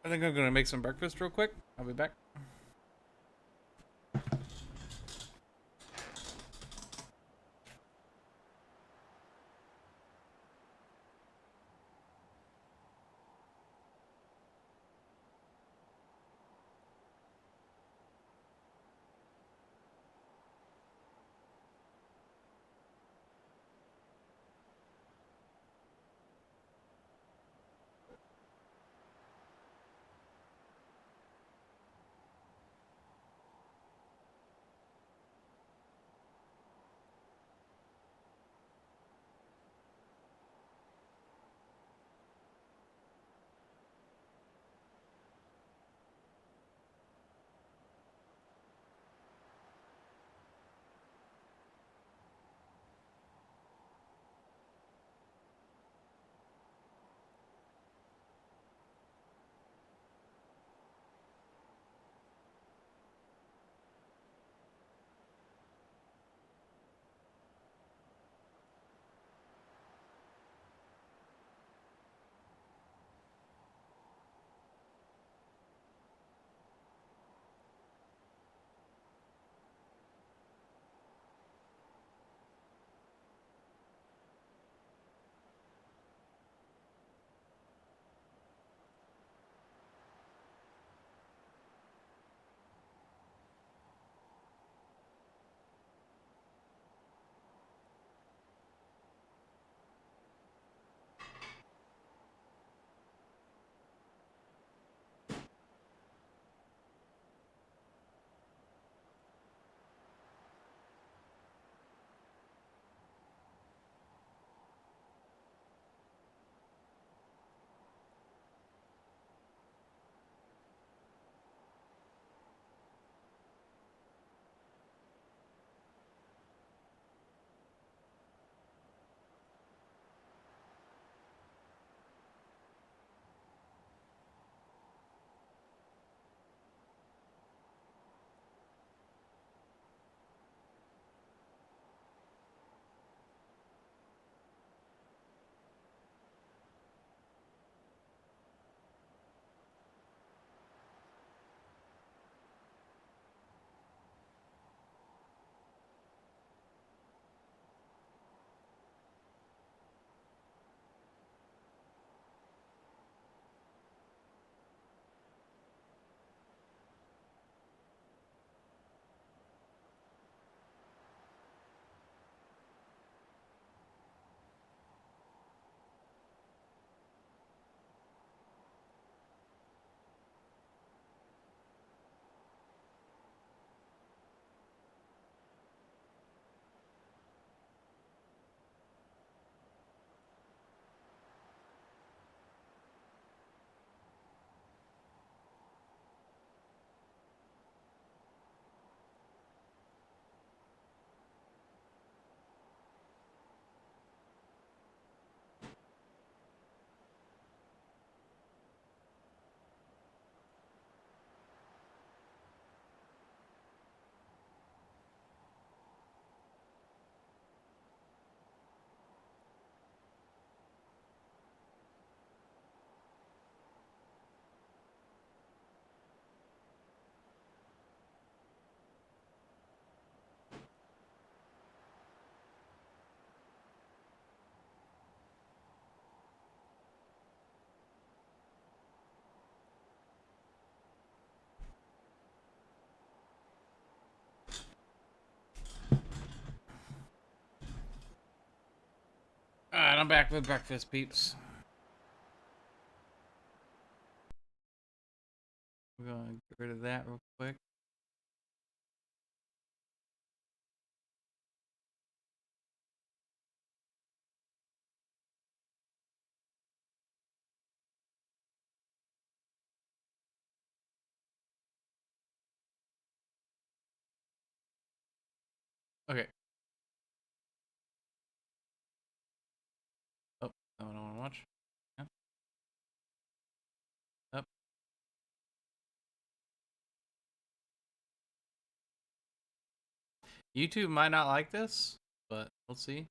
[SPEAKER 2] I think I'm gonna make some breakfast real quick. I'll be back. I'm back with breakfast, peeps. We're gonna get rid of that real quick. Okay. Oh, I don't want to watch. Yeah. Up. YouTube might not like this, but we'll see.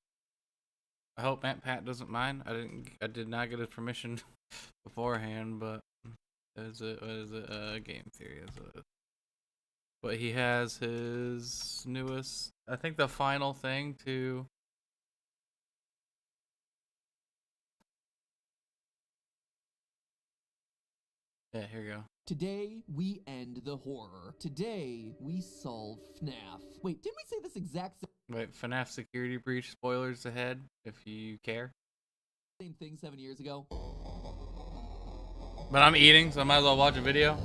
[SPEAKER 2] I hope Aunt Pat doesn't mind. I did not get his permission beforehand, but what is it? Game theory is it? But he has his newest, I think the final thing to. Yeah, here you go.
[SPEAKER 13] Today, we end the horror. Today, we solve FNAF. Wait, didn't we say this exact
[SPEAKER 2] Wait, FNAF security breach spoilers ahead, if you care.
[SPEAKER 13] same thing 7 years ago?
[SPEAKER 2] But I'm eating, so I might as well watch a video.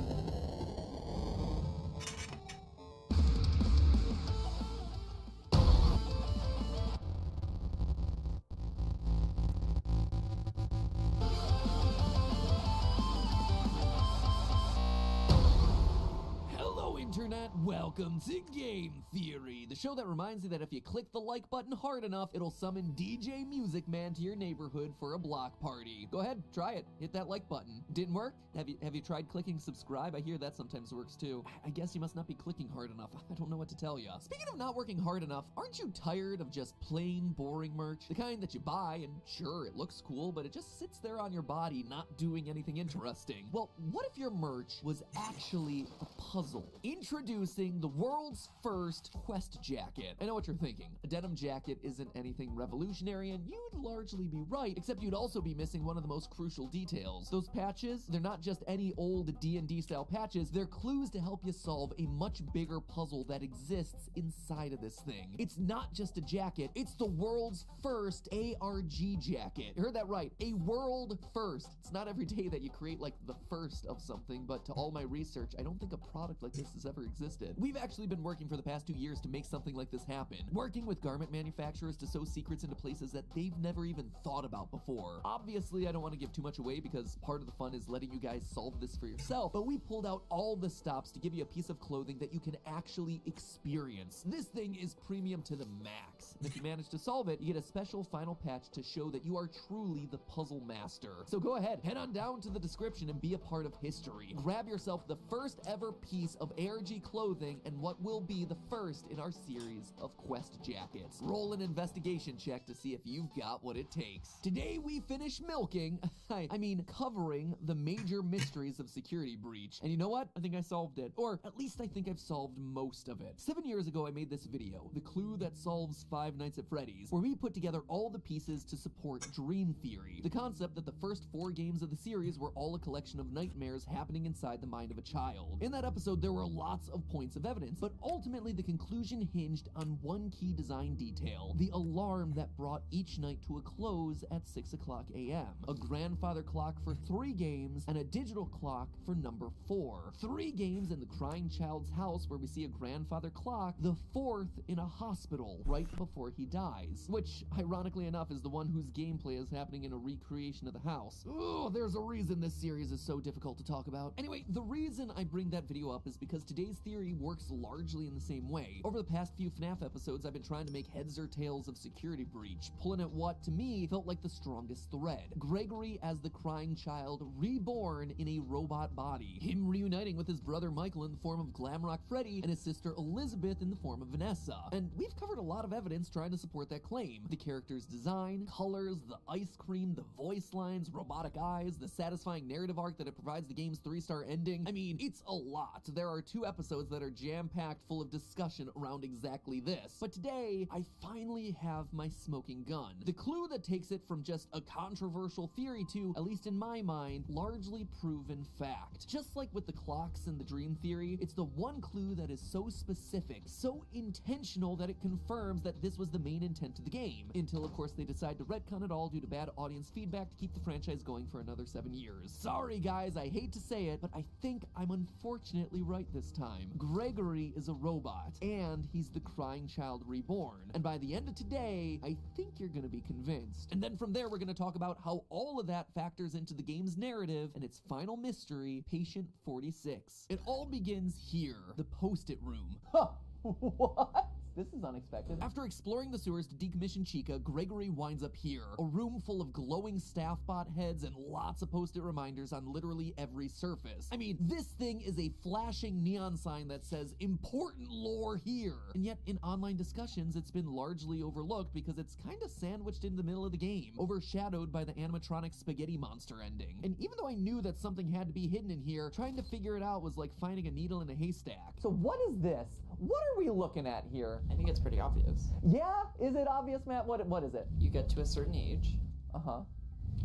[SPEAKER 13] Internet, welcome to Game Theory, the show that reminds you that if you click the like button hard enough, it'll summon DJ Music Man to your neighborhood for a block party. Go ahead, try it. Hit that like button. Didn't work? Have you tried clicking subscribe? I hear that sometimes works too. I guess you must not be clicking hard enough. I don't know what to tell you. Speaking of not working hard enough, aren't you tired of just plain boring merch? The kind that you buy and sure, it looks cool, but it just sits there on your body not doing anything interesting. Well, what if your merch was actually a puzzle? Introducing the world's first quest jacket. I know what you're thinking. A denim jacket isn't anything revolutionary, and you'd largely be right, except you'd also be missing one of the most crucial details. Those patches, they're not just any old D&D style patches, they're clues to help you solve a much bigger puzzle that exists inside of this thing. It's not just a jacket, it's the world's first ARG jacket. You heard that right, a world first. It's not every day that you create like the first of something, but to all my research, I don't think a product like this has ever existed. We've actually been working for the past 2 years to make something like this happen, working with garment manufacturers to sow secrets into places that they've never even thought about before. Obviously, I don't want to give too much away because part of the fun is letting you guys solve this for yourself, but we pulled out all the stops to give you a piece of clothing that you can actually experience. This thing is premium to the max, and if you manage to solve it, you get a special final patch to show that you are truly the puzzle master. So go ahead, head on down to the description and be a part of history. Grab yourself the first ever piece of ARG clothing and what will be the first in our series of quest jackets. Roll an investigation check to see if you've got what it takes. Today we finish milking, I mean covering the major mysteries of security breach. And you know what? I think I solved it. Or at least I think I've solved most of it. 7 years ago I made this video, The Clue That Solves Five Nights at Freddy's, where we put together all the pieces to support dream theory. The concept that the first 4 games of the series were all a collection of nightmares happening inside the mind of a child. In that episode there were lots of points of evidence, but ultimately the conclusion hinged on one key design detail, the alarm that brought each night to a close at 6:00 a.m. A grandfather clock for 3 games and a digital clock for number 4. 3 games in the crying child's house where we see a grandfather clock, the 4th in a hospital right before he dies, which ironically enough is the one whose gameplay is happening in a recreation of the house. Oh, there's a reason this series is so difficult to talk about. Anyway, the reason I bring that video up is because today's theory works largely in the same way. Over the past few FNAF episodes, I've been trying to make heads or tails of security breach, pulling at what, to me, felt like the strongest thread. Gregory as the crying child, reborn in a robot body. Him reuniting with his brother Michael in the form of Glamrock Freddy and his sister Elizabeth in the form of Vanessa. And we've covered a lot of evidence trying to support that claim. The character's design, colors, the ice cream, the voice lines, robotic eyes, the satisfying narrative arc that it provides the game's 3-star ending. I mean, it's a lot. There are 2 episodes that that are jam-packed full of discussion around exactly this. But today, I finally have my smoking gun. The clue that takes it from just a controversial theory to, at least in my mind, largely proven fact. Just like with the clocks and the dream theory, it's the one clue that is so specific, so intentional that it confirms that this was the main intent of the game. Until, of course, they decide to retcon it all due to bad audience feedback to keep the franchise going for another 7 years. Sorry guys, I hate to say it, but I think I'm unfortunately right this time. Gregory is a robot, and he's the crying child reborn. And by the end of today, I think you're gonna be convinced. And then from there, we're gonna talk about how all of that factors into the game's narrative and its final mystery, Patient 46. It all begins here, the Post-it room. Huh, what? This is unexpected. After exploring the sewers to decommission Chica, Gregory winds up here, a room full of glowing staff bot heads and lots of post-it reminders on literally every surface. I mean, this thing is a flashing neon sign that says important lore here. And yet in online discussions, it's been largely overlooked because it's kind of sandwiched in the middle of the game, overshadowed by the animatronic spaghetti monster ending. And even though I knew that something had to be hidden in here, trying to figure it out was like finding a needle in a haystack.
[SPEAKER 6] So what is this? What are we looking at here?
[SPEAKER 15] I think it's pretty obvious.
[SPEAKER 6] Yeah? Is it obvious, Matt? What is it?
[SPEAKER 15] You get to a certain age.
[SPEAKER 6] Uh-huh.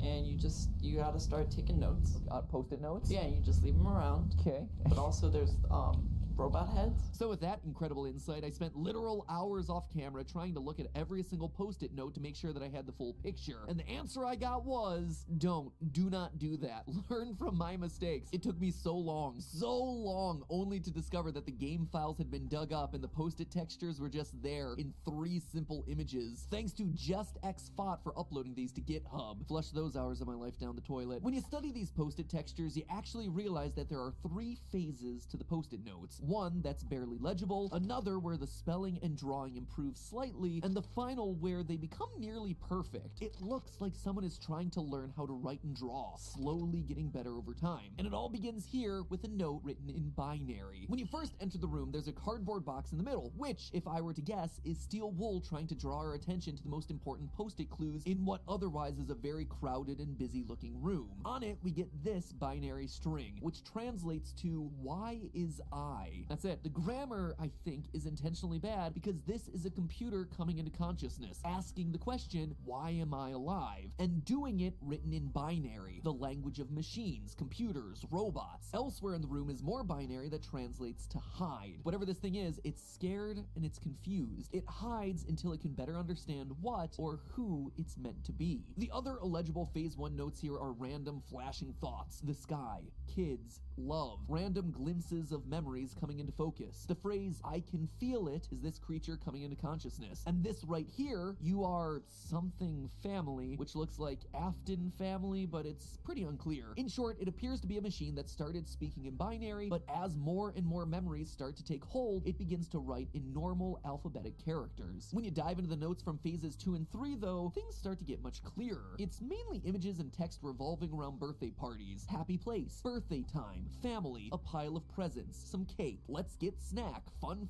[SPEAKER 15] And you gotta start taking notes.
[SPEAKER 6] Post-it notes?
[SPEAKER 15] Yeah, you just leave them around.
[SPEAKER 6] Okay.
[SPEAKER 15] But also there's robot heads.
[SPEAKER 13] So with that incredible insight, I spent literal hours off camera trying to look at every single post-it note to make sure that I had the full picture. And the answer I got was, do not do that. Learn from my mistakes. It took me so long, only to discover that the game files had been dug up and the post-it textures were just there in 3 simple images. Thanks to Just X Font for uploading these to GitHub. Flush those hours of my life down the toilet. When you study these post-it textures, you actually realize that there are 3 phases to the post-it notes. One that's barely legible, another where the spelling and drawing improve slightly, and the final where they become nearly perfect. It looks like someone is trying to learn how to write and draw, slowly getting better over time. And it all begins here with a note written in binary. When you first enter the room, there's a cardboard box in the middle, which, if I were to guess, is Steel Wool trying to draw our attention to the most important post-it clues in what otherwise is a very crowded and busy looking room. On it, we get this binary string, which translates to, why is I? That's it. The grammar, I think, is intentionally bad because this is a computer coming into consciousness, asking the question, why am I alive? And doing it written in binary, the language of machines, computers, robots. Elsewhere in the room is more binary that translates to hide. Whatever this thing is, it's scared and it's confused. It hides until it can better understand what or who it's meant to be. The other illegible phase 1 notes here are random flashing thoughts, the sky, kids, love, random glimpses of memories coming into focus. The phrase, I can feel it, is this creature coming into consciousness. And this right here, you are something family, which looks like Afton family, but it's pretty unclear. In short, it appears to be a machine that started speaking in binary, but as more and more memories start to take hold, it begins to write in normal alphabetic characters. When you dive into the notes from phases 2 and 3, though, things start to get much clearer. It's mainly images and text revolving around birthday parties, happy place, birthday time, family, a pile of presents, some cake, let's get snack, fun,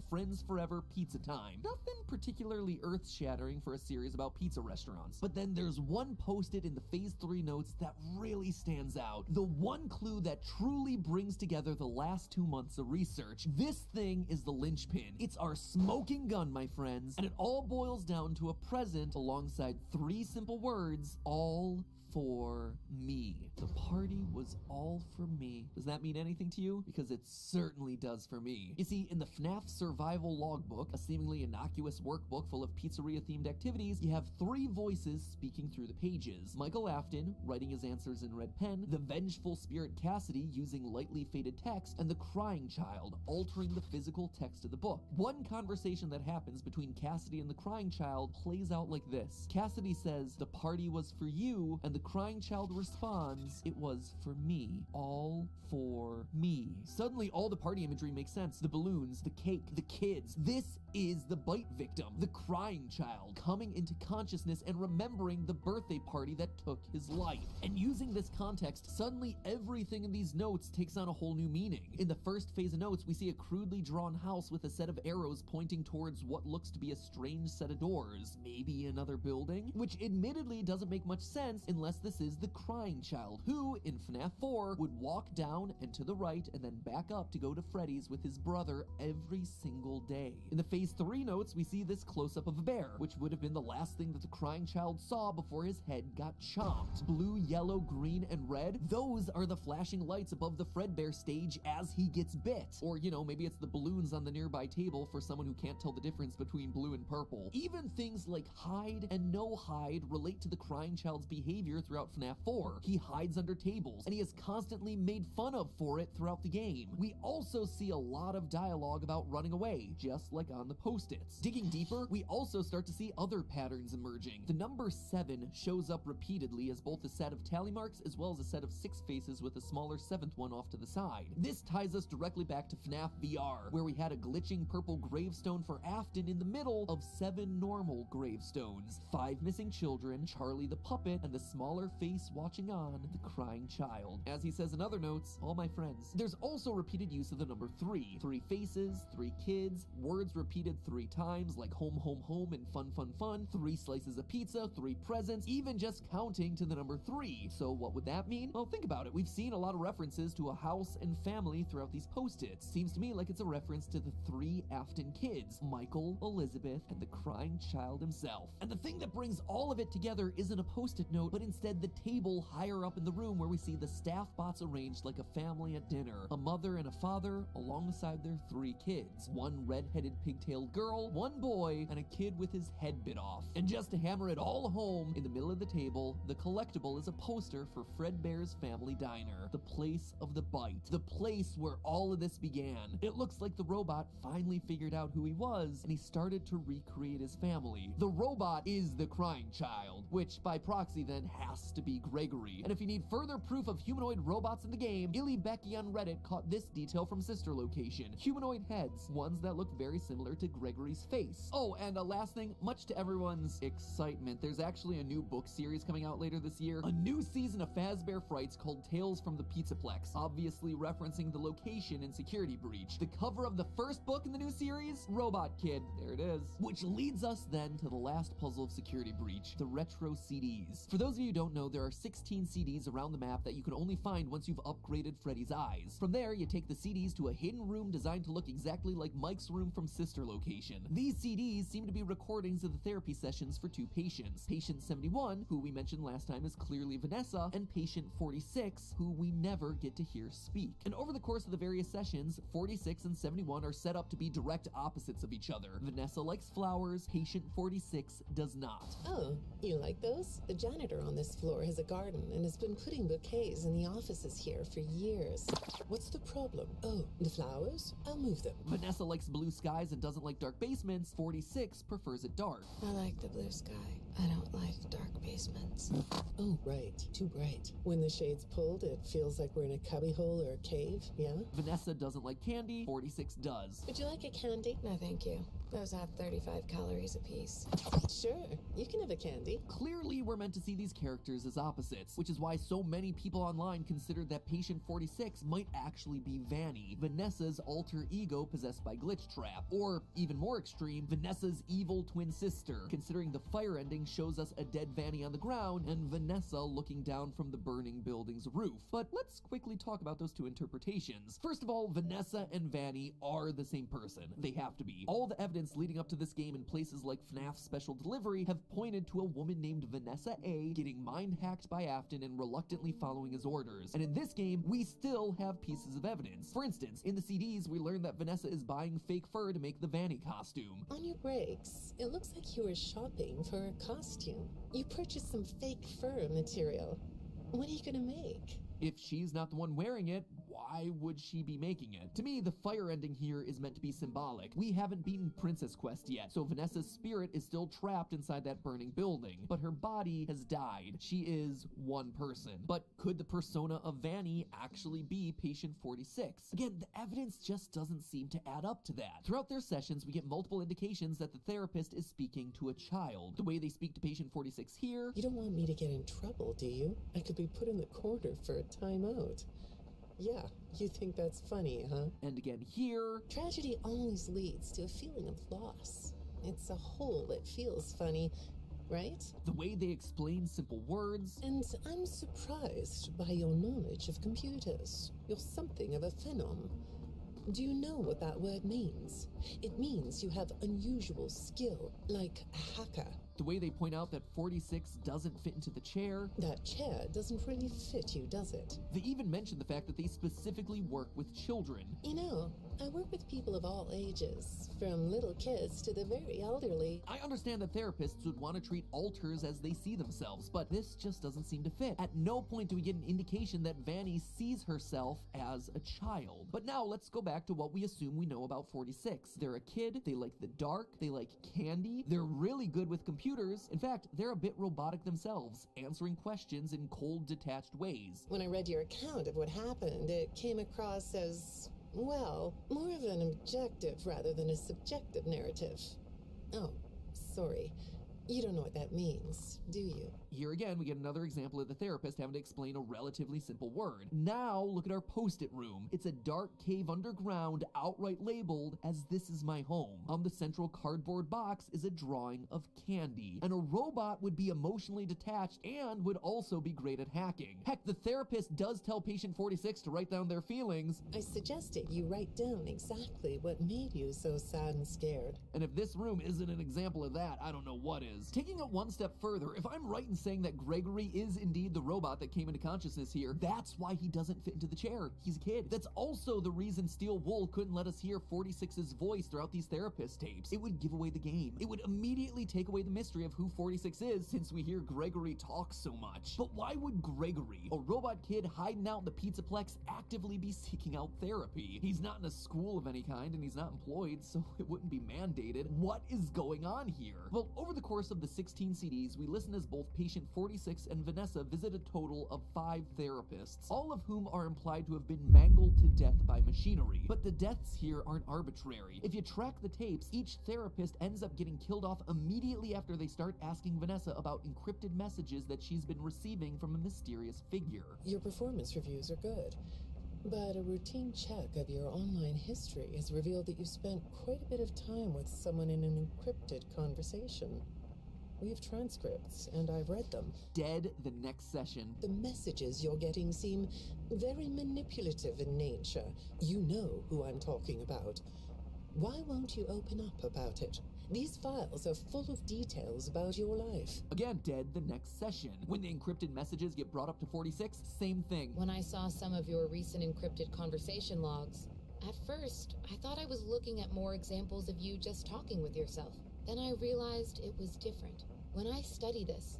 [SPEAKER 13] friends forever, pizza time. Nothing particularly earth-shattering for a series about pizza restaurants. But then there's one post-it in the phase 3 notes that really stands out. The one clue that truly brings together the last 2 months of research. This thing is the linchpin. It's our smoking gun, my friends. And it all boils down to a present alongside 3 simple words, all for me. The party was all for me. Does that mean anything to you? Because it certainly does for me. You see, in the FNAF Survival Logbook, a seemingly innocuous workbook full of pizzeria-themed activities, you have 3 voices speaking through the pages. Michael Afton, writing his answers in red pen, the vengeful spirit Cassidy, using lightly faded text, and the crying child, altering the physical text of the book. One conversation that happens between Cassidy and the crying child plays out like this. Cassidy says, the party was for you, and the crying child responds, it was for me. All for me. Suddenly, all the party imagery makes sense. The balloons, the cake, the kids. This is the bite victim, the crying child, coming into consciousness and remembering the birthday party that took his life. And using this context, suddenly everything in these notes takes on a whole new meaning. In the first phase of notes, we see a crudely drawn house with a set of arrows pointing towards what looks to be a strange set of doors. Maybe another building? Which admittedly doesn't make much sense unless this is the crying child, who, in FNAF 4, would walk down and to the right and then back up to go to Freddy's with his brother every single day. In the phase 3 notes, we see this close-up of a bear, which would have been the last thing that the crying child saw before his head got chomped. Blue, yellow, green, and red, those are the flashing lights above the Fredbear stage as he gets bit. Or, you know, maybe it's the balloons on the nearby table for someone who can't tell the difference between blue and purple. Even things like hide and no hide relate to the crying child's behavior throughout FNAF 4. He hides under tables, and he is constantly made fun of for it throughout the game. We also see a lot of dialogue about running away, just like on the post-its. Digging deeper, we also start to see other patterns emerging. The number 7 shows up repeatedly as both a set of tally marks as well as a set of 6 faces with a smaller 7th one off to the side. This ties us directly back to FNAF VR, where we had a glitching purple gravestone for Afton in the middle of 7 normal gravestones. 5 missing children, Charlie the puppet, and the smaller face watching on, the crying child. As he says in other notes, all my friends. There's also repeated use of the number 3. 3 faces, 3 kids, words repeated 3 times like home, home, home, and fun, fun, fun, 3 slices of pizza, 3 presents, even just counting to the number 3. So what would that mean? Well, think about it. We've seen a lot of references to a house and family throughout these post-its. Seems to me like it's a reference to the 3 Afton kids, Michael, Elizabeth, and the crying child himself. And the thing that brings all of it together isn't a post-it note, but instead the table higher up in the room where we see the staff bots arranged like a family at dinner. A mother and a father alongside their 3 kids. 1 red-headed pigtailed girl, 1 boy, and a kid with his head bit off. And just to hammer it all home, in the middle of the table, the collectible is a poster for Fredbear's Family Diner, the place of the bite, the place where all of this began. It looks like the robot finally figured out who he was, and he started to recreate his family. The robot is the crying child, which by proxy then has to be Gregory. And if you need further proof of humanoid robots in the game, Illy Becky on Reddit caught this detail from Sister Location. Humanoid heads, ones that look very similar to Gregory's face. Oh, and a last thing, much to everyone's excitement, there's actually a new book series coming out later this year. A new season of Fazbear Frights called Tales from the Pizzaplex, obviously referencing the location in Security Breach. The cover of the first book in the new series? Robot Kid. There it is. Which leads us then to the last puzzle of Security Breach, the retro CDs. For those of you who don't know, there are 16 CDs around the map that you can only find once you've upgraded Freddy's eyes. From there, you take the CDs to a hidden room designed to look exactly like Mike's room from Sister Location. These CDs seem to be recordings of the therapy sessions for 2 patients. Patient 71, who we mentioned last time is clearly Vanessa, and patient 46, who we never get to hear speak. And over the course of the various sessions, 46 and 71 are set up to be direct opposites of each other. Vanessa likes flowers, patient 46 does not.
[SPEAKER 7] Oh, you like those? The janitor on this floor has a garden and has been putting bouquets in the offices here for years. What's the problem? Oh, the flowers? I'll move them.
[SPEAKER 13] Vanessa likes blue skies and doesn't like dark basements. 46 prefers it dark.
[SPEAKER 7] I like the blue sky. I don't like dark basements. Oh, right. Too bright. When the shade's pulled, it feels like we're in a cubbyhole or a cave, yeah?
[SPEAKER 13] Vanessa doesn't like candy. 46 does.
[SPEAKER 7] Would you like a candy? No, thank you. Those have 35 calories apiece. Sure, you can have a candy.
[SPEAKER 13] Clearly, we're meant to see these characters as opposites, which is why so many people online considered that patient 46 might actually be Vanny, Vanessa's alter ego possessed by Glitch Trap. Or, even more extreme, Vanessa's evil twin sister, considering the fire ending shows us a dead Vanny on the ground and Vanessa looking down from the burning building's roof. But let's quickly talk about those 2 interpretations. First of all, Vanessa and Vanny are the same person. They have to be. All the evidence leading up to this game in places like FNAF Special Delivery have pointed to a woman named Vanessa A getting mind-hacked by Afton and reluctantly following his orders. And in this game, we still have pieces of evidence. For instance, in the CDs, we learn that Vanessa is buying fake fur to make the Vanny costume.
[SPEAKER 7] On your breaks, it looks like you were shopping for a costume. You purchased some fake fur material. What are you gonna make?
[SPEAKER 13] If she's not the one wearing it, why would she be making it? To me, the fire ending here is meant to be symbolic. We haven't beaten Princess Quest yet, so Vanessa's spirit is still trapped inside that burning building, but her body has died. She is one person. But could the persona of Vanny actually be Patient 46? Again, the evidence just doesn't seem to add up to that. Throughout their sessions, we get multiple indications that the therapist is speaking to a child. The way they speak to Patient 46 here...
[SPEAKER 7] You don't want me to get in trouble, do you? I could be put in the corner for a timeout. Yeah, you think that's funny, huh?
[SPEAKER 13] And again here...
[SPEAKER 7] Tragedy always leads to a feeling of loss. It's a whole that feels funny, right?
[SPEAKER 13] The way they explain simple words...
[SPEAKER 7] And I'm surprised by your knowledge of computers. You're something of a phenom. Do you know what that word means? It means you have unusual skill, like a hacker.
[SPEAKER 13] The way they point out that 46 doesn't fit into the chair.
[SPEAKER 7] That chair doesn't really fit you, does it?
[SPEAKER 13] They even mention the fact that they specifically work with children.
[SPEAKER 7] You know, I work with people of all ages, from little kids to the very elderly.
[SPEAKER 13] I understand that therapists would want to treat alters as they see themselves, but this just doesn't seem to fit. At no point do we get an indication that Vanny sees herself as a child. But now let's go back to what we assume we know about 46. They're a kid, they like the dark, they like candy, they're really good with computers. In fact, they're a bit robotic themselves, answering questions in cold, detached ways.
[SPEAKER 7] When I read your account of what happened, it came across as, well, more of an objective rather than a subjective narrative. Oh, sorry. You don't know what that means, do you?
[SPEAKER 13] Here again, we get another example of the therapist having to explain a relatively simple word. Now, look at our post-it room. It's a dark cave underground, outright labeled as "This is my home." On the central cardboard box is a drawing of candy. And a robot would be emotionally detached and would also be great at hacking. Heck, the therapist does tell Patient 46 to write down their feelings.
[SPEAKER 7] I suggested you write down exactly what made you so sad and scared.
[SPEAKER 13] And if this room isn't an example of that, I don't know what is. Taking it one step further, if I'm right in saying that Gregory is indeed the robot that came into consciousness here, that's why he doesn't fit into the chair. He's a kid. That's also the reason Steel Wool couldn't let us hear 46's voice throughout these therapist tapes. It would give away the game. It would immediately take away the mystery of who 46 is, since we hear Gregory talk so much. But why would Gregory, a robot kid hiding out in the Pizzaplex, actively be seeking out therapy? He's not in a school of any kind, and he's not employed, so it wouldn't be mandated. What is going on here? Well, over the course of the 16 CDs, we listen as both Patient 46 and Vanessa visit a total of 5 therapists, all of whom are implied to have been mangled to death by machinery. But the deaths here aren't arbitrary. If you track the tapes, each therapist ends up getting killed off immediately after they start asking Vanessa about encrypted messages that she's been receiving from a mysterious figure.
[SPEAKER 7] Your performance reviews are good, but a routine check of your online history has revealed that you spent quite a bit of time with someone in an encrypted conversation. We have transcripts, and I've read them.
[SPEAKER 13] Dead the next session.
[SPEAKER 7] The messages you're getting seem very manipulative in nature. You know who I'm talking about. Why won't you open up about it? These files are full of details about your life.
[SPEAKER 13] Again, dead the next session. When the encrypted messages get brought up to 46, same thing.
[SPEAKER 1] When I saw some of your recent encrypted conversation logs, at first, I thought I was looking at more examples of you just talking with yourself. Then I realized it was different. When I study this,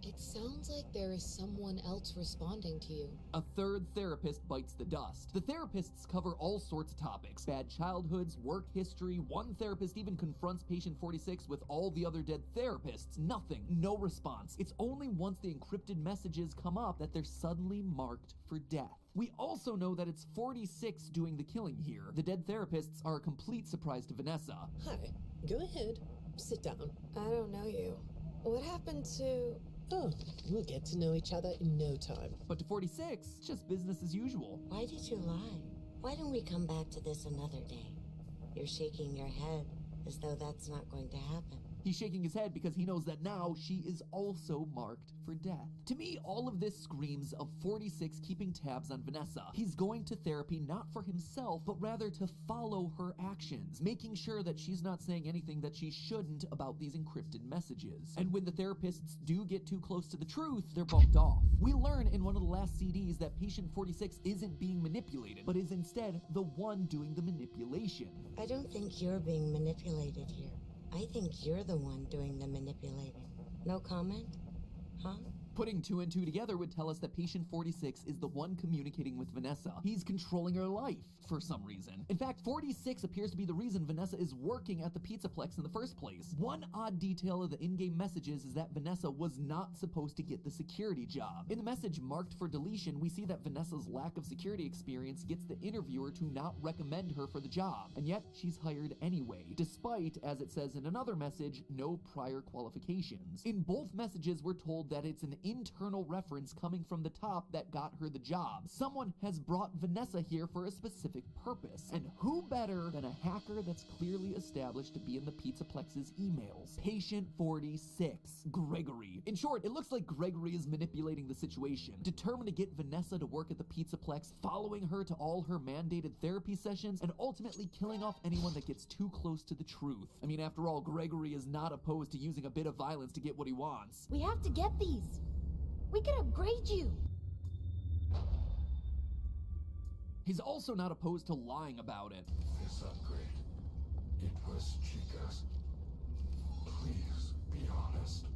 [SPEAKER 1] it sounds like there is someone else responding to you.
[SPEAKER 13] A third therapist bites the dust. The therapists cover all sorts of topics. Bad childhoods, work history. One therapist even confronts Patient 46 with all the other dead therapists. Nothing. No response. It's only once the encrypted messages come up that they're suddenly marked for death. We also know that it's 46 doing the killing here. The dead therapists are a complete surprise to Vanessa.
[SPEAKER 7] Hi. Go ahead. Sit down.
[SPEAKER 1] I don't know you. What happened to...
[SPEAKER 7] Oh, we'll get to know each other in no time.
[SPEAKER 13] But to 46, it's just business as usual.
[SPEAKER 18] Why did you lie? Why don't we come back to this another day? You're shaking your head as though that's not going to happen.
[SPEAKER 13] He's shaking his head because he knows that now she is also marked for death. To me, all of this screams of 46 keeping tabs on Vanessa. He's going to therapy not for himself, but rather to follow her actions, making sure that she's not saying anything that she shouldn't about these encrypted messages. And when the therapists do get too close to the truth, they're bumped off. We learn in one of the last CDs that Patient 46 isn't being manipulated, but is instead the one doing the manipulation.
[SPEAKER 18] I don't think you're being manipulated here. I think you're the one doing the manipulating. No comment? Huh?
[SPEAKER 13] Putting 2 and 2 together would tell us that patient 46 is the one communicating with Vanessa. He's controlling her life for some reason. In fact, 46 appears to be the reason Vanessa is working at the Pizzaplex in the first place. One odd detail of the in-game messages is that Vanessa was not supposed to get the security job. In the message marked for deletion, we see that Vanessa's lack of security experience gets the interviewer to not recommend her for the job, and yet she's hired anyway, despite, as it says in another message, no prior qualifications. In both messages, we're told that it's an internal reference coming from the top that got her the job. Someone has brought Vanessa here for a specific purpose, and who better than a hacker that's clearly established to be in the Pizzaplex's emails? Patient 46, Gregory. In short, it looks like Gregory is manipulating the situation, determined to get Vanessa to work at the Pizzaplex, following her to all her mandated therapy sessions, and ultimately killing off anyone that gets too close to the truth. I mean, after all, Gregory is not opposed to using a bit of violence to get what he wants.
[SPEAKER 10] We have to get these. We can upgrade you.
[SPEAKER 13] He's also not opposed to lying about it.
[SPEAKER 19] This upgrade, it was Chica's. Please be honest.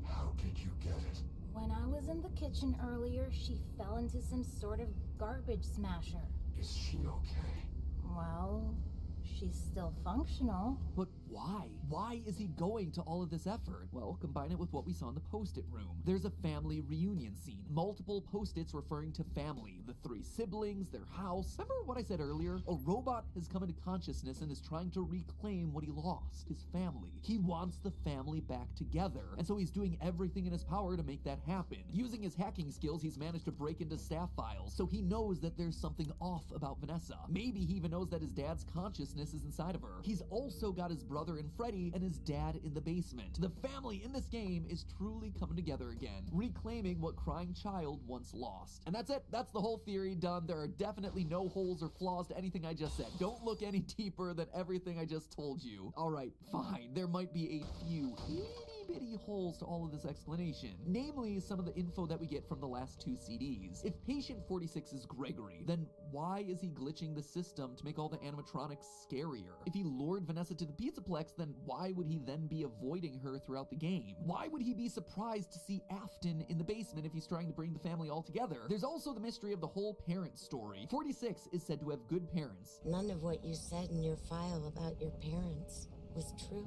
[SPEAKER 19] How did you get it?
[SPEAKER 10] When I was in the kitchen earlier, she fell into some sort of garbage smasher.
[SPEAKER 19] Is she okay?
[SPEAKER 10] Well, she's still functional.
[SPEAKER 13] But why? Why is he going to all of this effort? Well, combine it with what we saw in the post-it room. There's a family reunion scene. Multiple post-its referring to family, the 3 siblings, their house. Remember what I said earlier? A robot has come into consciousness and is trying to reclaim what he lost, his family. He wants the family back together, and so he's doing everything in his power to make that happen. Using his hacking skills, he's managed to break into staff files, so he knows that there's something off about Vanessa. Maybe he even knows that his dad's consciousness is inside of her. He's also got his brother and Freddy and his dad in the basement. The family in this game is truly coming together again, reclaiming what Crying Child once lost. And that's it. That's the whole theory done. There are definitely no holes or flaws to anything I just said. Don't look any deeper than everything I just told you. All right, fine. There might be a few itty-bitty holes to all of this explanation, namely some of the info that we get from the last 2 CDs. If Patient 46 is Gregory, then why is he glitching the system to make all the animatronics scarier? If he lured Vanessa to the Pizzaplex, then why would he then be avoiding her throughout the game? Why would he be surprised to see Afton in the basement if he's trying to bring the family all together? There's also the mystery of the whole parent story. 46 is said to have good parents.
[SPEAKER 18] None of what you said in your file about your parents was true.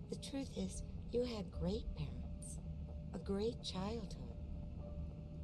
[SPEAKER 18] The truth is, you had great parents. A great childhood.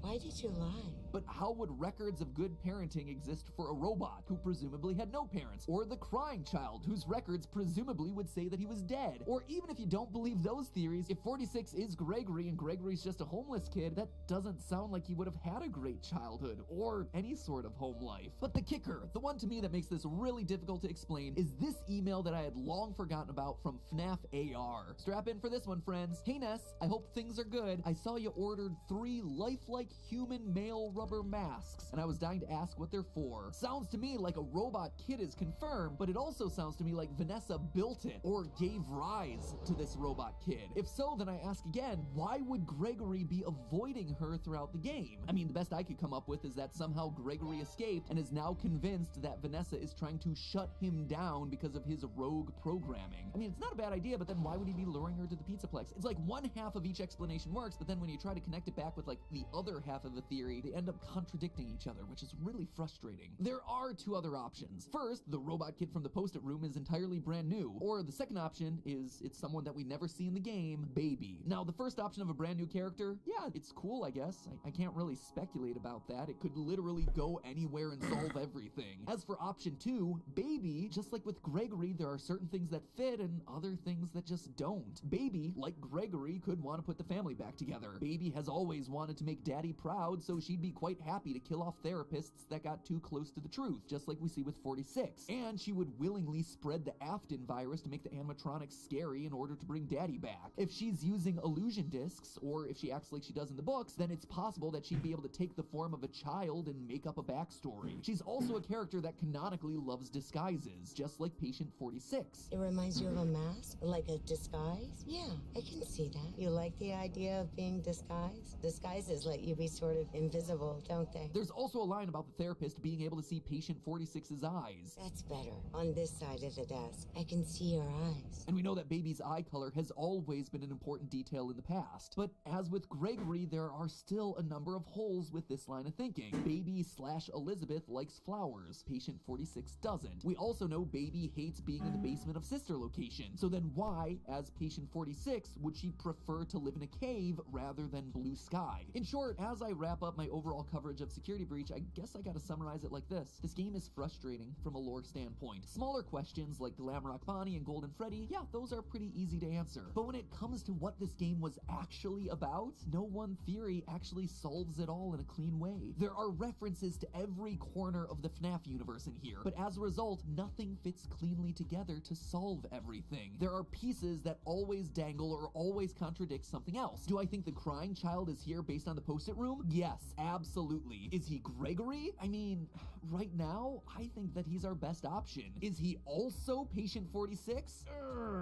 [SPEAKER 18] Why did you lie?
[SPEAKER 13] But how would records of good parenting exist for a robot who presumably had no parents? Or the Crying Child, whose records presumably would say that he was dead? Or even if you don't believe those theories, if 46 is Gregory and Gregory's just a homeless kid, that doesn't sound like he would have had a great childhood or any sort of home life. But the kicker, the one to me that makes this really difficult to explain, is this email that I had long forgotten about from FNAF AR. Strap in for this one, friends. Hey Ness, I hope things are good. I saw you ordered 3 lifelike human male rubber masks, and I was dying to ask what they're for. Sounds to me like a robot kid is confirmed, but it also sounds to me like Vanessa built it or gave rise to this robot kid. If so, then I ask again, why would Gregory be avoiding her throughout the game? I mean, the best I could come up with is that somehow Gregory escaped and is now convinced that Vanessa is trying to shut him down because of his rogue programming. I mean, it's not a bad idea, but then why would he be luring her to the Pizzaplex? It's like one half of each explanation works, but then when you try to connect it back with like the other half of the theory, they end up contradicting each other, which is really frustrating. There are 2 other options. First, the robot kid from the post-it room is entirely brand new, or the second option is it's someone that we never see in the game, Baby. Now, the first option of a brand new character, yeah, it's cool, I guess. I can't really speculate about that. It could literally go anywhere and solve everything. As for option 2, Baby, just like with Gregory, there are certain things that fit and other things that just don't. Baby, like Gregory, could want to put the family back together. Baby has always wanted to make Daddy proud, so she'd be quite happy to kill off therapists that got too close to the truth, just like we see with 46. And she would willingly spread the Afton virus to make the animatronics scary in order to bring Daddy back. If she's using illusion discs, or if she acts like she does in the books, then it's possible that she'd be able to take the form of a child and make up a backstory. She's also a character that canonically loves disguises, just like Patient 46.
[SPEAKER 18] It reminds you of a mask? Like a disguise? Yeah, I can see that. You like the idea of being disguised? Disguises let you be sort of invisible role, don't they?
[SPEAKER 13] There's also a line about the therapist being able to see patient 46's eyes.
[SPEAKER 18] That's better. On this side of the desk, I can see your eyes.
[SPEAKER 13] And we know that Baby's eye color has always been an important detail in the past. But as with Gregory, there are still a number of holes with this line of thinking. Baby/Elizabeth likes flowers. Patient 46 doesn't. We also know Baby hates being in the basement of Sister location. So then why, as patient 46, would she prefer to live in a cave rather than blue sky? In short, as I wrap up my overall coverage of Security Breach, I guess I gotta summarize it like this. This game is frustrating from a lore standpoint. Smaller questions like Glamrock Bonnie and Golden Freddy, yeah, those are pretty easy to answer. But when it comes to what this game was actually about, no one theory actually solves it all in a clean way. There are references to every corner of the FNAF universe in here, but as a result, nothing fits cleanly together to solve everything. There are pieces that always dangle or always contradict something else. Do I think the crying child is here based on the post-it room? Yes, absolutely. Is he Gregory? I mean, right now, I think that he's our best option. Is he also patient 46?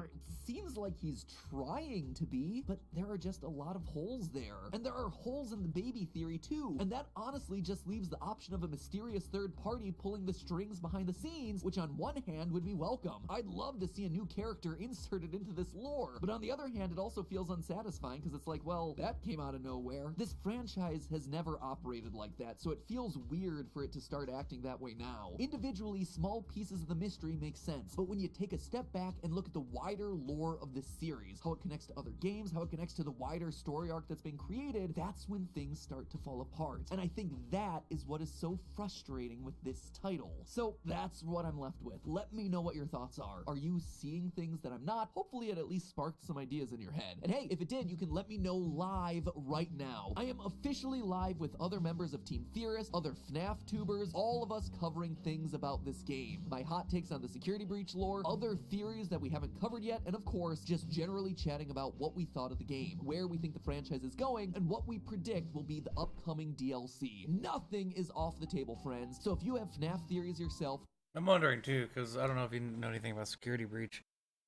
[SPEAKER 13] It seems like he's trying to be, but there are just a lot of holes there. And there are holes in the Baby theory too. And that honestly just leaves the option of a mysterious third party pulling the strings behind the scenes, which on one hand would be welcome. I'd love to see a new character inserted into this lore. But on the other hand, it also feels unsatisfying because it's like, well, that came out of nowhere. This franchise has never operated like that, so it feels weird for it to start acting that way now. Individually, small pieces of the mystery make sense, but when you take a step back and look at the wider lore of this series, how it connects to other games, how it connects to the wider story arc that's been created, that's when things start to fall apart. And I think that is what is so frustrating with this title. So that's what I'm left with. Let me know what your thoughts are. Are you seeing things that I'm not? Hopefully it at least sparked some ideas in your head. And hey, if it did, you can let me know live right now. I am officially live with other members of Team Theorist, other FNAF tubers, all of us covering things about this game. My hot takes on the Security Breach lore, other theories that we haven't covered yet, and of course, just generally chatting about what we thought of the game, where we think the franchise is going, and what we predict will be the upcoming DLC. Nothing is off the table, friends. So if you have FNAF theories yourself,
[SPEAKER 2] I'm wondering too, because I don't know if you know anything about Security Breach.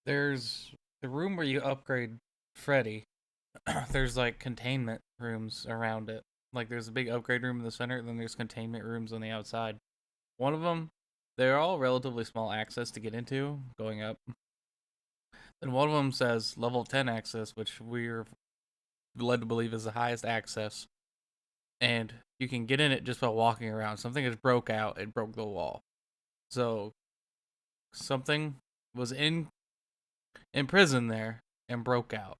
[SPEAKER 2] There's the room where you upgrade Freddy. There's like containment rooms around it. Like there's a big upgrade room in the center, and then there's containment rooms on the outside. One of them, they're all relatively small access to get into, going up. Then one of them says level 10 access, which we're led to believe is the highest access. And you can get in it just by walking around. Something has broke out, it broke the wall. So something was in prison there and broke out.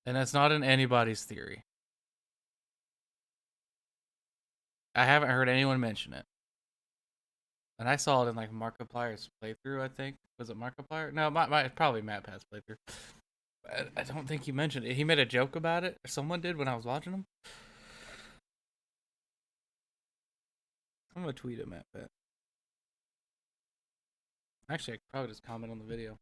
[SPEAKER 2] And that's not in anybody's theory. I haven't heard anyone mention it. And I saw it in like Markiplier's playthrough, I think. Was it Markiplier? No, probably MatPat's playthrough. I don't think he mentioned it. He made a joke about it. Or someone did when I was watching him. I'm gonna tweet at MatPat. Actually, I could probably just comment on the video.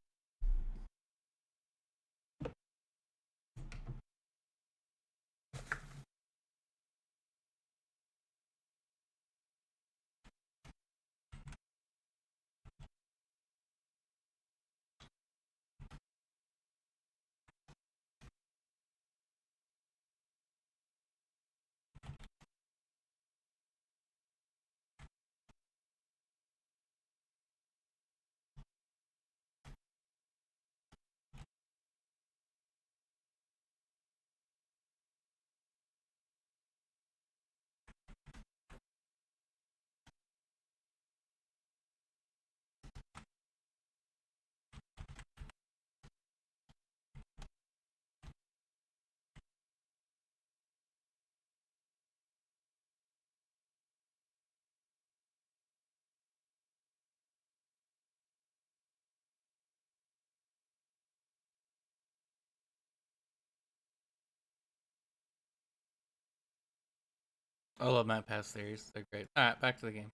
[SPEAKER 2] I love MatPat's theories. They're great. Alright, back to the game.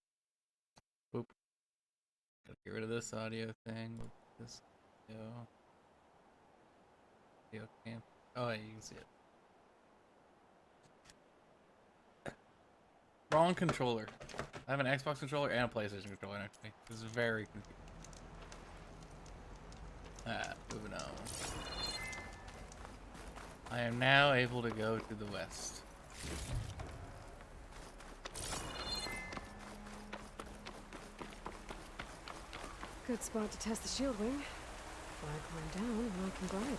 [SPEAKER 2] Boop. Gotta get rid of this audio thing. This video cam. Oh, yeah, you can see it. Wrong controller. I have an Xbox controller and a PlayStation controller next to me. This is very confusing. Moving on. I am now able to go to the west.
[SPEAKER 4] Good spot to test the shield wing. If I climb down, then I can glide.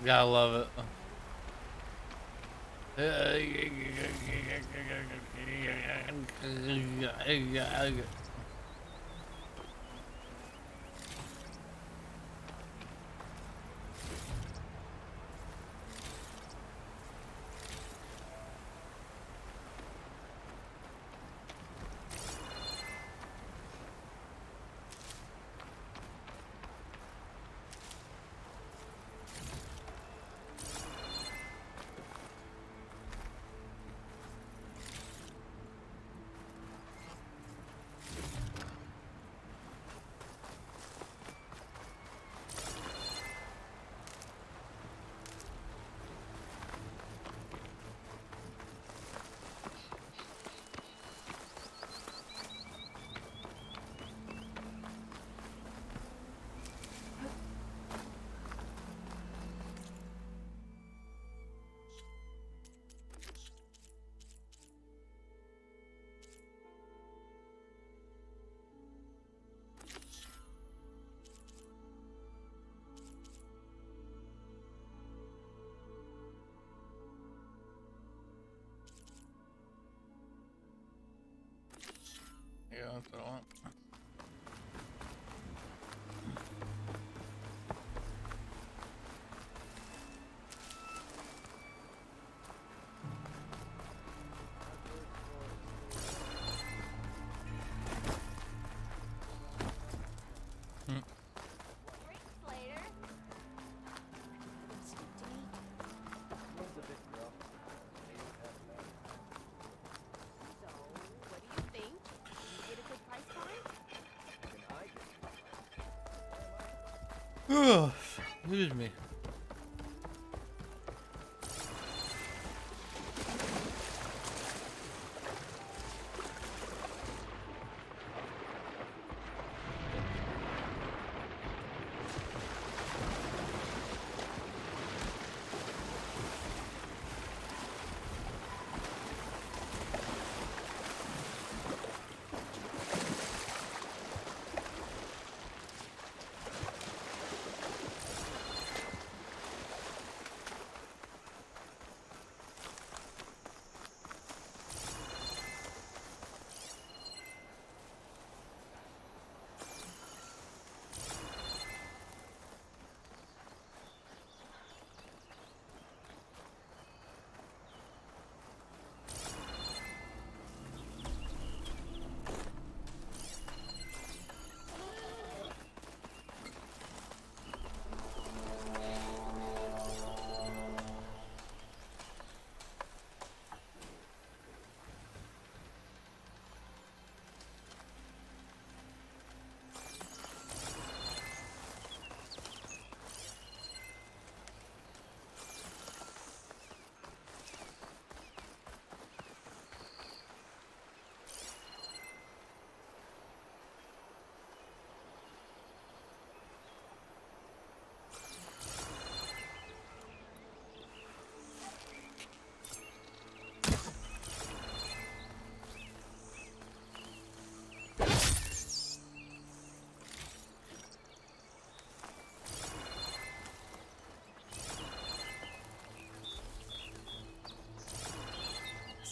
[SPEAKER 2] Gotta love it. Yeah, that's what I want. Excuse me.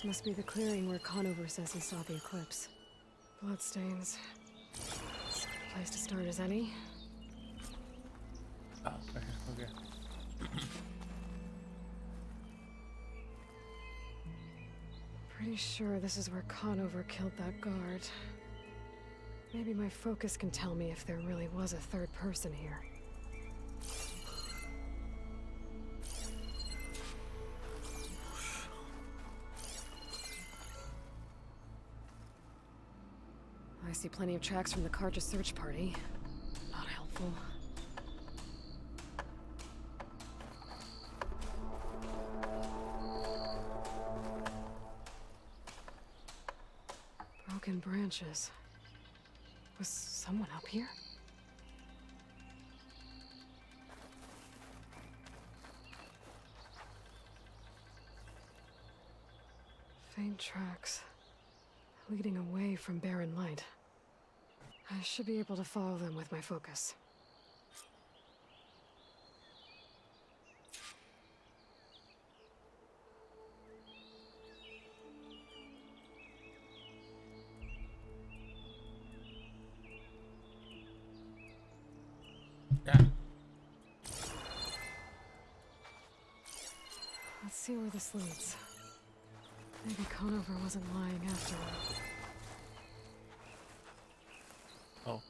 [SPEAKER 4] This must be the clearing where Conover says he saw the eclipse. Bloodstains. It's a good place to start as any.
[SPEAKER 2] Oh, okay.
[SPEAKER 4] Pretty sure this is where Conover killed that guard. Maybe my focus can tell me if there really was a third person here. I see plenty of tracks from the Karja search party. Not helpful. Broken branches. Was someone up here? Faint tracks leading away from barren light. I should be able to follow them with my focus.
[SPEAKER 2] Yeah.
[SPEAKER 4] Let's see where this leads. Maybe Conover wasn't lying after all.
[SPEAKER 2] Oh.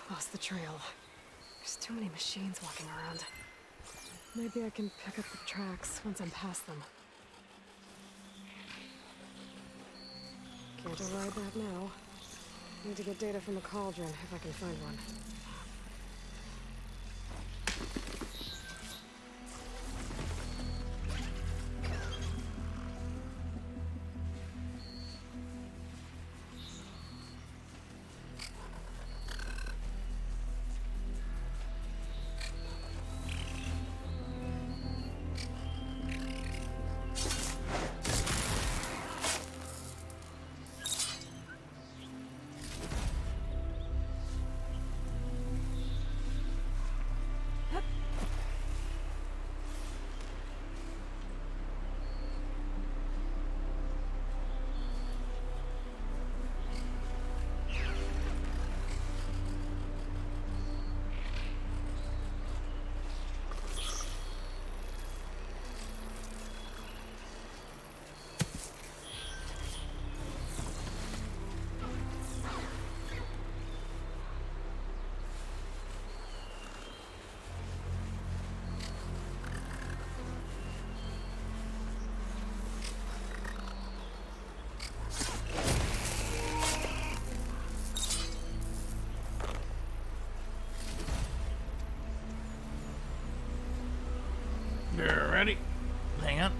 [SPEAKER 4] Lost the trail. There's too many machines walking around. Maybe I can pick up the tracks once I'm past them. Can't override that now. Need to get data from the cauldron if I can find one.
[SPEAKER 2] You're ready. Hang on.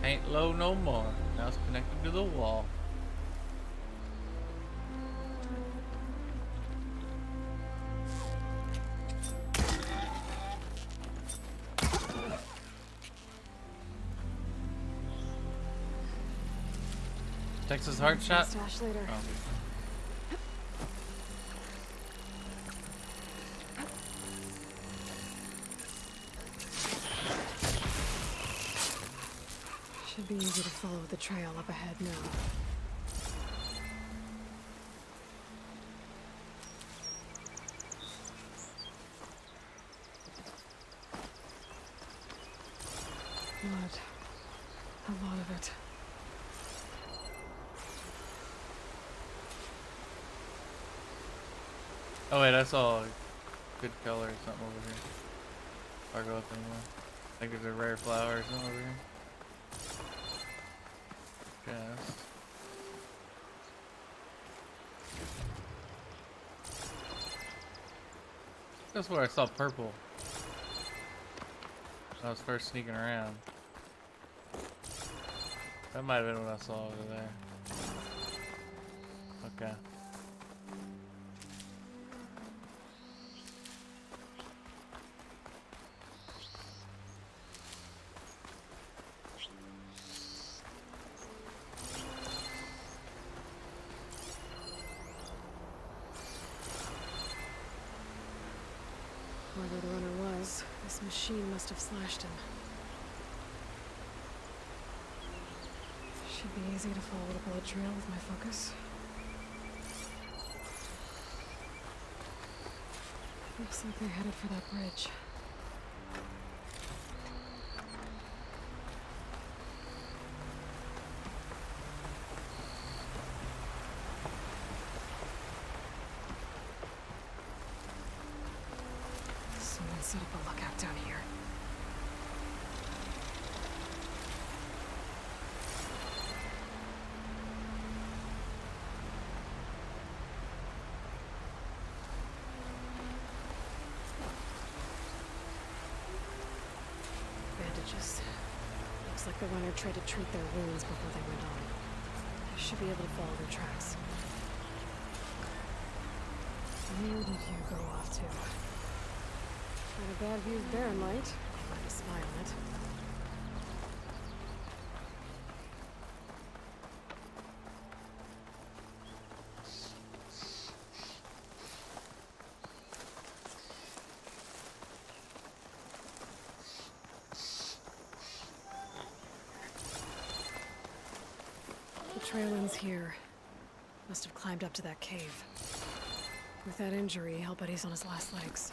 [SPEAKER 2] Ain't low no more. Now it's connected to the wall. Texas heart shot.
[SPEAKER 4] Stash later.
[SPEAKER 2] Oh.
[SPEAKER 4] Should be easy to follow the trail up ahead now. Blood. A lot of it.
[SPEAKER 2] Oh wait, I saw a good color or something over here. I'll go up anymore. I think there's a rare flower or something over here. Yes. That's where I saw purple. I was first sneaking around. That might have been what I saw over there. Okay.
[SPEAKER 4] Whoever the runner was, this machine must have slashed him. Should be easy to follow the blood trail with my focus. Looks like they're headed for that bridge. Someone set up a lookout down here. Bandages. Looks like the runner tried to treat their wounds before they went on. I should be able to follow their tracks. Where did you go off to? Not a bad view of Barren Light. Glad to smile on it. The trail ends here. Must have climbed up to that cave. With that injury, I'll bet he's on his last legs.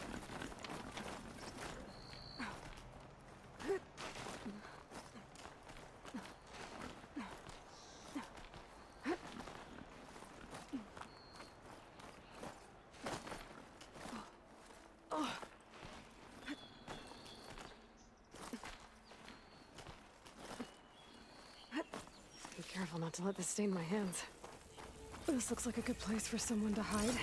[SPEAKER 4] Be careful not to let this stain my hands. This looks like a good place for someone to hide.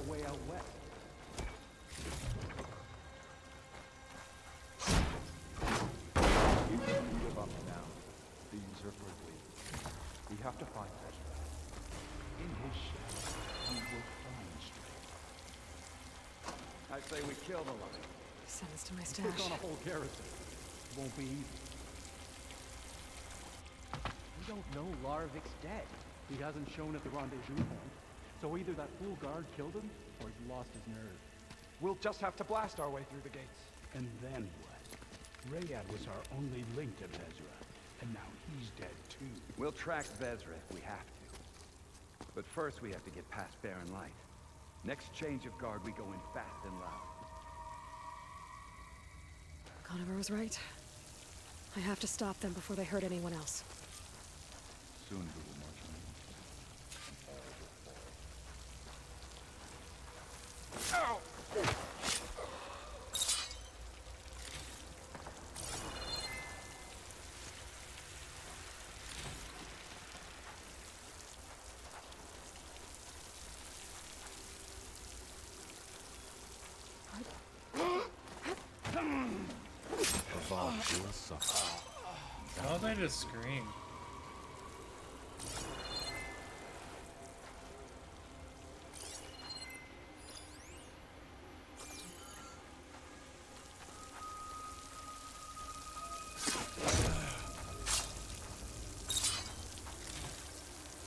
[SPEAKER 12] Way out west. You can give up now. These are ugly. We have to find Ezra. In his shadow, we will find strength. I say we kill the lion.
[SPEAKER 4] Send this to my
[SPEAKER 12] Take
[SPEAKER 4] stash.
[SPEAKER 12] on a whole garrison. Won't be easy. We don't know Larvik's dead. He hasn't shown at the rendezvous point. So either that fool guard killed him, or he's lost his nerve.
[SPEAKER 20] We'll just have to blast our way through the gates.
[SPEAKER 22] And then what? Rayad was our only link to Vezra, and now he's dead too.
[SPEAKER 12] We'll track Vezra if we have to. But first we have to get past Barren Light. Next change of guard, we go in fast and loud.
[SPEAKER 4] Conover was right. I have to stop them before they hurt anyone else.
[SPEAKER 12] Soon we will march on.
[SPEAKER 20] Ow!
[SPEAKER 2] How did I just scream?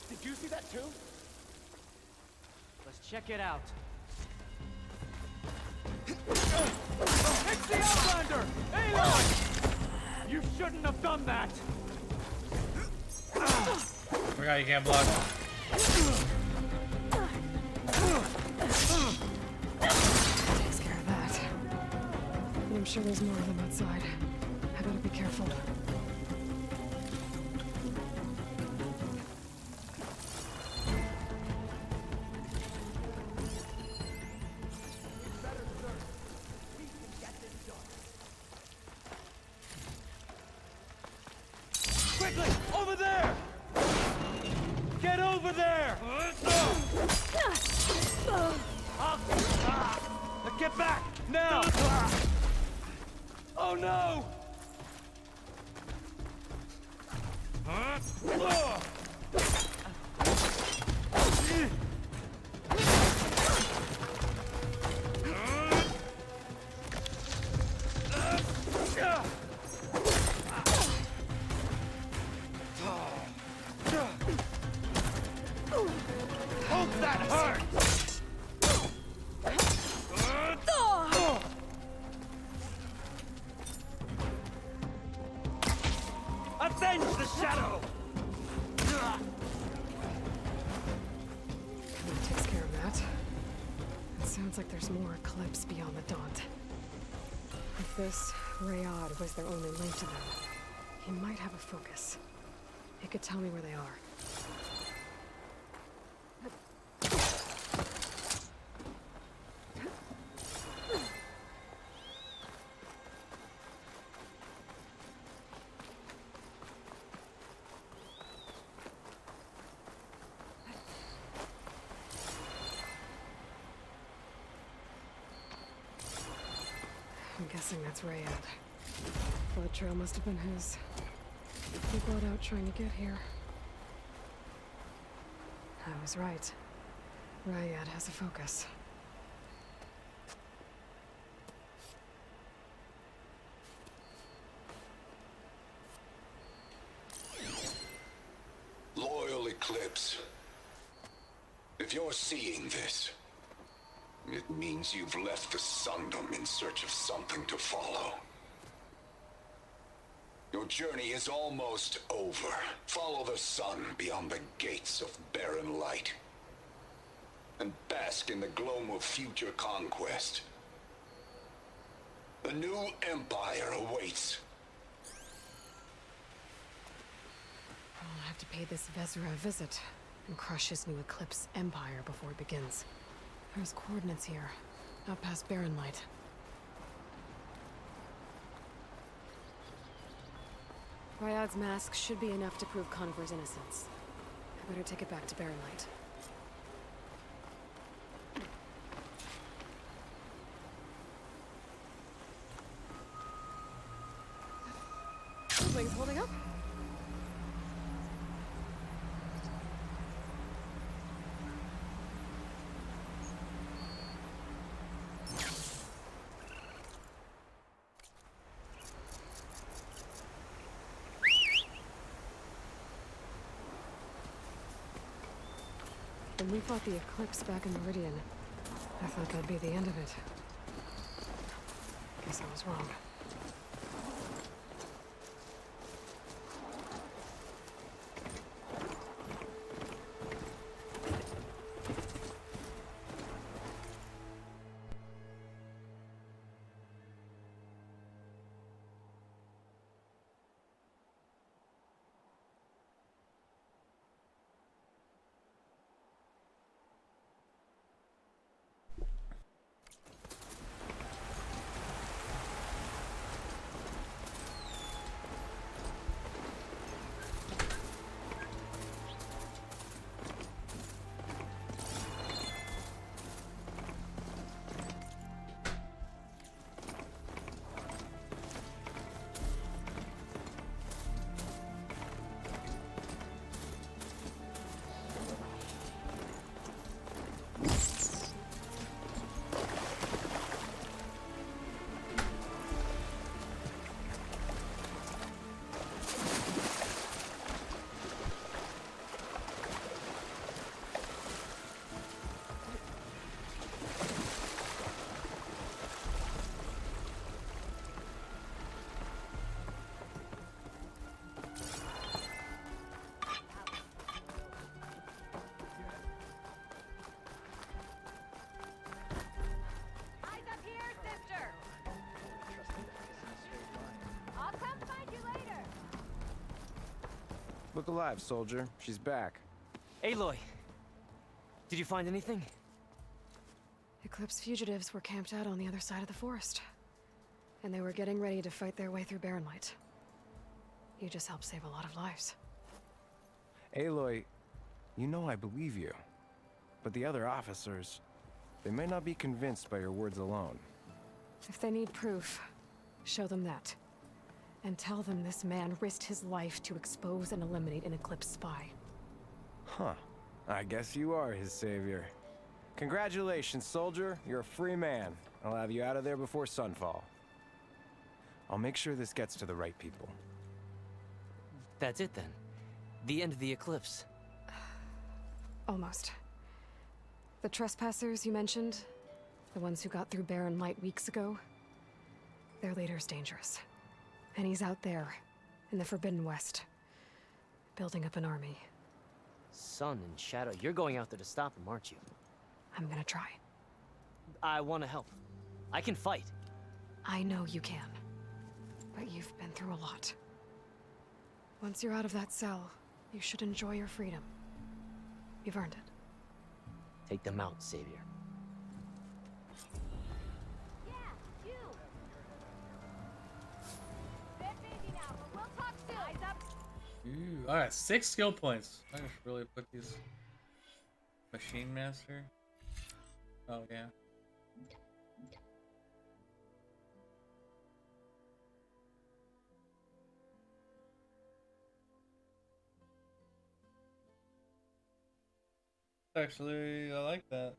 [SPEAKER 5] Did you see that too? Let's check it out. It's the Outlander! Aloy! You shouldn't have done that!
[SPEAKER 2] Forgot you can't block.
[SPEAKER 4] Takes care of that. But I'm sure there's more of them outside. I better be careful.
[SPEAKER 5] Quickly! Over there! Get over there! Get back! Now! Oh no! Ouch, that hurts! Avenge the shadow!
[SPEAKER 4] That takes care of that. It sounds like there's more Eclipse beyond the Daunt. If this Rayad was their only link to them, he might have a focus. He could tell me where they are. I'm guessing that's Rayad. Blood trail must have been his. He bled out trying to get here. I was right. Rayad has a focus.
[SPEAKER 19] Loyal Eclipse. If you're seeing this, it means you've left the Sundom in search of something to follow. Your journey is almost over. Follow the sun beyond the gates of barren light. And bask in the gloam of future conquest. The new empire awaits.
[SPEAKER 4] I'll have to pay this Vezra a visit and crush his new Eclipse empire before it begins. There's coordinates here, out past Barren Light. Ryad's mask should be enough to prove Conifer's innocence. I better take it back to Barren Light. Wings holding up? When we fought the Eclipse back in Meridian, I thought that'd be the end of it. Guess I was wrong.
[SPEAKER 3] Look alive, soldier. She's back.
[SPEAKER 8] Aloy! Did you find anything?
[SPEAKER 4] Eclipse fugitives were camped out on the other side of the forest. And they were getting ready to fight their way through Barren Light. You just helped save a lot of lives.
[SPEAKER 3] Aloy, you know I believe you. But the other officers, they may not be convinced by your words alone.
[SPEAKER 4] If they need proof, show them that. And tell them this man risked his life to expose and eliminate an Eclipse spy.
[SPEAKER 3] Huh. I guess you are his savior. Congratulations, soldier. You're a free man. I'll have you out of there before sunfall. I'll make sure this gets to the right people.
[SPEAKER 8] That's it then. The end of the Eclipse.
[SPEAKER 4] Almost. The trespassers you mentioned, the ones who got through Barren Light weeks ago, their leader's dangerous. And he's out there, in the Forbidden West, building up an army.
[SPEAKER 8] Sun and Shadow, you're going out there to stop him, aren't you?
[SPEAKER 4] I'm gonna try.
[SPEAKER 8] I want to help. I can fight.
[SPEAKER 4] I know you can. But you've been through a lot. Once you're out of that cell, you should enjoy your freedom. You've earned it.
[SPEAKER 8] Take them out, Savior.
[SPEAKER 10] Yeah, you. Bit busy now, but we'll talk soon. Eyes up.
[SPEAKER 2] Ooh, all right, 6 skill points. I just really put these. Machine Master. Oh yeah. Actually, I like that.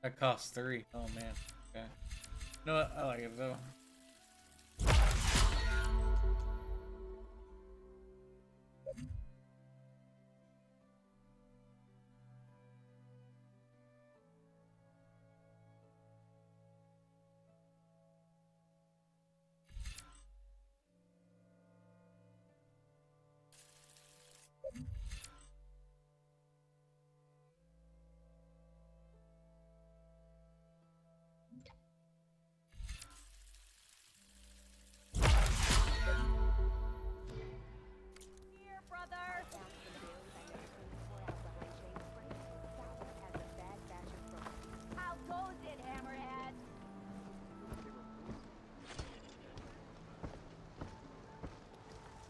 [SPEAKER 2] That costs 3. Oh man. Okay. You know what? I like it though.
[SPEAKER 10] Here, brother. How goes it, Hammerhead?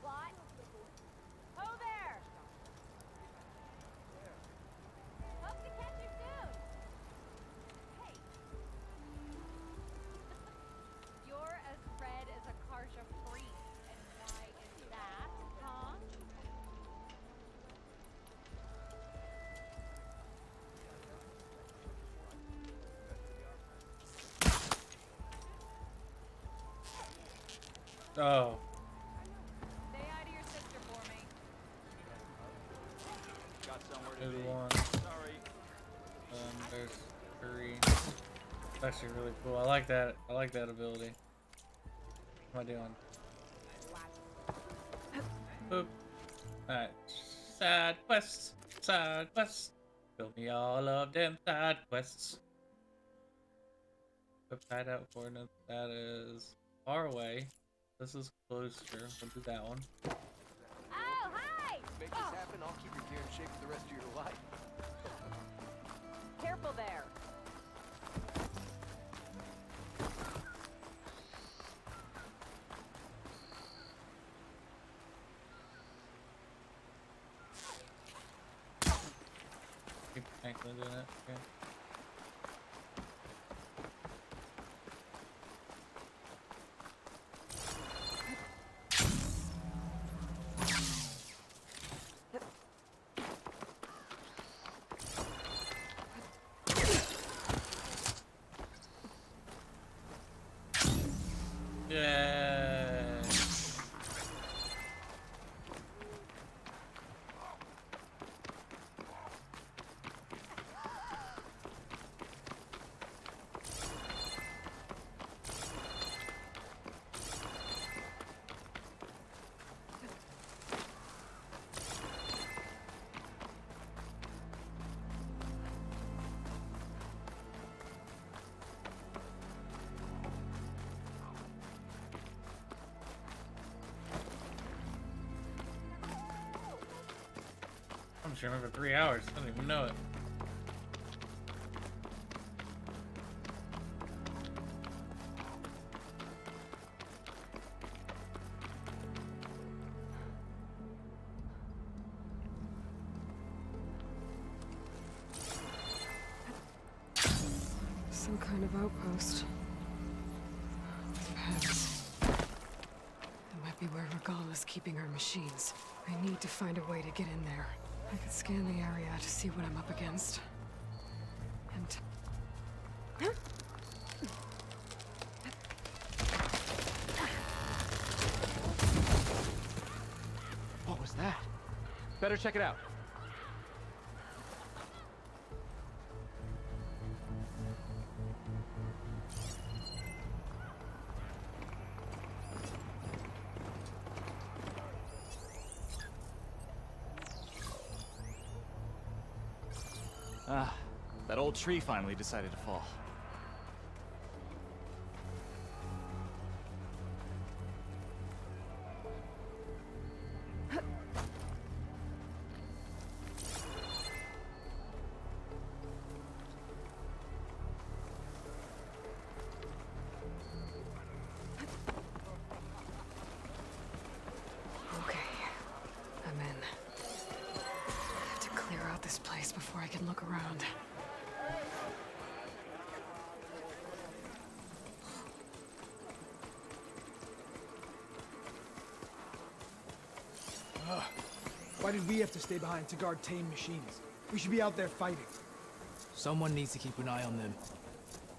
[SPEAKER 10] Plat? Ho there! Hope to catch you soon. Hey. You're as red as a Karja priest, and why is that, huh?
[SPEAKER 2] Oh.
[SPEAKER 10] Say hi to your sister for me.
[SPEAKER 5] Got somewhere to
[SPEAKER 2] There's
[SPEAKER 5] be.
[SPEAKER 2] 1.
[SPEAKER 5] Sorry.
[SPEAKER 2] There's 3. That's actually really cool. I like that. I like that ability. What am I doing? Boop. Alright. Side quests. Side quests. Fill me all of them side quests. Put out coordinates. That is far away. This is closer. We'll do that one.
[SPEAKER 10] Oh, hi!
[SPEAKER 9] Make this happen, I'll keep your gear in shape for the rest of your life.
[SPEAKER 10] Careful there.
[SPEAKER 2] Keep actually doing it. Okay. Yeah. I'm streaming for 3 hours. I don't even know it.
[SPEAKER 4] Some kind of outpost. Perhaps. That might be where Regala's keeping her machines. I need to find a way to get in there. I could scan the area to see what I'm up against. And...
[SPEAKER 20] What was that? Better check it out.
[SPEAKER 11] Ah, that old tree finally decided to fall.
[SPEAKER 4] Okay, I'm in. I have to clear out this place before I can look around.
[SPEAKER 16] Why did we have to stay behind to guard tame machines? We should be out there fighting.
[SPEAKER 23] Someone needs to keep an eye on them.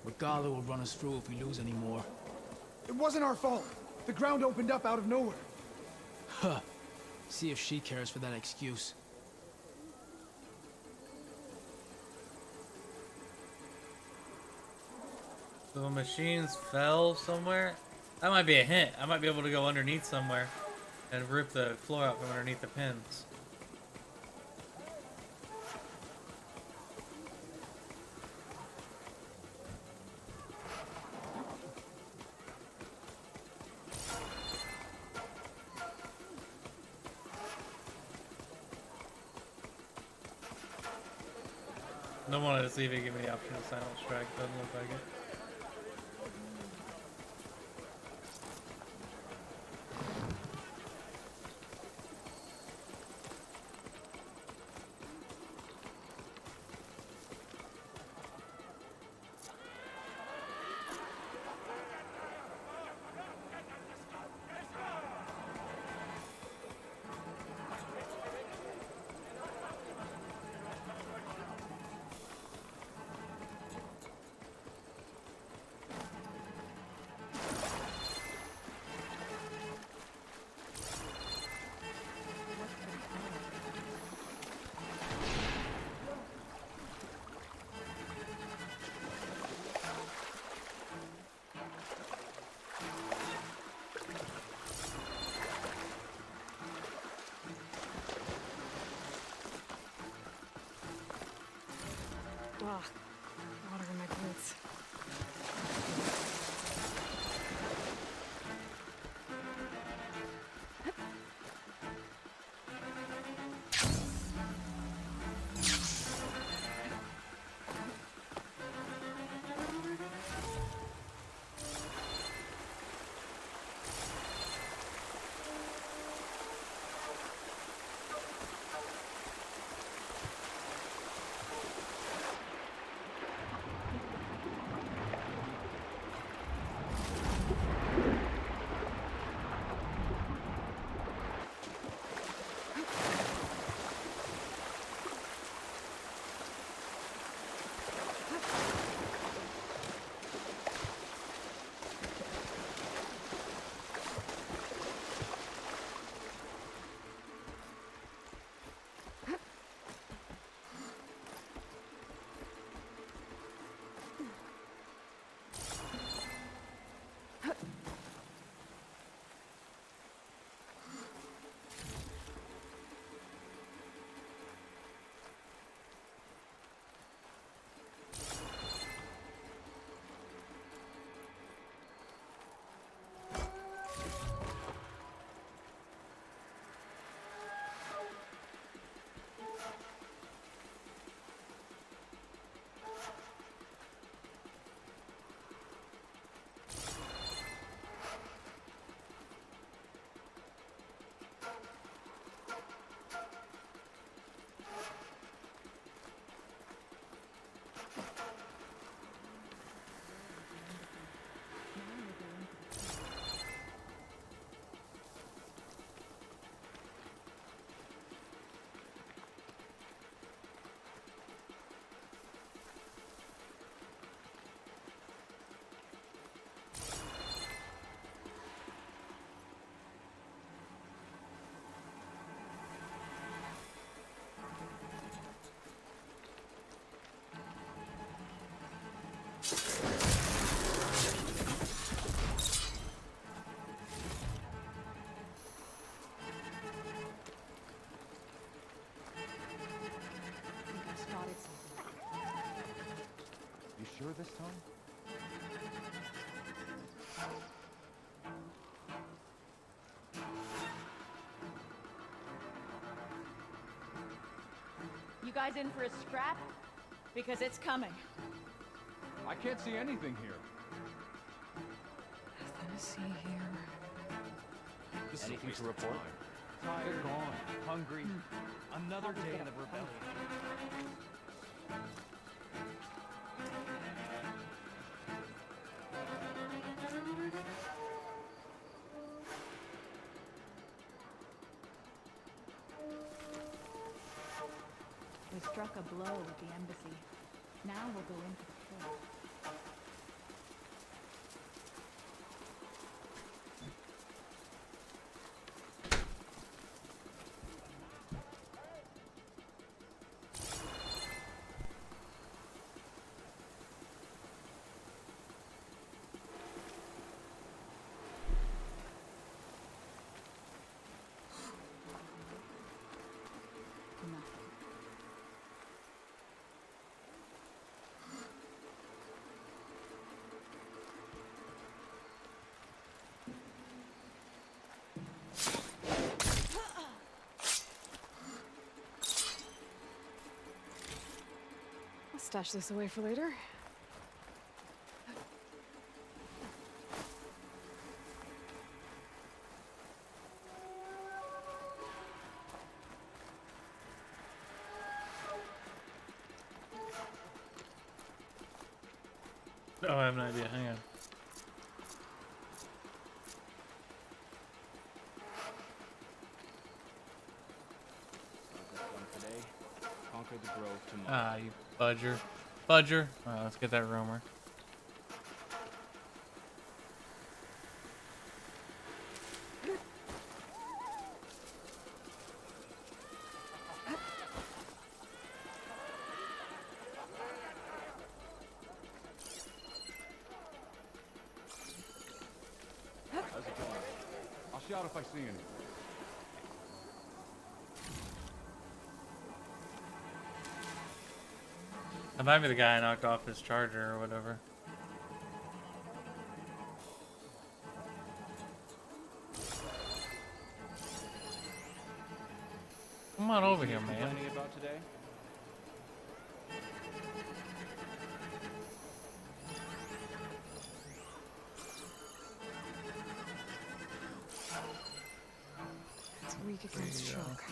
[SPEAKER 23] Regala will run us through if we lose any more.
[SPEAKER 16] It wasn't our fault. The ground opened up out of nowhere.
[SPEAKER 23] Huh. See if she cares for that excuse.
[SPEAKER 2] So the machines fell somewhere? That might be a hint. I might be able to go underneath somewhere and rip the floor out from underneath the pins. No wanted to see if it gave me the option to silent strike. Doesn't look like it.
[SPEAKER 4] Ugh, water in my boots.
[SPEAKER 12] sure this time?
[SPEAKER 14] You guys in for a scrap? Because it's coming.
[SPEAKER 12] I can't see anything here.
[SPEAKER 4] Nothing to see here.
[SPEAKER 11] This
[SPEAKER 12] Anything
[SPEAKER 11] is
[SPEAKER 12] to report? Tired, gone, hungry.
[SPEAKER 11] Another day in the rebellion.
[SPEAKER 14] We struck a blow with the embassy. Now we'll go into the Plat.
[SPEAKER 4] I'll stash this away for later.
[SPEAKER 2] Oh, I have no idea. Hang on.
[SPEAKER 11] Today, conquer the grove tomorrow.
[SPEAKER 2] Ah, you budger. Budger. Alright, let's get that rumor.
[SPEAKER 12] How's it going? I'll shout if I see any.
[SPEAKER 2] That might be the guy I knocked off his charger or whatever. Come on over here, man.
[SPEAKER 11] Complaining about today?
[SPEAKER 4] It's weak against shock.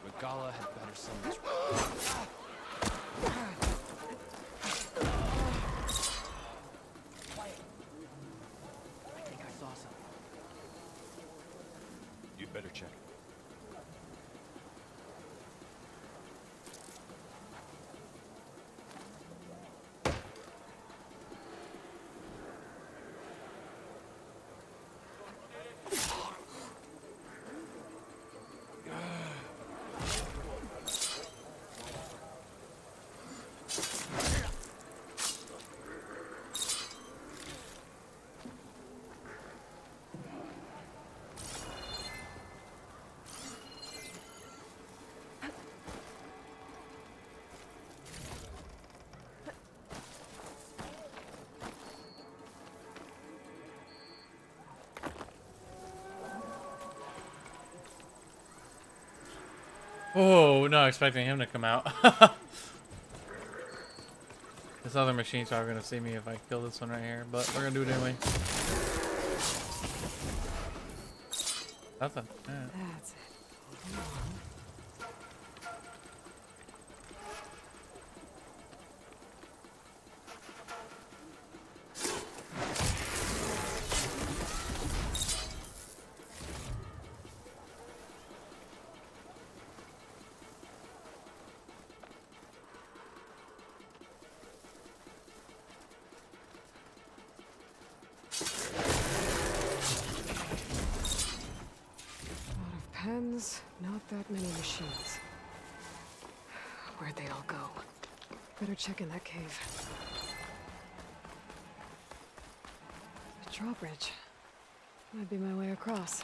[SPEAKER 11] Regala had better summons. I think I saw something.
[SPEAKER 12] You'd better check.
[SPEAKER 2] Oh, not expecting him to come out. This other machine's probably gonna see me if I kill this one right here, but we're gonna do it anyway. Nothing. Yeah.
[SPEAKER 4] That's it. hens, not that many machines. Where'd they all go? Better check in that cave. A drawbridge. Might be my way across.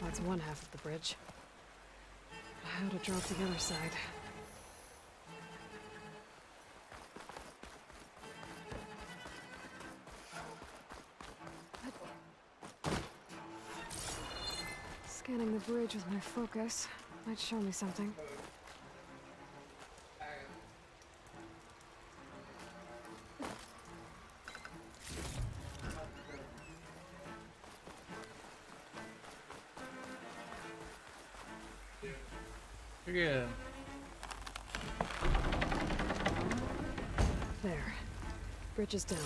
[SPEAKER 4] That's one half of the bridge. How to drop the other side. Scanning the bridge with my focus might show me something.
[SPEAKER 2] You're good.
[SPEAKER 4] There. Bridge is down.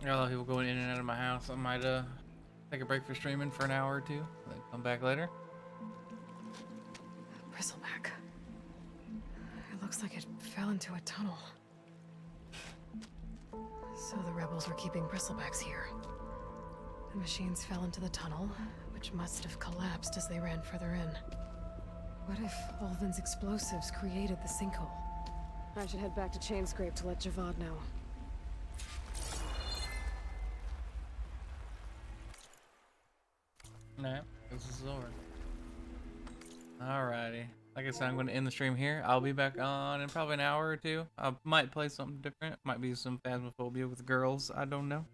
[SPEAKER 2] Got a lot of people going in and out of my house. I might take a break for streaming for an hour or two, then come back later.
[SPEAKER 4] Bristleback. It looks like it fell into a tunnel. So the rebels were keeping bristlebacks here. The machines fell into the tunnel, which must have collapsed as they ran further in. What if Ulvin's explosives created the sinkhole? I should head back to Chainscrape to let Javad know.
[SPEAKER 2] Nah, this is over. Alrighty. Like I said, I'm going to end the stream here. I'll be back on in probably an hour or two. I might play something different. Might be some Phasmophobia with girls. I don't know.